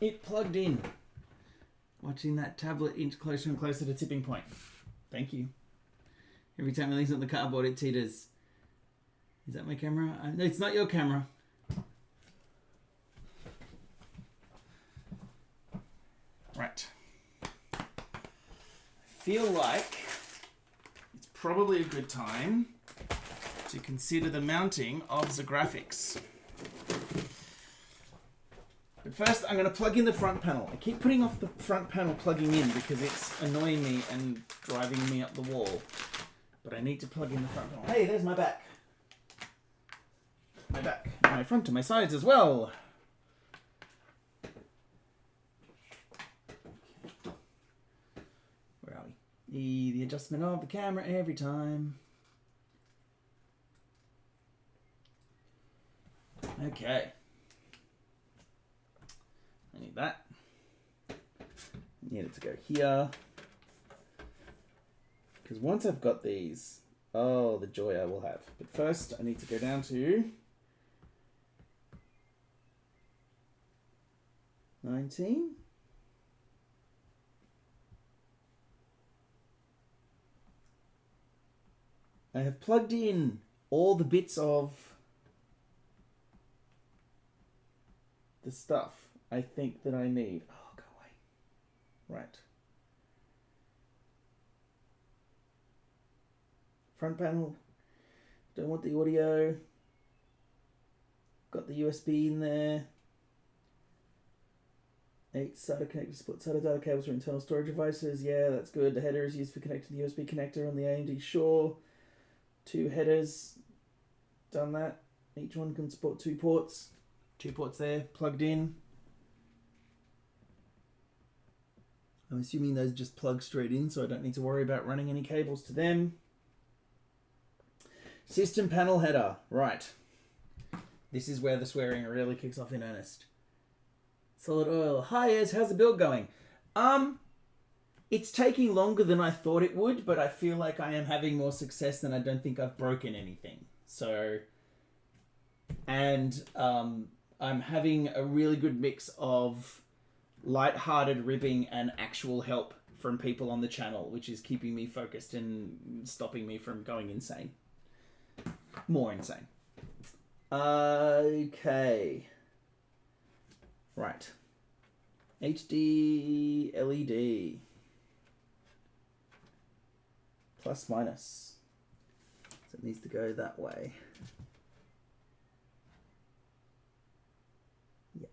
It plugged in. Watching that tablet inch closer and closer to tipping point. Thank you. Every time it leans on the cardboard, it teeters. Is that my camera? No, it's not your camera. Right. Feel like it's probably a good time to consider the mounting of the graphics. But first, I'm going to plug in the front panel. I keep putting off the front panel plugging in because it's annoying me and driving me up the wall. But I need to plug in the front panel. Hey, there's my back. My back, my front and my sides as well. Where are we? The adjustment of the camera every time. Okay. I need that. Need it to go here. Because once I've got these, oh, the joy I will have. But first, I need to go down to 19. I have plugged in all the bits of the stuff I think that I need. Oh, go away. Right. Front panel. Don't want the audio. Got the USB in there. 8 SATA connectors, split SATA data cables for internal storage devices. Yeah, that's good. The header is used for connecting the USB connector on the AMD Sure. 2 headers. Done that. Each one can support 2 ports. 2 ports there, plugged in. I'm assuming those just plug straight in, so I don't need to worry about running any cables to them. System panel header. Right. This is where the swearing really kicks off in earnest. Solid oil. Hi, Ez. How's the build going? It's taking longer than I thought it would, but I feel like I am having more success than I don't think I've broken anything. So, and I'm having a really good mix of light-hearted ribbing and actual help from people on the channel, which is keeping me focused and stopping me from going insane. More insane. Okay. Right. HD LED. Plus minus. So it needs to go that way. Yep.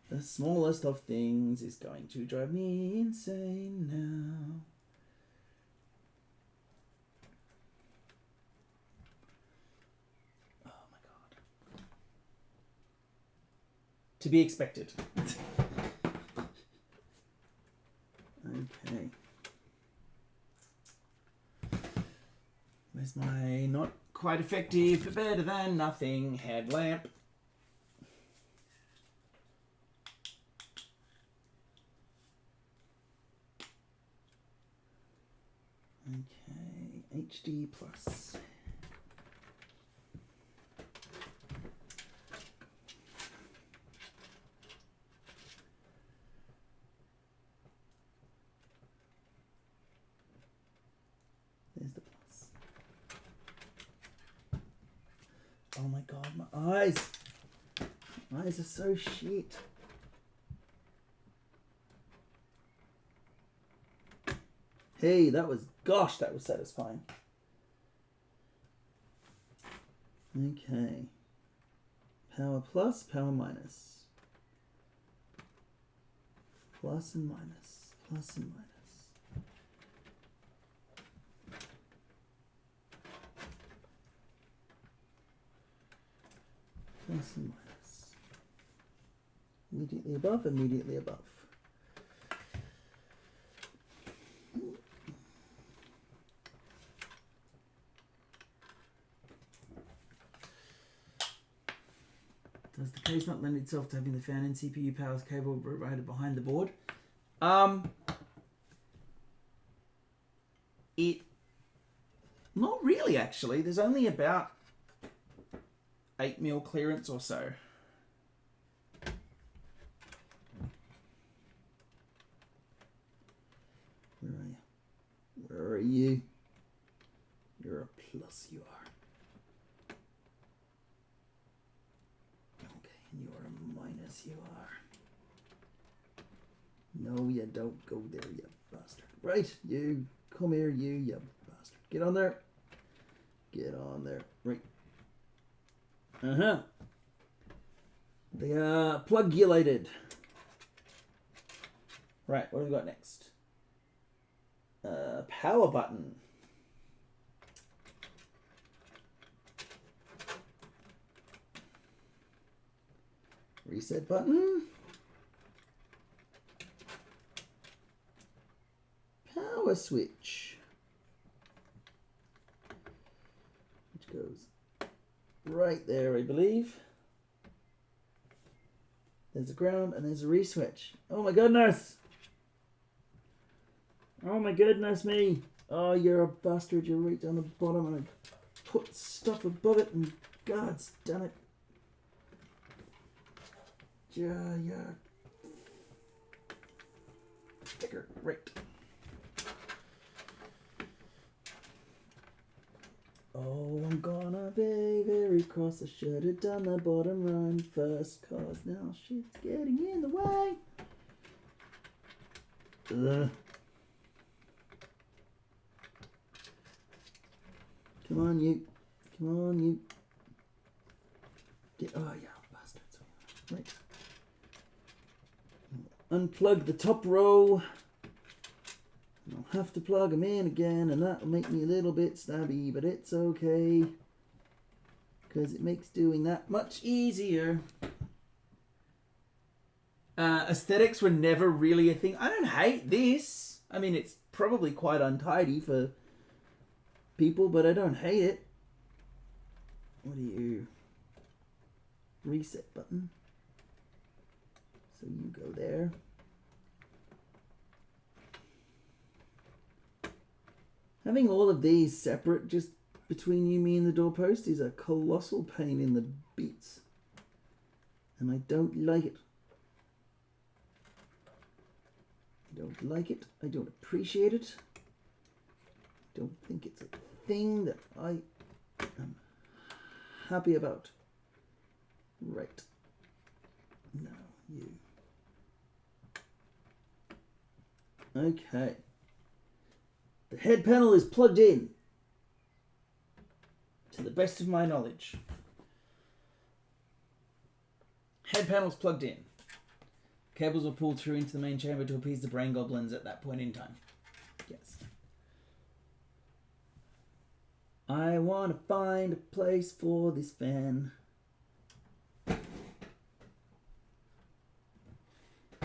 The smallest of things is going to drive me insane now. To be expected. Okay. Where's my not quite effective, but better than nothing headlamp? Okay, HD plus. There's the plus. Oh my god, my eyes! My eyes are so shit. Hey, that was satisfying. Okay. Power plus, power minus. Plus and minus, plus and minus. Plus and minus. Immediately above, immediately above. Does the case not lend itself to having the fan and CPU powers cable provided behind the board? It... Not really, actually. There's only about 8mm clearance or so. Where are you? Where are you? You're a plus, you are. Okay, and you're a minus, you are. No, you don't go there, you bastard. Right, you. Come here, you bastard. Get on there. Get on there. Right. Uh-huh. They are plugulated. Right, what have we got next? Power button. Reset button. Power switch. Which goes right there, I believe. There's a ground and there's a re-switch. Oh my goodness! Oh my goodness me! Oh, you're a bastard. You're right down the bottom and I put stuff above it and gods damn it. Yeah. Sticker, right. Oh, I'm gonna be very cross. I should have done the bottom run first, cause now shit's getting in the way. Ugh. Come on, you. Come on, you. Get, oh, yeah, bastards. Right. Unplug the top row. I'll have to plug them in again, and that'll make me a little bit stabby, but it's okay. Because it makes doing that much easier. Aesthetics were never really a thing. I don't hate this. I mean, it's probably quite untidy for people, but I don't hate it. What do you... Reset button. So you go there. Having all of these separate just between you, me, and the doorpost is a colossal pain in the beats. And I don't like it. I don't like it. I don't appreciate it. I don't think it's a thing that I am happy about. Right. Now, you. Okay. The head panel is plugged in, to the best of my knowledge. Head panel's plugged in. Cables were pulled through into the main chamber to appease the brain goblins at that point in time. Yes. I want to find a place for this fan.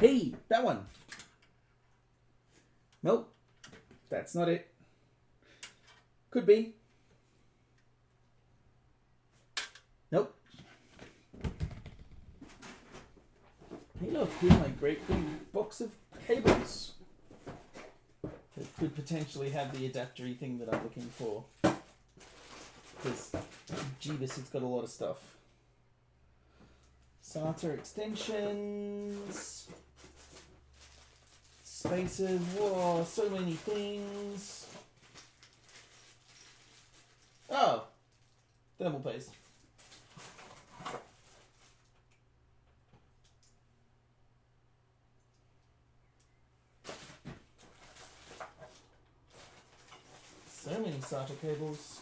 Hey, that one. Nope. That's not it. Could be. Nope. Hey look, here's my great big box of cables. That could potentially have the adaptery thing that I'm looking for. Because Jeebus, it's got a lot of stuff. SATA extensions. Spacers, whoa, so many things. Oh, thermal paste. So many SATA cables.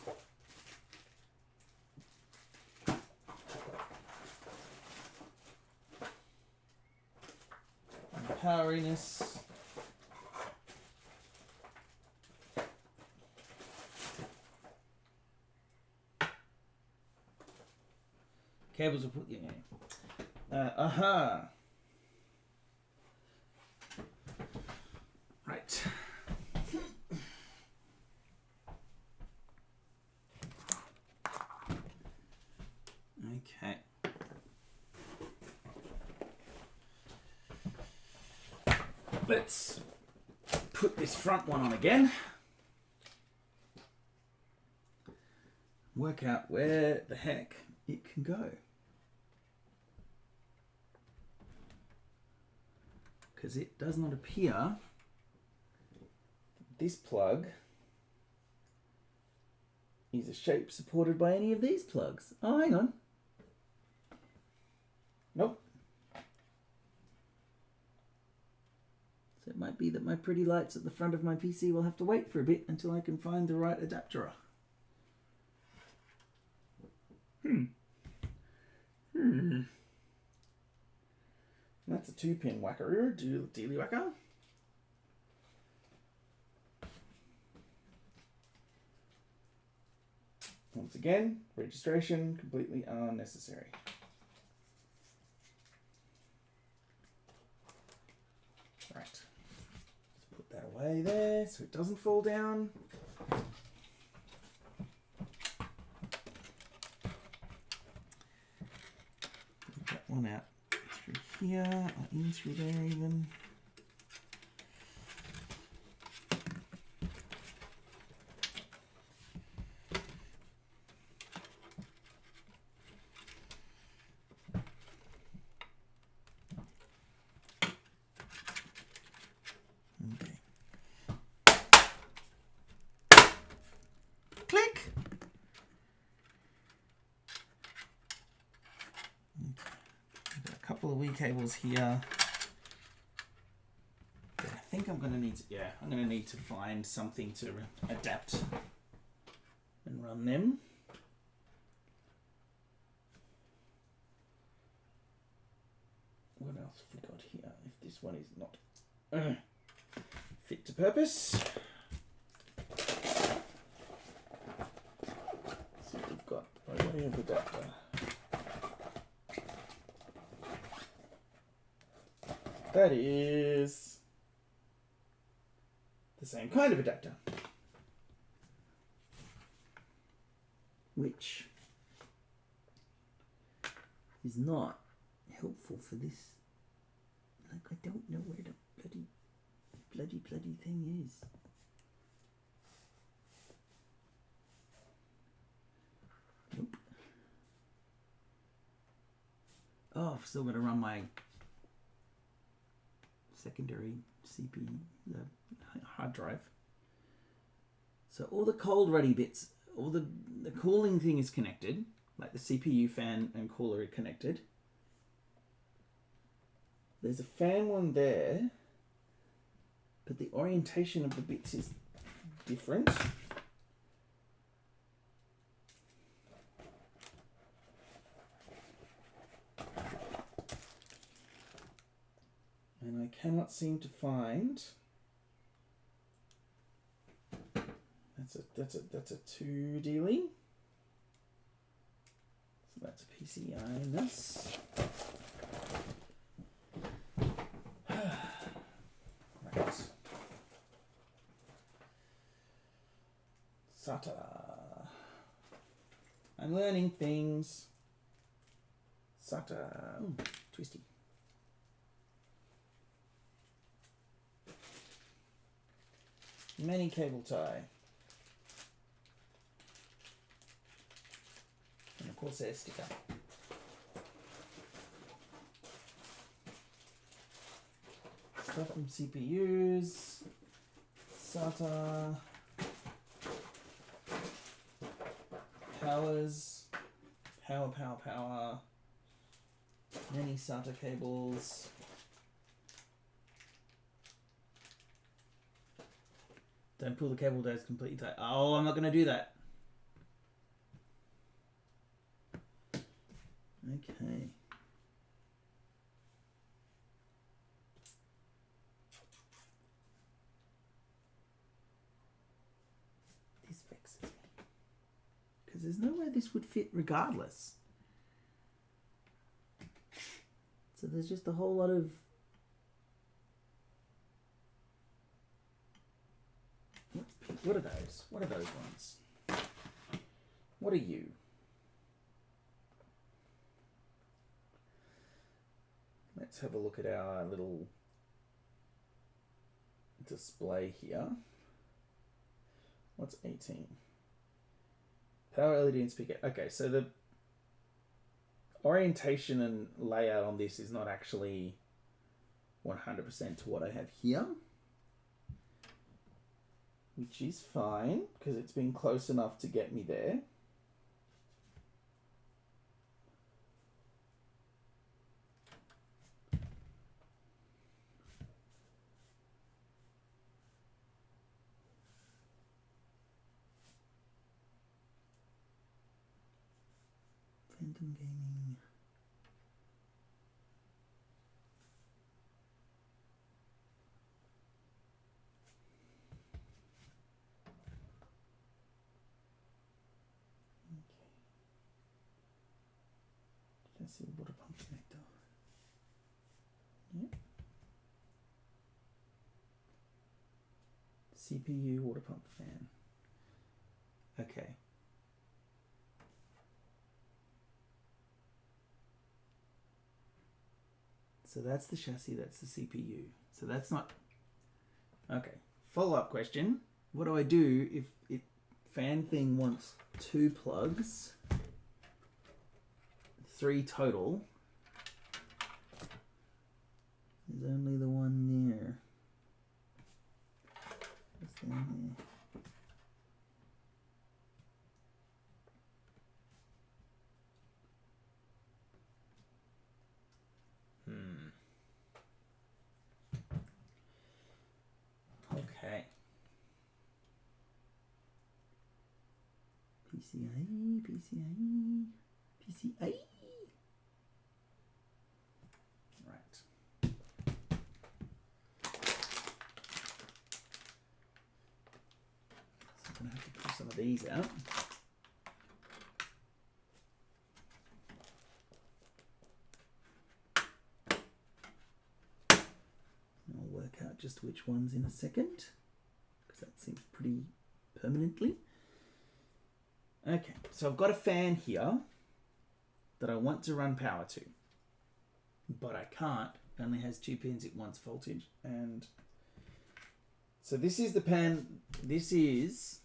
And poweriness. Cables are put in. Right. Okay. Let's put this front one on again. Work out where the heck it can go. Because it does not appear this plug is a shape supported by any of these plugs. Oh, hang on. Nope. So it might be that my pretty lights at the front of my PC will have to wait for a bit until I can find the right adapter. the 2-pin whacker, Dealy Whacker. Once again, registration completely unnecessary. Right. Let's put that away there so it doesn't fall down. Get that one out through here, or in through there even. Click! I've got a couple of wee cables here. I think I'm going to need to, I'm going to need to find something to adapt and run them. What else have we got here? If this one is not fit to purpose. So we've got by way of adapter. That is the same kind of adapter, which is not helpful for this. Like, I don't know where the bloody thing is. Nope. Oh, I've still got to run my secondary CPU, the hard drive. So all the cold ready bits, all the cooling thing is connected, like the CPU fan and cooler are connected. There's a fan one there, but the orientation of the bits is different. And I cannot seem to find. That's a 2 dealing. So that's a PCI-ness. Right. SATA. I'm learning things. SATA. Ooh, twisty. Many cable tie. And of course there's sticker. Stuff from CPUs, SATA, powers, power, many SATA cables. Don't pull the cable ties completely tight. Oh, I'm not going to do that. Okay. This vexes me. Because there's no way this would fit regardless. So there's just a whole lot of... What are those? What are those ones? What are you? Let's have a look at our little display here. What's 18? Power LED and speaker. Okay, so the orientation and layout on this is not actually 100% to what I have here. Which is fine, because it's been close enough to get me there. Phantom Gaming. chassis water pump connector. Yep. CPU water pump fan. Okay. So that's the chassis, that's the CPU. So that's not... Okay. Follow-up question. What do I do if it fan thing wants 2 plugs, 3 total? There's only the one there. Just down there. Okay. PCIe. Right. So I'm going to have to pull some of these out. I'll work out just which one's in a second, because that seems pretty permanently. Okay, so I've got a fan here that I want to run power to, but I can't. It only has 2 pins, it wants voltage. And so this is the pan, this is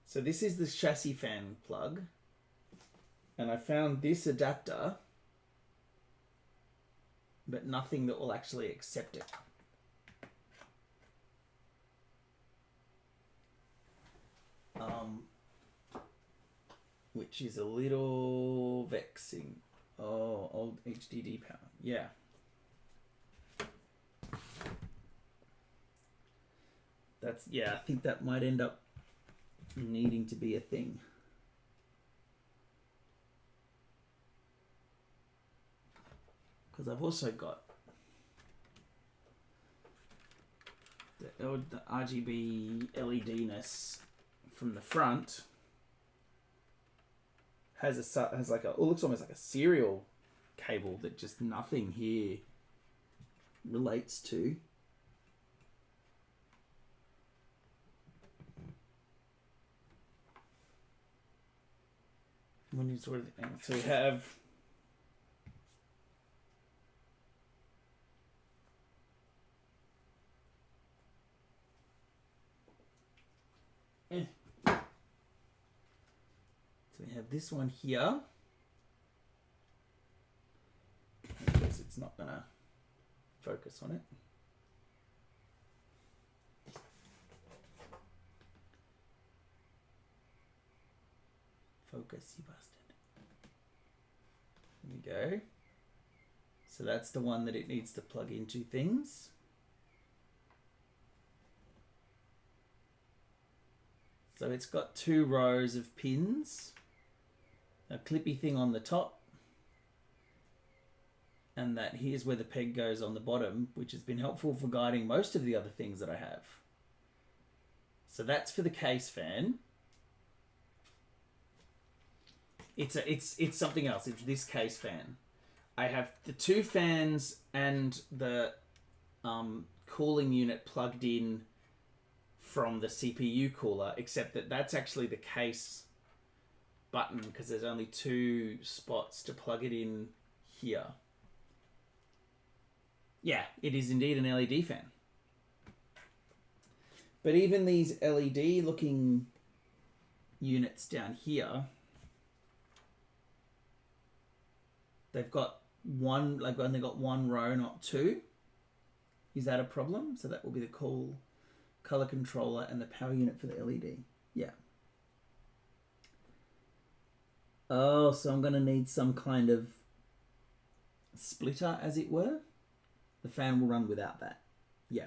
so this is the chassis fan plug, and I found this adapter, but nothing that will actually accept it. Which is a little vexing. Oh, old HDD power. Yeah. That's, yeah, I think that might end up needing to be a thing. Because I've also got the RGB LED-ness from the front. Has like a, it looks almost like a serial cable that just nothing here relates to. When you sort of, so we have So we have this one here. I guess it's not gonna focus on it. Focus, you bastard. There we go. So that's the one that it needs to plug into things. So it's got 2 rows of pins, a clippy thing on the top, and that here's where the peg goes on the bottom, which has been helpful for guiding most of the other things that I have. So that's for the case fan. It's something else. It's this case fan. I have the 2 fans and the cooling unit plugged in from the CPU cooler, except that that's actually the case button because there's only 2 spots to plug it in here. Yeah, it is indeed an LED fan. But even these LED looking units down here, they've got one, like only got 1 row, not 2. Is that a problem? So that will be the color controller and the power unit for the LED. Yeah. Oh, so I'm going to need some kind of splitter, as it were. The fan will run without that. Yeah.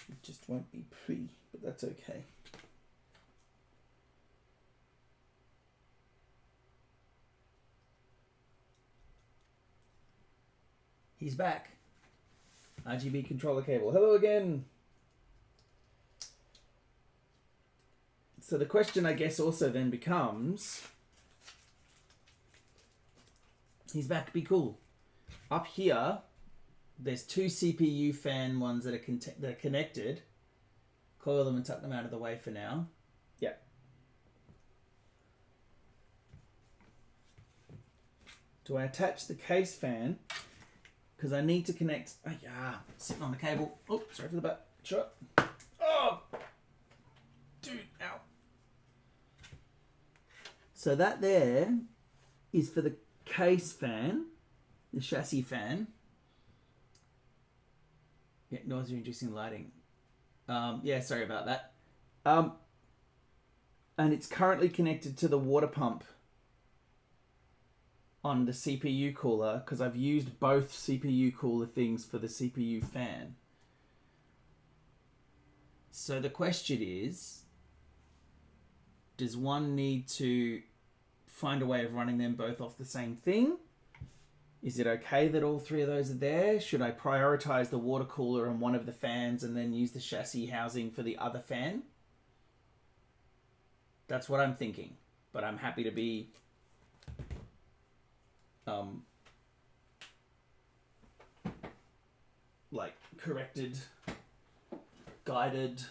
It just won't be pretty, but that's okay. He's back. RGB controller cable. Hello again. So the question, I guess, also then becomes... He's back to be cool. Up here, there's two CPU fan ones that are connected. Coil them and tuck them out of the way for now. Yeah. Do I attach the case fan? Because I need to connect... Oh, yeah. Sitting on the cable. Oh, sorry for the butt shot. Oh! Dude, ow. So that there is for the case fan, the chassis fan. Yeah, noise reducing lighting. Yeah, sorry about that. And it's currently connected to the water pump on the CPU cooler because I've used both CPU cooler things for the CPU fan. So the question is, does one need to find a way of running them both off the same thing? Is it okay that all three of those are there? Should I prioritize the water cooler and one of the fans and then use the chassis housing for the other fan? That's what I'm thinking. But I'm happy to be like corrected, guided.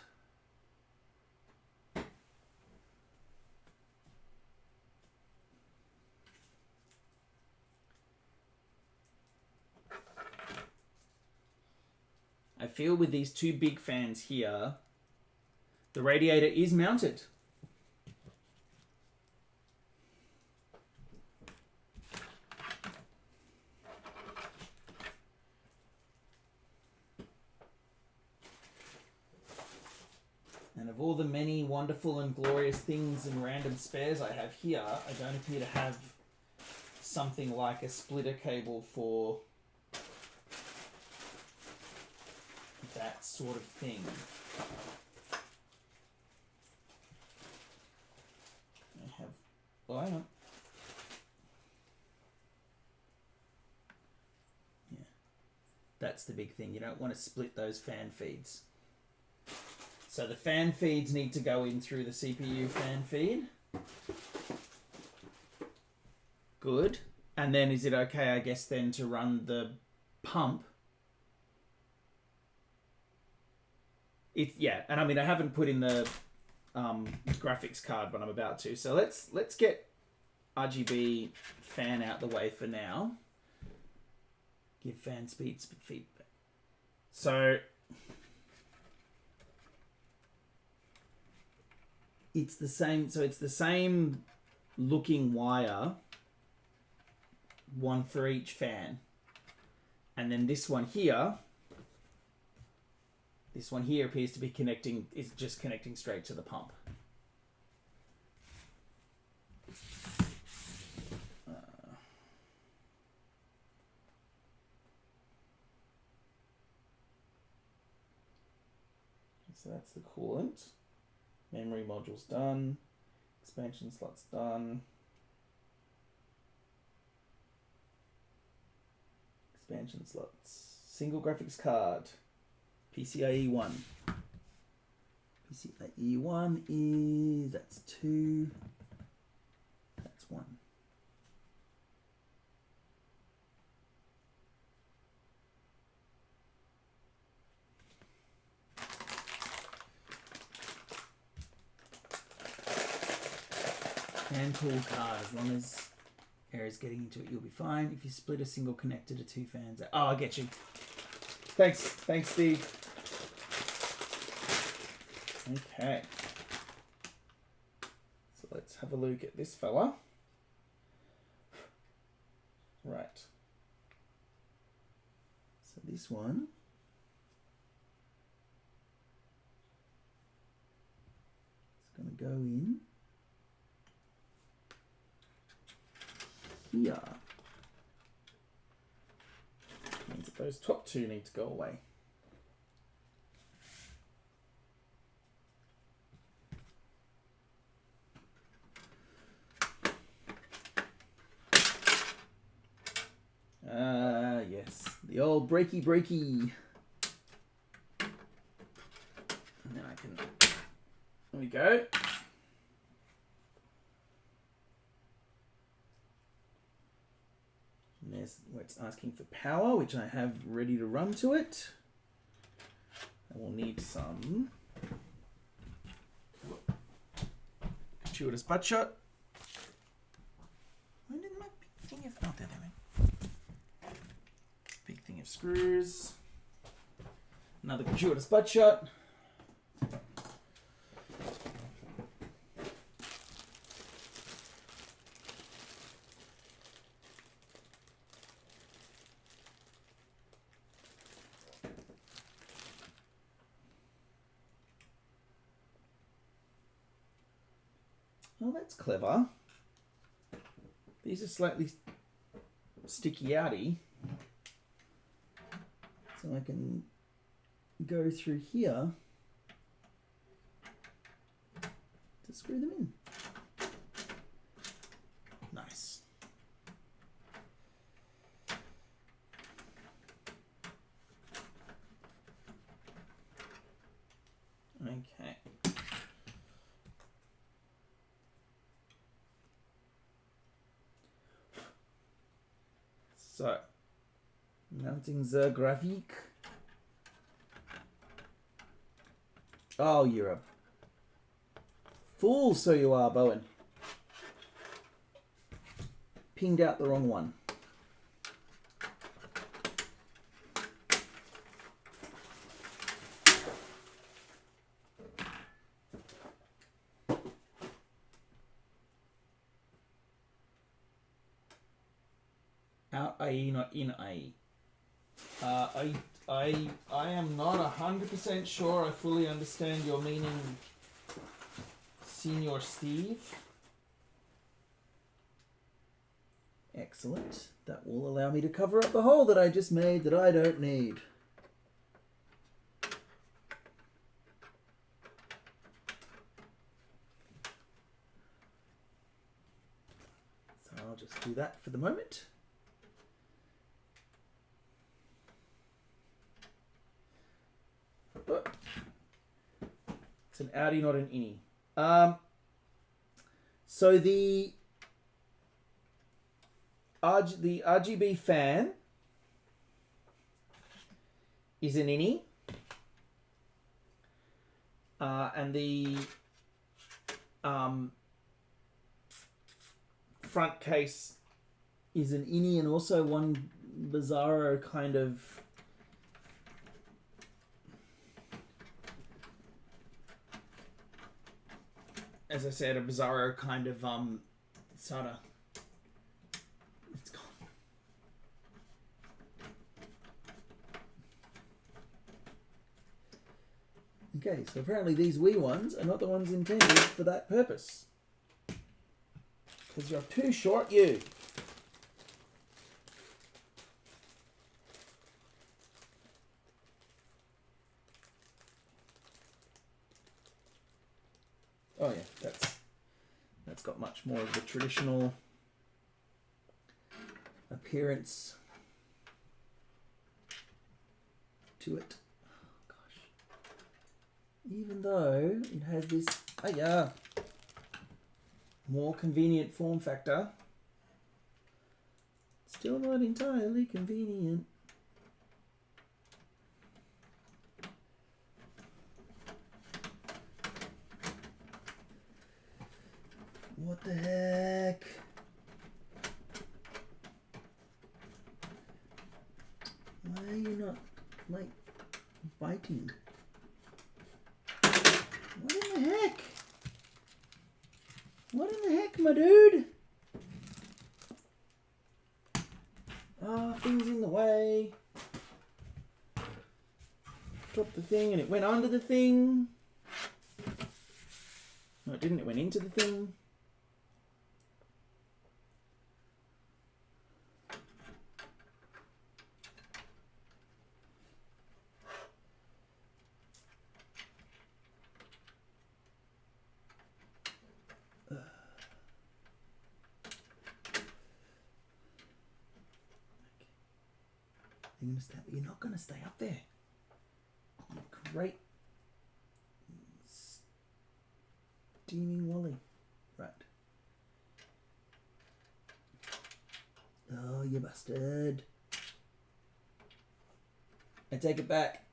I feel with these two big fans here, the radiator is mounted. And of all the many wonderful and glorious things and random spares I have here, I don't appear to have something like a splitter cable for that sort of thing. I have... Oh, hang on. Yeah. That's the big thing. You don't want to split those fan feeds. So the fan feeds need to go in through the CPU fan feed. Good. And then is it okay, I guess, then to run the pump? Yeah, and I mean, I haven't put in the graphics card, but I'm about to. So let's get RGB fan out the way for now. Give fan speed feedback. So it's the same. So it's the same looking wire, one for each fan, and then this one here. This one here appears to be is just connecting straight to the pump. So that's the coolant. Memory module's done. Expansion slot's done. Expansion slots. Single graphics card. PCIe 1. PCIe 1 is... That's 2. That's 1. Hand tool card. As long as air is getting into it, you'll be fine. If you split a single connector to two fans... Oh, I get you. Thanks, Steve. Okay. So let's have a look at this fella. Right. So this one is going to go in here. Means that those top two need to go away. Yes, the old breaky. And then I can, there we go. There's where it's asking for power, which I have ready to run to it. I will need some gratuitous butt shot. Where did my big thing of... Oh, there they went. big thing of screws. Another gratuitous butt shot. Oh, that's clever. These are slightly sticky outy. So I can go through here to screw them in. Nice. Okay. So, mounting the graphic. Oh, you're a fool, so you are, Bowen. Pinged out the wrong one. Out IE, not in IE. I am not 100% sure I fully understand your meaning, Senior Steve. Excellent. That will allow me to cover up the hole that I just made that I don't need. So I'll just do that for the moment. It's an outie, not an innie. So the RGB fan is an innie, and the front case is an innie, and also one bizarro kind of as I said, a bizarro kind of sort of. It's gone. Okay, so apparently these wee ones are not the ones intended for that purpose. Because you're too short, you. Oh yeah, that's got much more of the traditional appearance to it. Oh gosh. Even though it has this more convenient form factor, still not entirely convenient. What the heck? Why are you not, like, biting? What in the heck? What in the heck, my dude? Ah, things in the way. Dropped the thing and it went under the thing. No, it didn't. It went into the thing. You're not going to stay up there. Great steaming Wally. Right. Oh, you bastard. I take it back.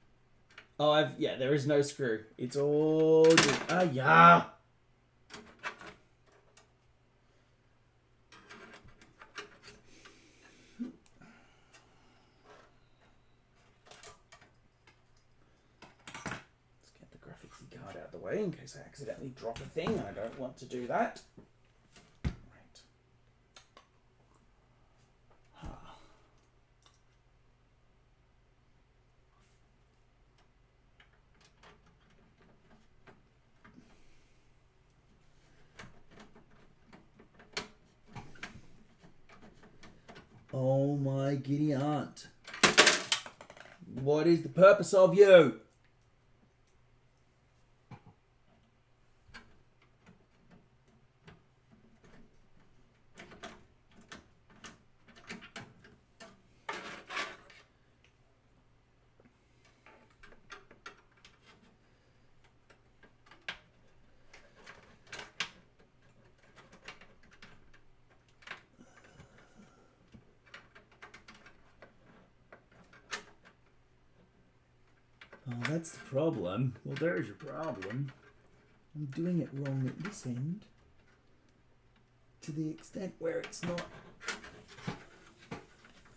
Oh, yeah, there is no screw. It's all good. Ah, yeah. Let's get the graphics card out of the way in case I accidentally drop a thing. I don't want to do that. Right. Oh my giddy aunt. What is the purpose of you? Oh, that's the problem. Well, there's your problem. I'm doing it wrong at this end. To the extent where it's not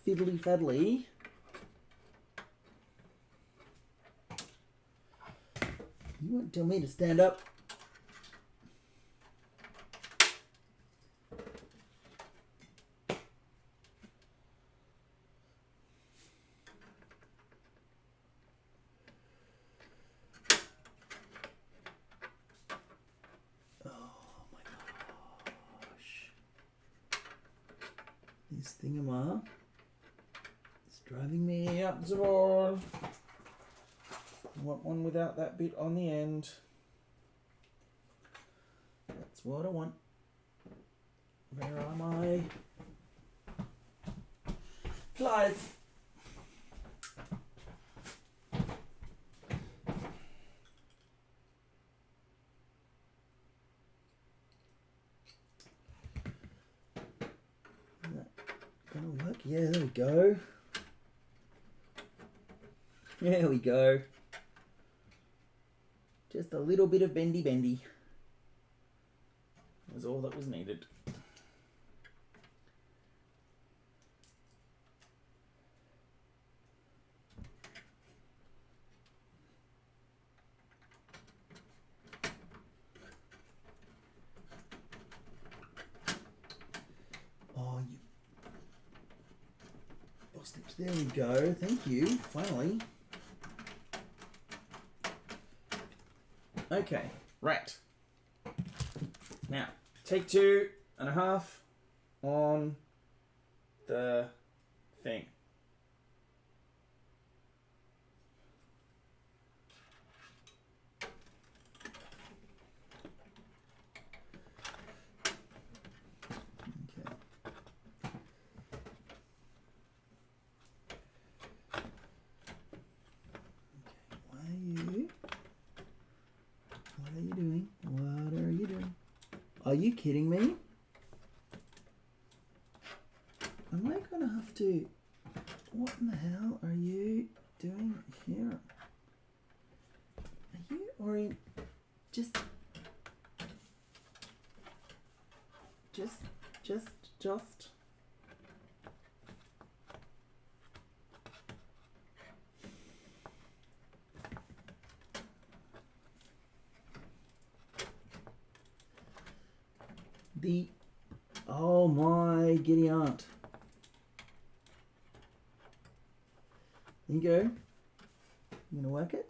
fiddly faddly. You won't tell me to stand up. This thingamabob is driving me up the wall. I want one without that bit on the end. That's what I want. Where are my pliers? Gonna work? Yeah, there we go. There we go. Just a little bit of bendy. Was all that was needed. Oh, you stitch. There we go. Thank you. Finally. Okay. Right. Now, take 2.5 on the thing. Okay. What are you doing? What are you doing? Are you kidding me? Am I gonna have to... What in the hell are you doing here? Are you or just the... Oh my giddy aunt. There you go. You gonna work it?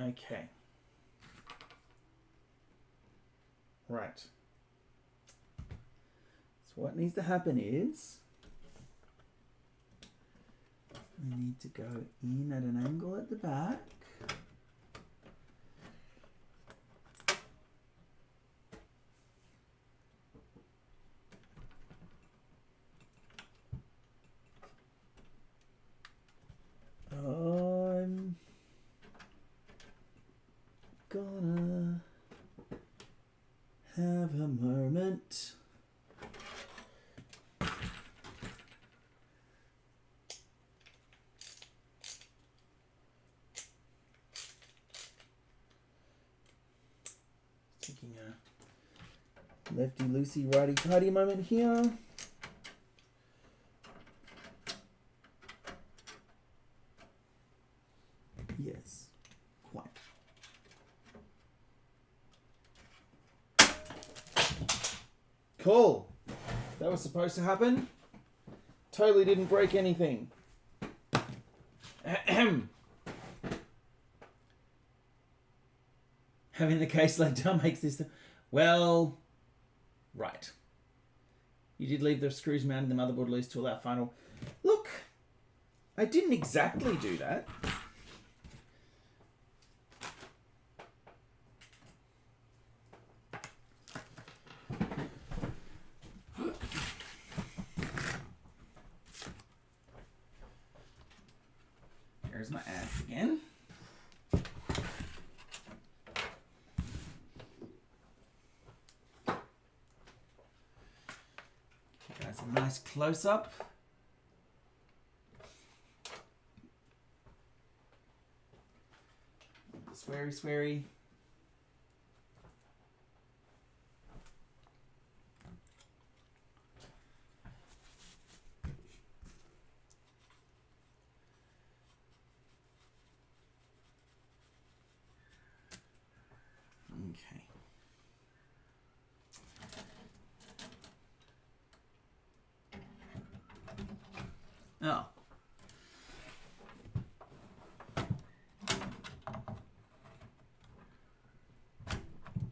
Okay. Right. So what needs to happen is we need to go in at an angle at the back. I'm Taking a lefty loosey righty tighty moment here. Yes, quite. Cool. That was supposed to happen. Totally didn't break anything. Ahem. Having the case laid down makes this... Well, right. You did leave the screws mounted in the motherboard loose to allow final... Look, I didn't exactly do that. There's my ass again. That's a nice close-up. Sweary, sweary. Okay. Oh.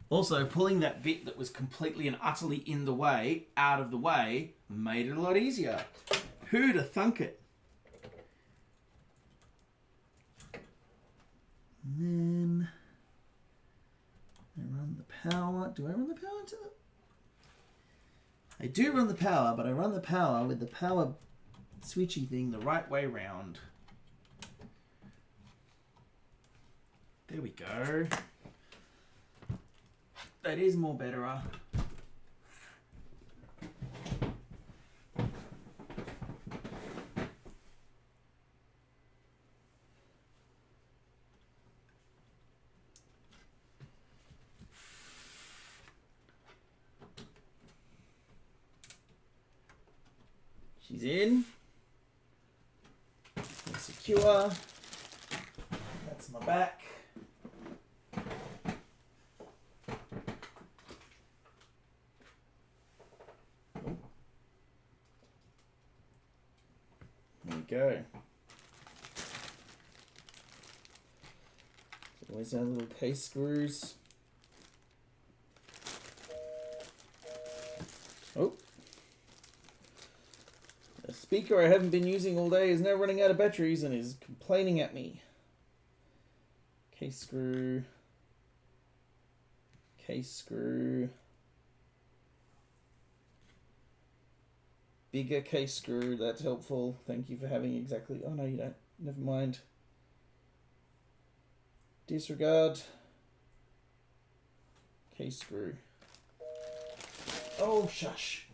Also, pulling that bit that was completely and utterly in the way, out of the way, made it a lot easier. Who'd have thunk it? And then I run the power. Do I run the power to the... I do run the power, but I run the power with the power switchy thing the right way round. There we go. That is more better. She's in. And secure. That's my back. There we go. Always our little case screws. Oh. A speaker I haven't been using all day is now running out of batteries and is complaining at me. Case screw. Case screw. Bigger case screw, that's helpful. Thank you for having exactly... Oh, no, you don't. Never mind. Disregard. Case screw. Oh, shush.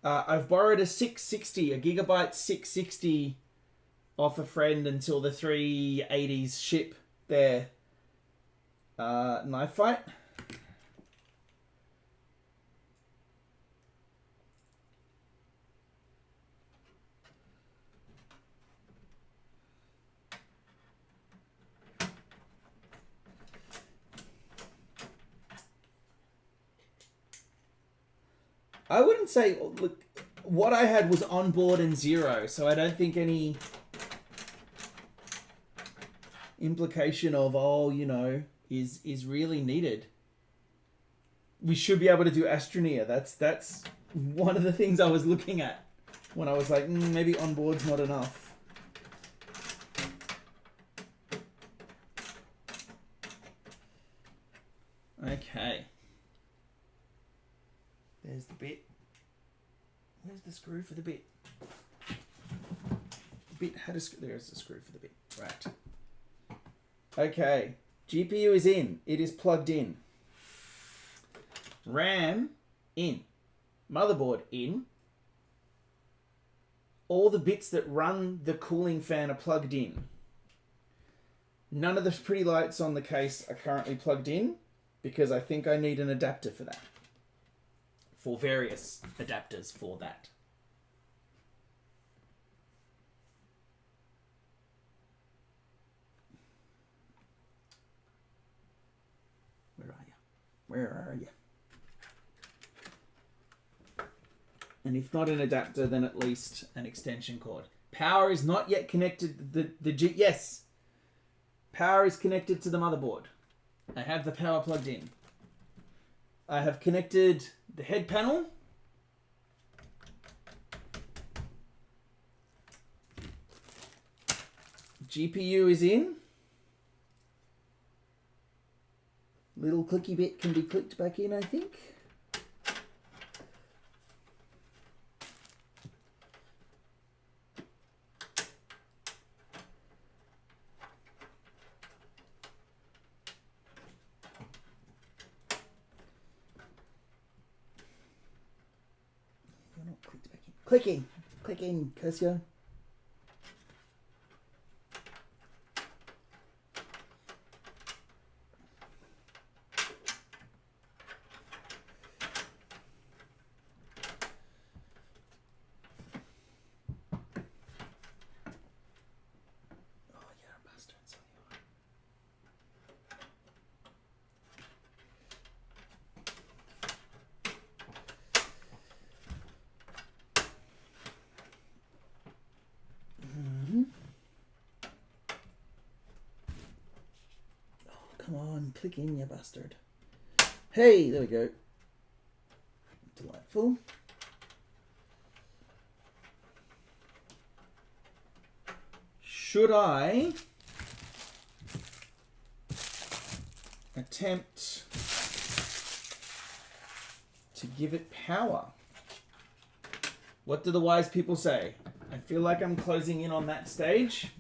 I've borrowed a 660, a gigabyte 660 off a friend until the 380s ship their knife fight. I wouldn't say, look, what I had was on board and zero, so I don't think any implication of, oh, you know, is really needed. We should be able to do Astroneer. That's one of the things I was looking at when I was like, maybe on board's not enough. Okay. There's the bit. Where's the screw for the bit? The bit had a screw. There's the screw for the bit. Right. Okay. GPU is in. It is plugged in. RAM in. Motherboard in. all the bits that run the cooling fan are plugged in. None of the pretty lights on the case are currently plugged in because I think I need an adapter for that. For various adapters for that. Where are you? Where are you? And if not an adapter, then at least an extension cord. Power is not yet connected. Yes. Power is connected to the motherboard. I have the power plugged in. I have connected the head panel. GPU is in. Little clicky bit can be clicked back in, I think. You're not clicked back in. Clicking! Click in, Curcio. Come on, click in, you bastard. Hey, there we go. Delightful. Should I attempt to give it power? What do the wise people say? I feel like I'm closing in on that stage.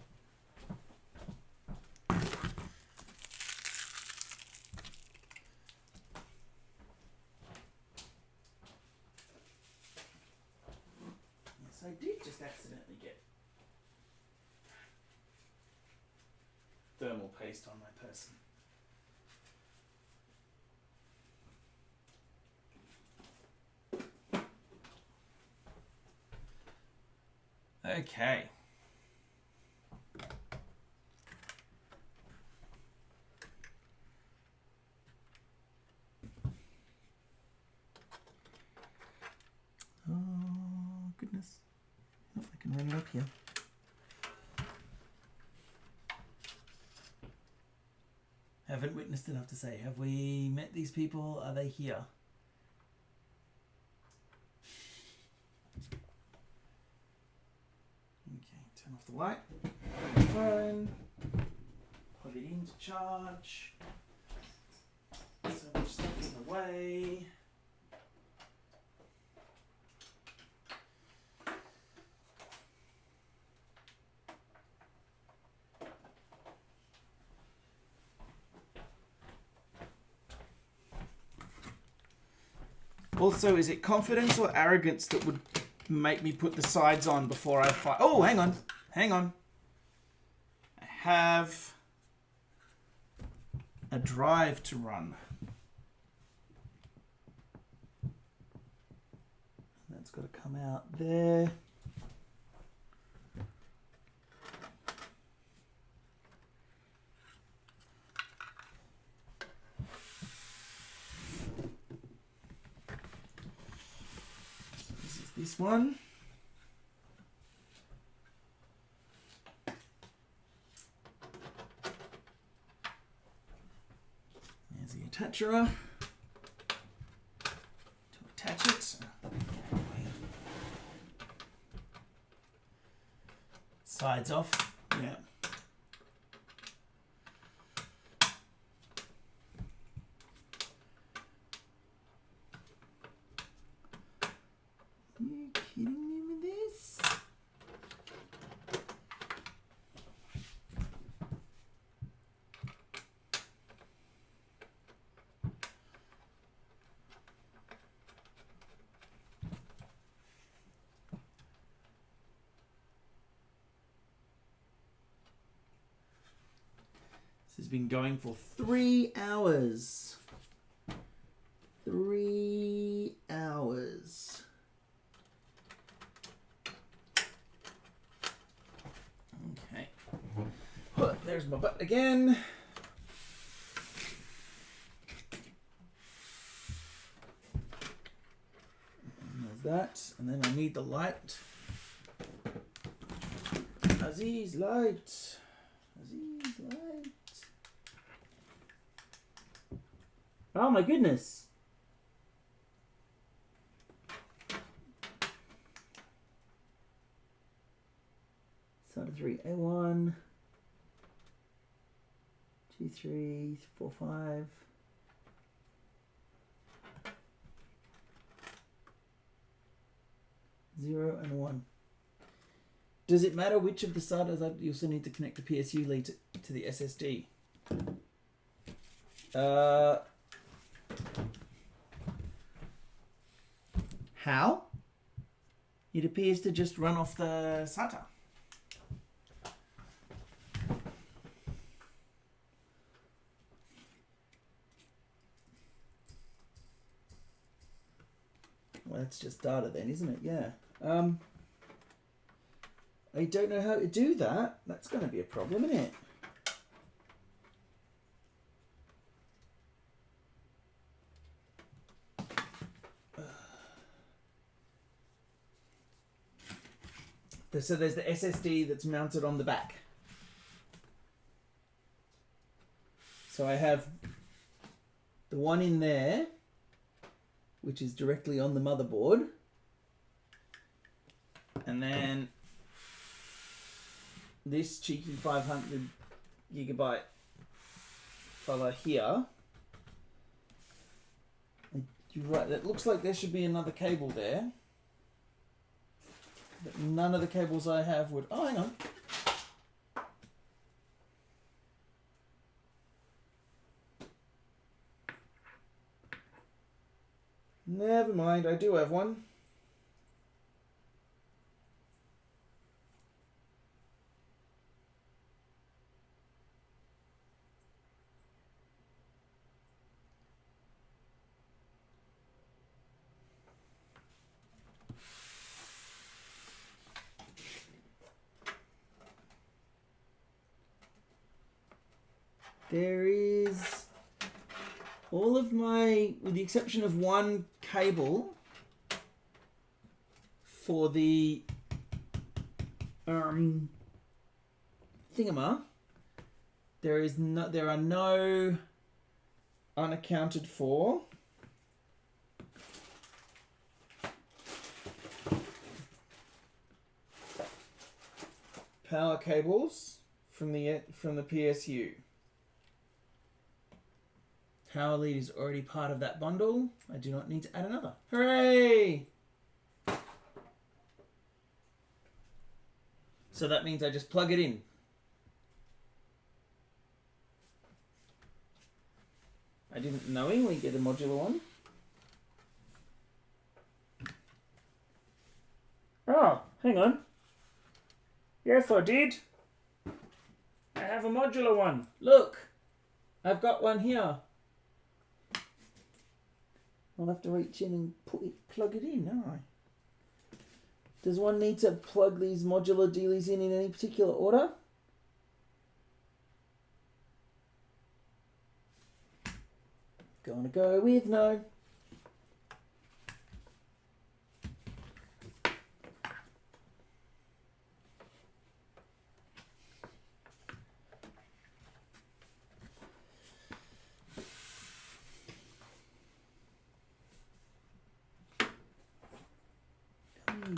I did just accidentally get thermal paste on my person. Okay. Oh, goodness. I can run it up here. Haven't witnessed enough to say. Have we met these people? Are they here? Okay, turn off the light. Phone. Plug it in to charge. So much stuff in the way. Also, is it confidence or arrogance that would make me put the sides on before I fight? Oh, hang on. Hang on. I have a drive to run. That's got to come out there. This one. There's the attacher to attach it. Sides off. Yeah. You kidding me with this? This has been going for 3 hours. 3 hours. Okay. There's my butt again. And there's that. And then I need the light. Aziz, light. Aziz, light. Oh my goodness. Side of 3, A1. 2, 3, 4, 5. Zero and 1. Does it matter which of the SATAs? You also need to connect the PSU lead to the SSD. How? It appears to just run off the SATA. Well, that's just data then, isn't it? Yeah. I don't know how to do that. That's going to be a problem, isn't it? So there's the SSD that's mounted on the back. So I have the one in there, which is directly on the motherboard. And then this cheeky 500 gigabyte fella here. You're right, that looks like there should be another cable there. But none of the cables I have would... Oh, hang on. Never mind, I do have one. There is all of my, with the exception of one cable for the thingama, there are no unaccounted for power cables from the PSU. Power lead is already part of that bundle. I do not need to add another. Hooray! So that means I just plug it in. I didn't knowingly get a modular one. Oh, hang on. Yes, I did. I have a modular one. Look, I've got one here. I'll have to reach in and plug it in, don't I? Does one need to plug these modular dealies in any particular order? Gonna go with no.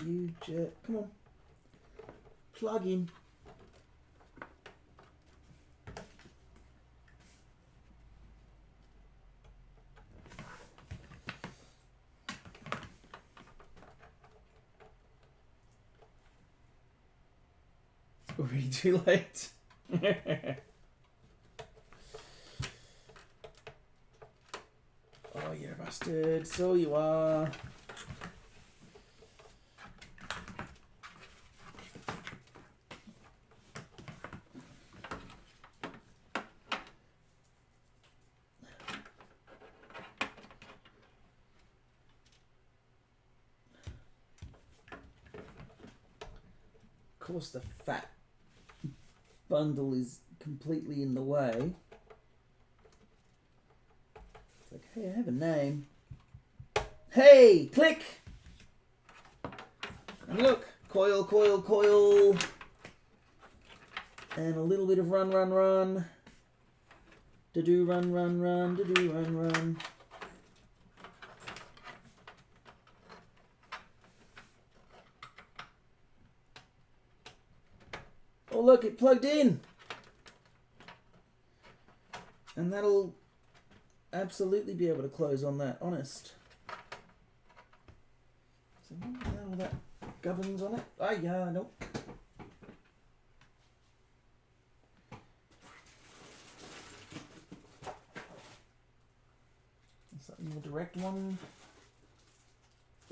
You jerk. Come on. Plug in. It's already too late. Oh, you're a bastard. So you are. course the fat bundle is completely in the way. It's like, hey, I have a name. Hey, click! And look, coil, coil, coil. And a little bit of run, run, run. Da-do, run, run, run, da-do, run, run. Oh look, it plugged in. And that'll absolutely be able to close on that, honest. So all that gubbins on it. Oh yeah, I know. Something more direct one.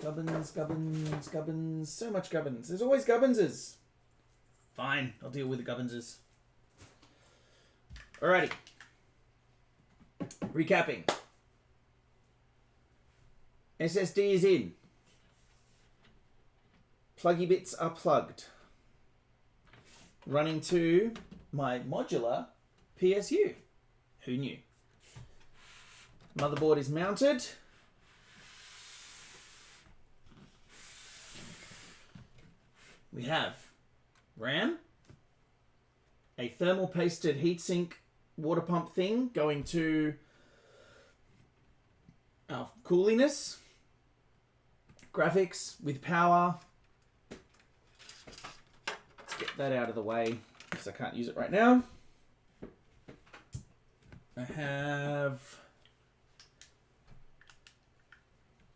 Gubbins, gubbins, gubbins. So much gubbins. There's always gubbinses. Fine, I'll deal with the gubbinses. Alrighty. Recapping. SSD is in. Pluggy bits are plugged. Running to my modular PSU. Who knew? Motherboard is mounted. We have RAM, a thermal pasted heatsink water pump thing going to our cooliness, graphics with power. Let's get that out of the way because I can't use it right now. I have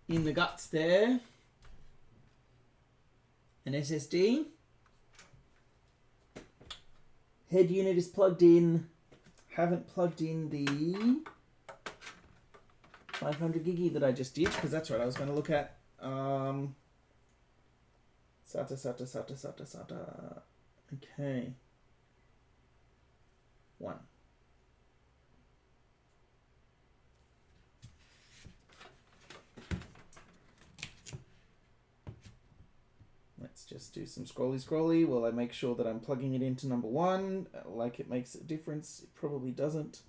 in the guts there an SSD. Head unit is plugged in. Haven't plugged in the 500 giggy that I just did because that's what I was going to look at. SATA. Okay. 1. Let's just do some scrolly while I make sure that I'm plugging it into number 1. Like it makes a difference. It probably doesn't.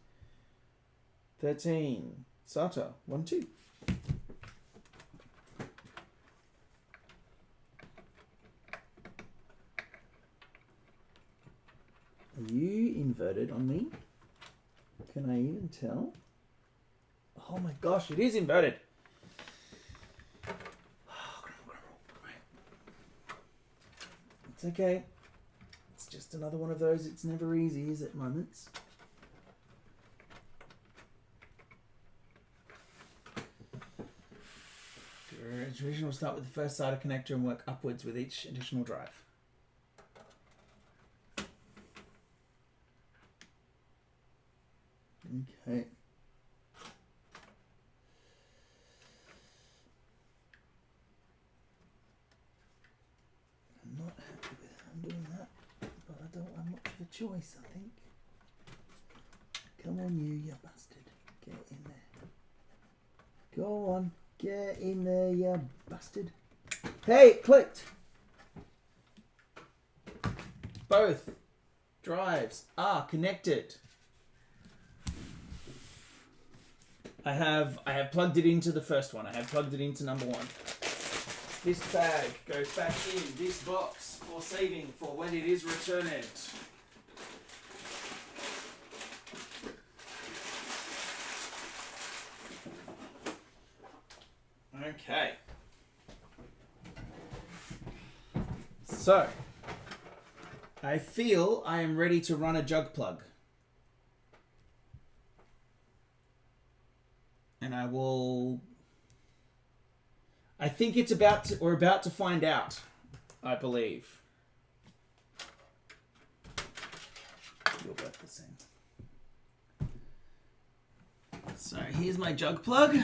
13. SATA. 1, 2. Are you inverted on me? Can I even tell? Oh my gosh, it is inverted. It's okay. It's just another one of those. It's never easy, is it, moments? Your intuition will start with the first SATA connector and work upwards with each additional drive. Okay. I'm not happy with how I'm doing that, but I don't have much of a choice, I think. Come on, you bastard. Get in there. Go on. Get in there, you bastard. Hey, it clicked. Both drives are connected. I have plugged it into the first one. I have plugged it into number 1. This bag goes back in this box for saving for when it is returned. Okay. So, I feel I am ready to run a jug plug. And I think it's we're about to find out, I believe. You're both the same. So here's my jug plug.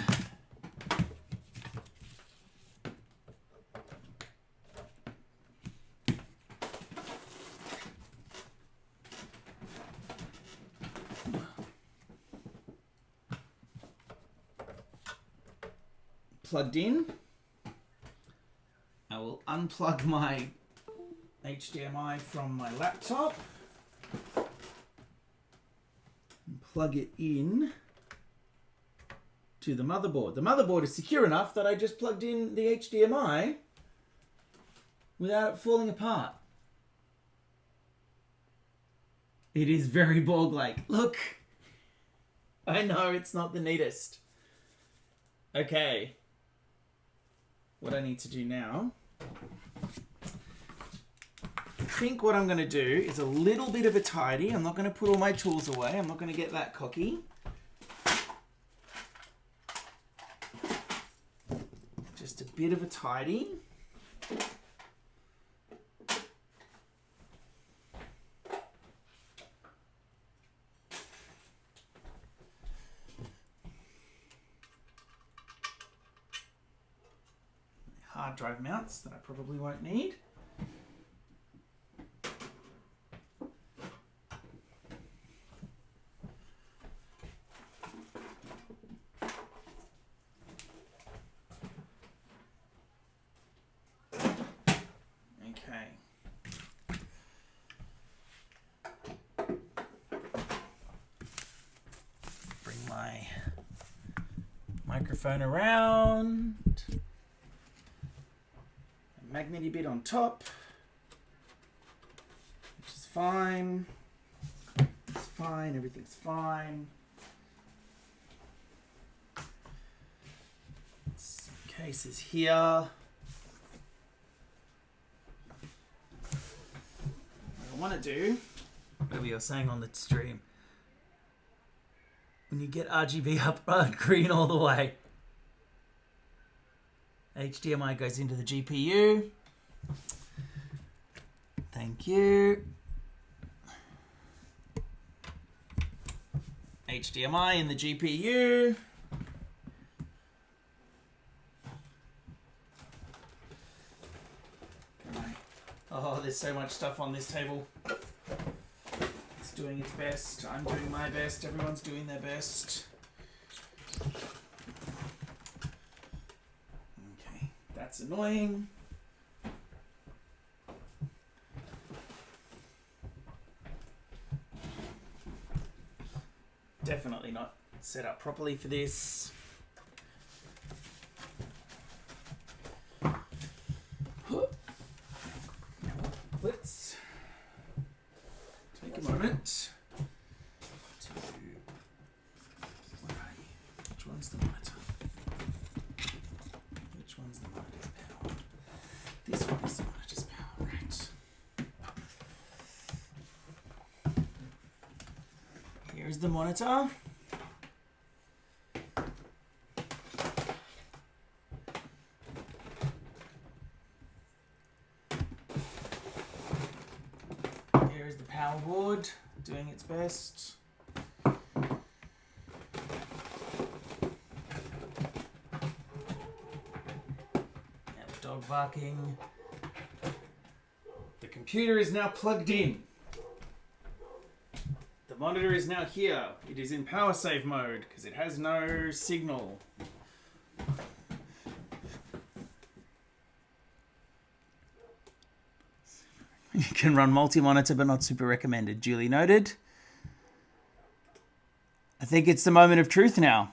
Plugged in. I will unplug my HDMI from my laptop and plug it in to the motherboard. The motherboard is secure enough that I just plugged in the HDMI without it falling apart. It is very Borg-like. Look! I know it's not the neatest. Okay. What I need to do now, I think what I'm going to do is a little bit of a tidy. I'm not going to put all my tools away. I'm not going to get that cocky. Just a bit of a tidy. Hard drive mounts that I probably won't need. Okay. Bring my microphone around. Magnety bit on top, which is fine. It's fine, everything's fine. Case is here. What I want to do, whatever you're saying on the stream, when you get RGB up green all the way, HDMI goes into the GPU. Thank you. HDMI in the GPU. Oh, there's so much stuff on this table. It's doing its best. I'm doing my best. Everyone's doing their best. That's annoying. Definitely not set up properly for this. Let's take a moment to... Which one's the monitor? Which one's the monitor's power? This one is the monitor's power, right? Here's the monitor. Here's the power board doing its best. Barking. The computer is now plugged in. The monitor is now here. It is in power save mode because it has no signal. You can run multi-monitor but not super recommended. Duly noted. I think it's the moment of truth now.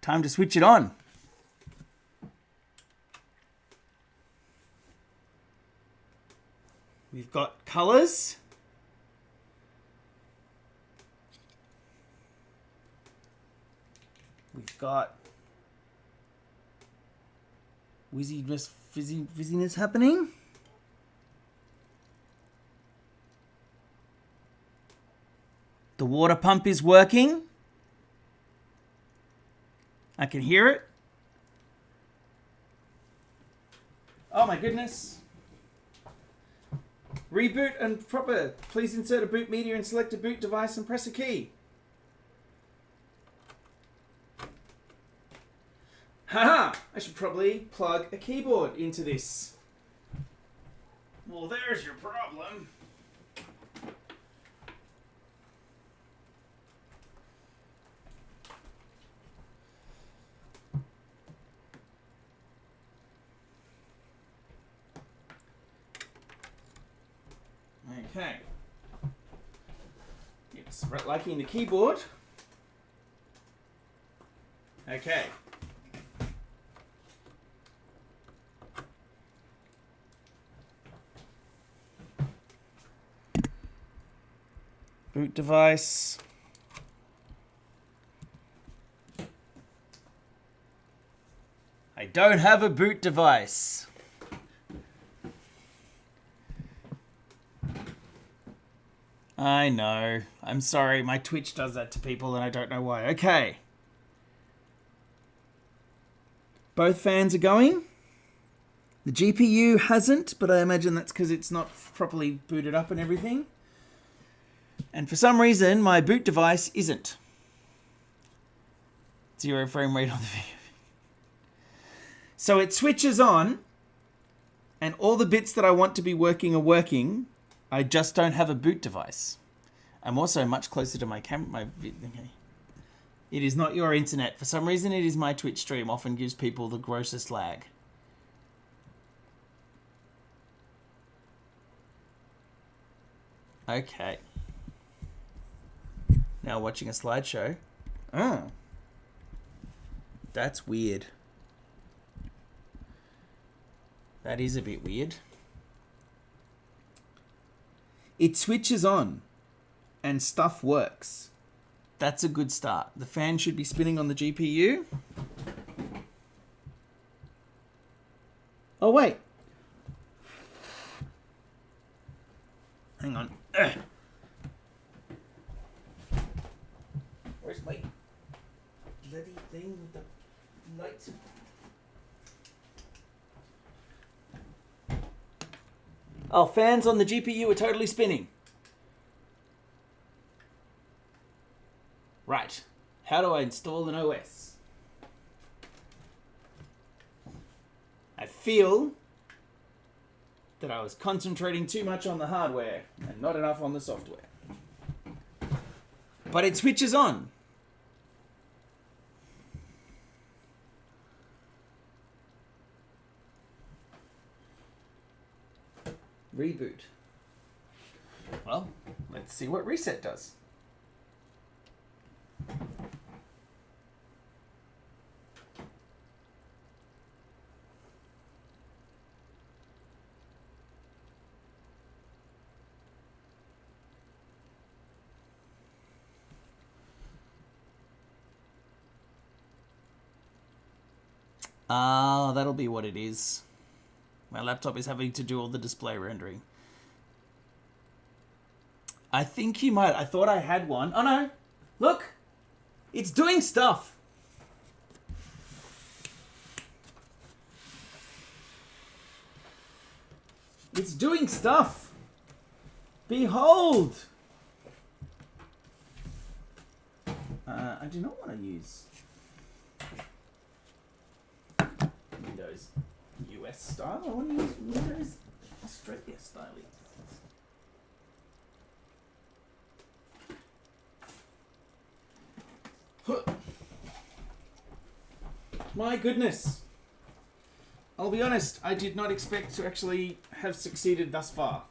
Time to switch it on. We've got colors. We've got fizziness happening. The water pump is working. I can hear it. Oh my goodness. Reboot and proper. Please insert a boot media and select a boot device and press a key. Haha! I should probably plug a keyboard into this. Well, there's your problem. Okay. It's liking the keyboard. Okay. Boot device. I don't have a boot device. I know. I'm sorry. My Twitch does that to people and I don't know why. Okay. Both fans are going. The GPU hasn't, but I imagine that's because it's not properly booted up and everything. And for some reason, my boot device isn't. 0 frame rate on the video. So it switches on, and all the bits that I want to be working are working. I just don't have a boot device. I'm also much closer to my camera. Okay. It is not your internet. For some reason, it is my Twitch stream. Often gives people the grossest lag. Okay. Now watching a slideshow. Oh. That's weird. That is a bit weird. It switches on and stuff works. That's a good start. The fan should be spinning on the GPU. Oh, wait. Hang on. Where's my bloody thing with the lights? Oh, fans on the GPU are totally spinning. Right. How do I install an OS? I feel that I was concentrating too much on the hardware and not enough on the software. But it switches on. Reboot. Well, let's see what reset does. Ah, that'll be what it is. My laptop is having to do all the display rendering. I think you might... I thought I had one. Oh, no. Look. It's doing stuff. It's doing stuff. Behold. I do not want to use Windows US style. I want to use Windows Australia style. My goodness. I'll be honest, I did not expect to actually have succeeded thus far.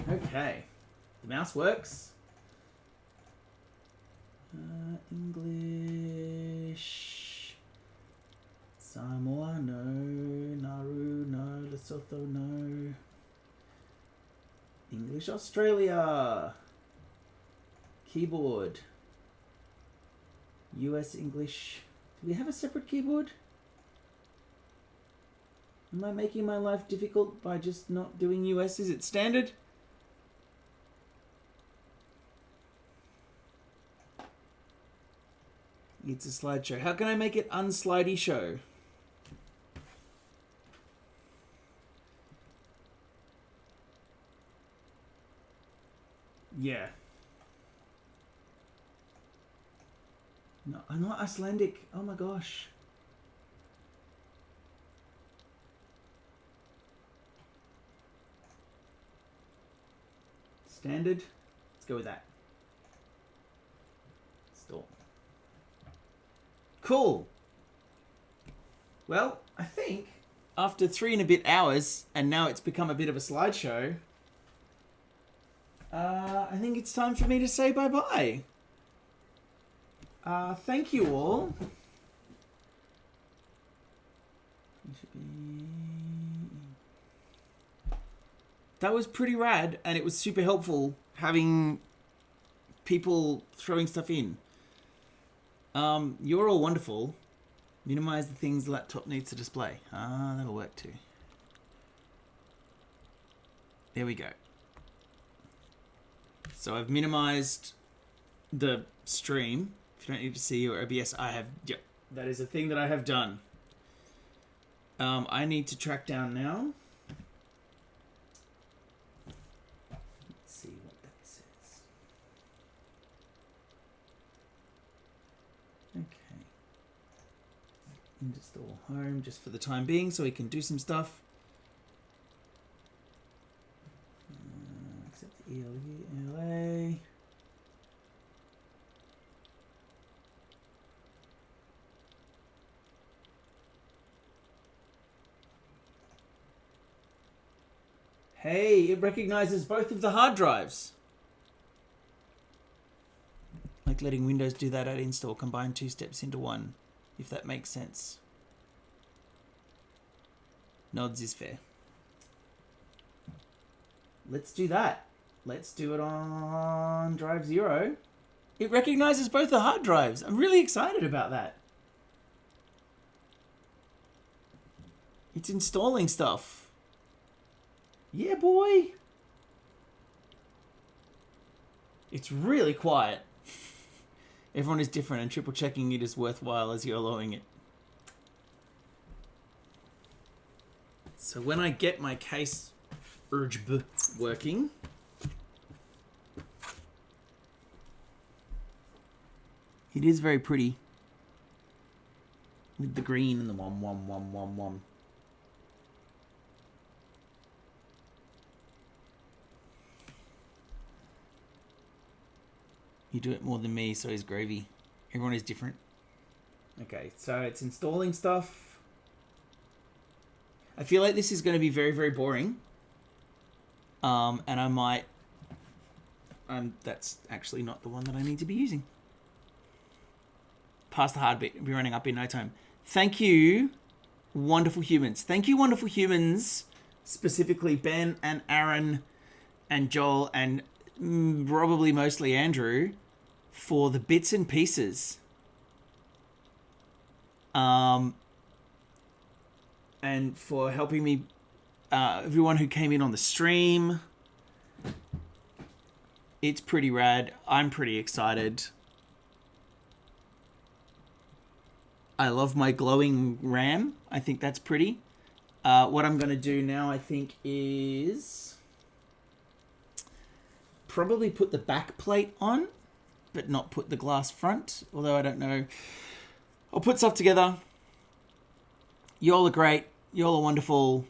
Okay. The mouse works. English. Samoa, no. Nauru, no. Lesotho, no. English Australia. Keyboard. US English. Do we have a separate keyboard? Am I making my life difficult by just not doing US? Is it standard? It's a slideshow. How can I make it unslidey show? Yeah. No, I'm not Icelandic. Oh my gosh. Standard. Let's go with that. Cool. Well, I think after 3 and a bit hours, and now it's become a bit of a slideshow, I think it's time for me to say bye-bye. Thank you all. That was pretty rad, and it was super helpful having people throwing stuff in. You're all wonderful. Minimize the things the laptop needs to display. That'll work too. There we go. So I've minimized the stream. If you don't need to see your OBS, I have... Yep, that is a thing that I have done. I need to track down now. Let's see what that says. Okay. Install home just for the time being so we can do some stuff. Accept the ELA. Hey, it recognizes both of the hard drives. Like letting Windows do that at install, combine 2 steps into one, if that makes sense. Nods is fair. Let's do that. Let's do it on drive 0. It recognizes both the hard drives. I'm really excited about that. It's installing stuff. Yeah, boy. It's really quiet. Everyone is different, and triple checking it is worthwhile as you're allowing it. So when I get my case urgb working, it is very pretty with the green and the wom. You do it more than me, so is Gravy. Everyone is different. Okay, so it's installing stuff. I feel like this is going to be very, very boring. And I might... that's actually not the one that I need to be using. Past the hard bit. It'll be running up in no time. Thank you, wonderful humans. Thank you, wonderful humans. Specifically Ben and Aaron and Joel and... probably mostly Andrew, for the bits and pieces. And for helping me, everyone who came in on the stream. It's pretty rad. I'm pretty excited. I love my glowing RAM. I think that's pretty. What I'm going to do now, I think, is... probably put the back plate on, but not put the glass front, although I don't know. I'll put stuff together. Y'all are great. Y'all are wonderful.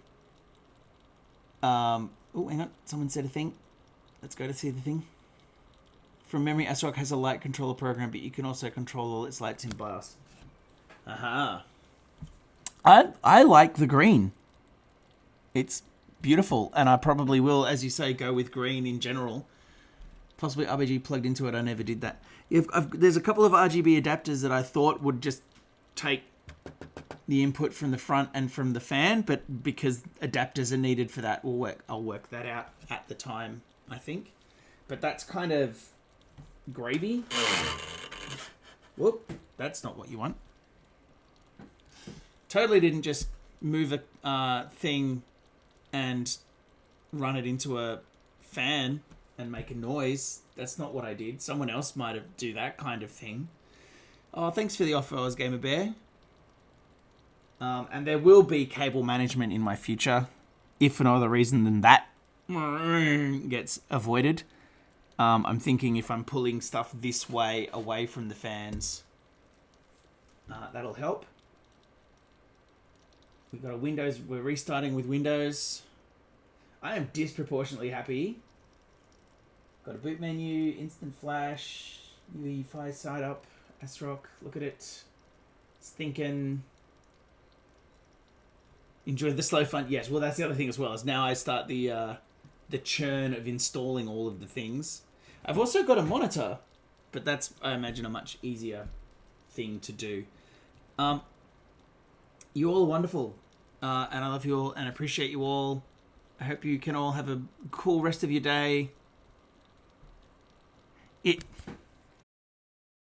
Oh, hang on. Someone said a thing. Let's go to see the thing. From memory, ASRock has a light controller program, but you can also control all its lights in BIOS. Aha. I like the green. It's beautiful, and I probably will, as you say, go with green in general. Possibly RGB plugged into it. I never did that. There's a couple of RGB adapters that I thought would just take the input from the front and from the fan, but because adapters are needed for that, I'll work that out at the time, I think. But that's kind of gravy. Whoop, that's not what you want. Totally didn't just move a thing and run it into a fan and make a noise. That's not what I did. Someone else might have do that kind of thing. Oh, thanks for the offer, Oz Gamer Bear. And there will be cable management in my future, if for no other reason than that gets avoided. I'm thinking if I'm pulling stuff this way away from the fans, that'll help. We've got a Windows. We're restarting with Windows. I am disproportionately happy. Got a boot menu, instant flash, UEFI side up, ASRock. Look at it. thinking. Enjoy the slow fun. Yes, well, that's the other thing as well. Is now I start the churn of installing all of the things. I've also got a monitor, but that's, I imagine, a much easier thing to do. You all are wonderful, and I love you all, and I appreciate you all. I hope you can all have a cool rest of your day.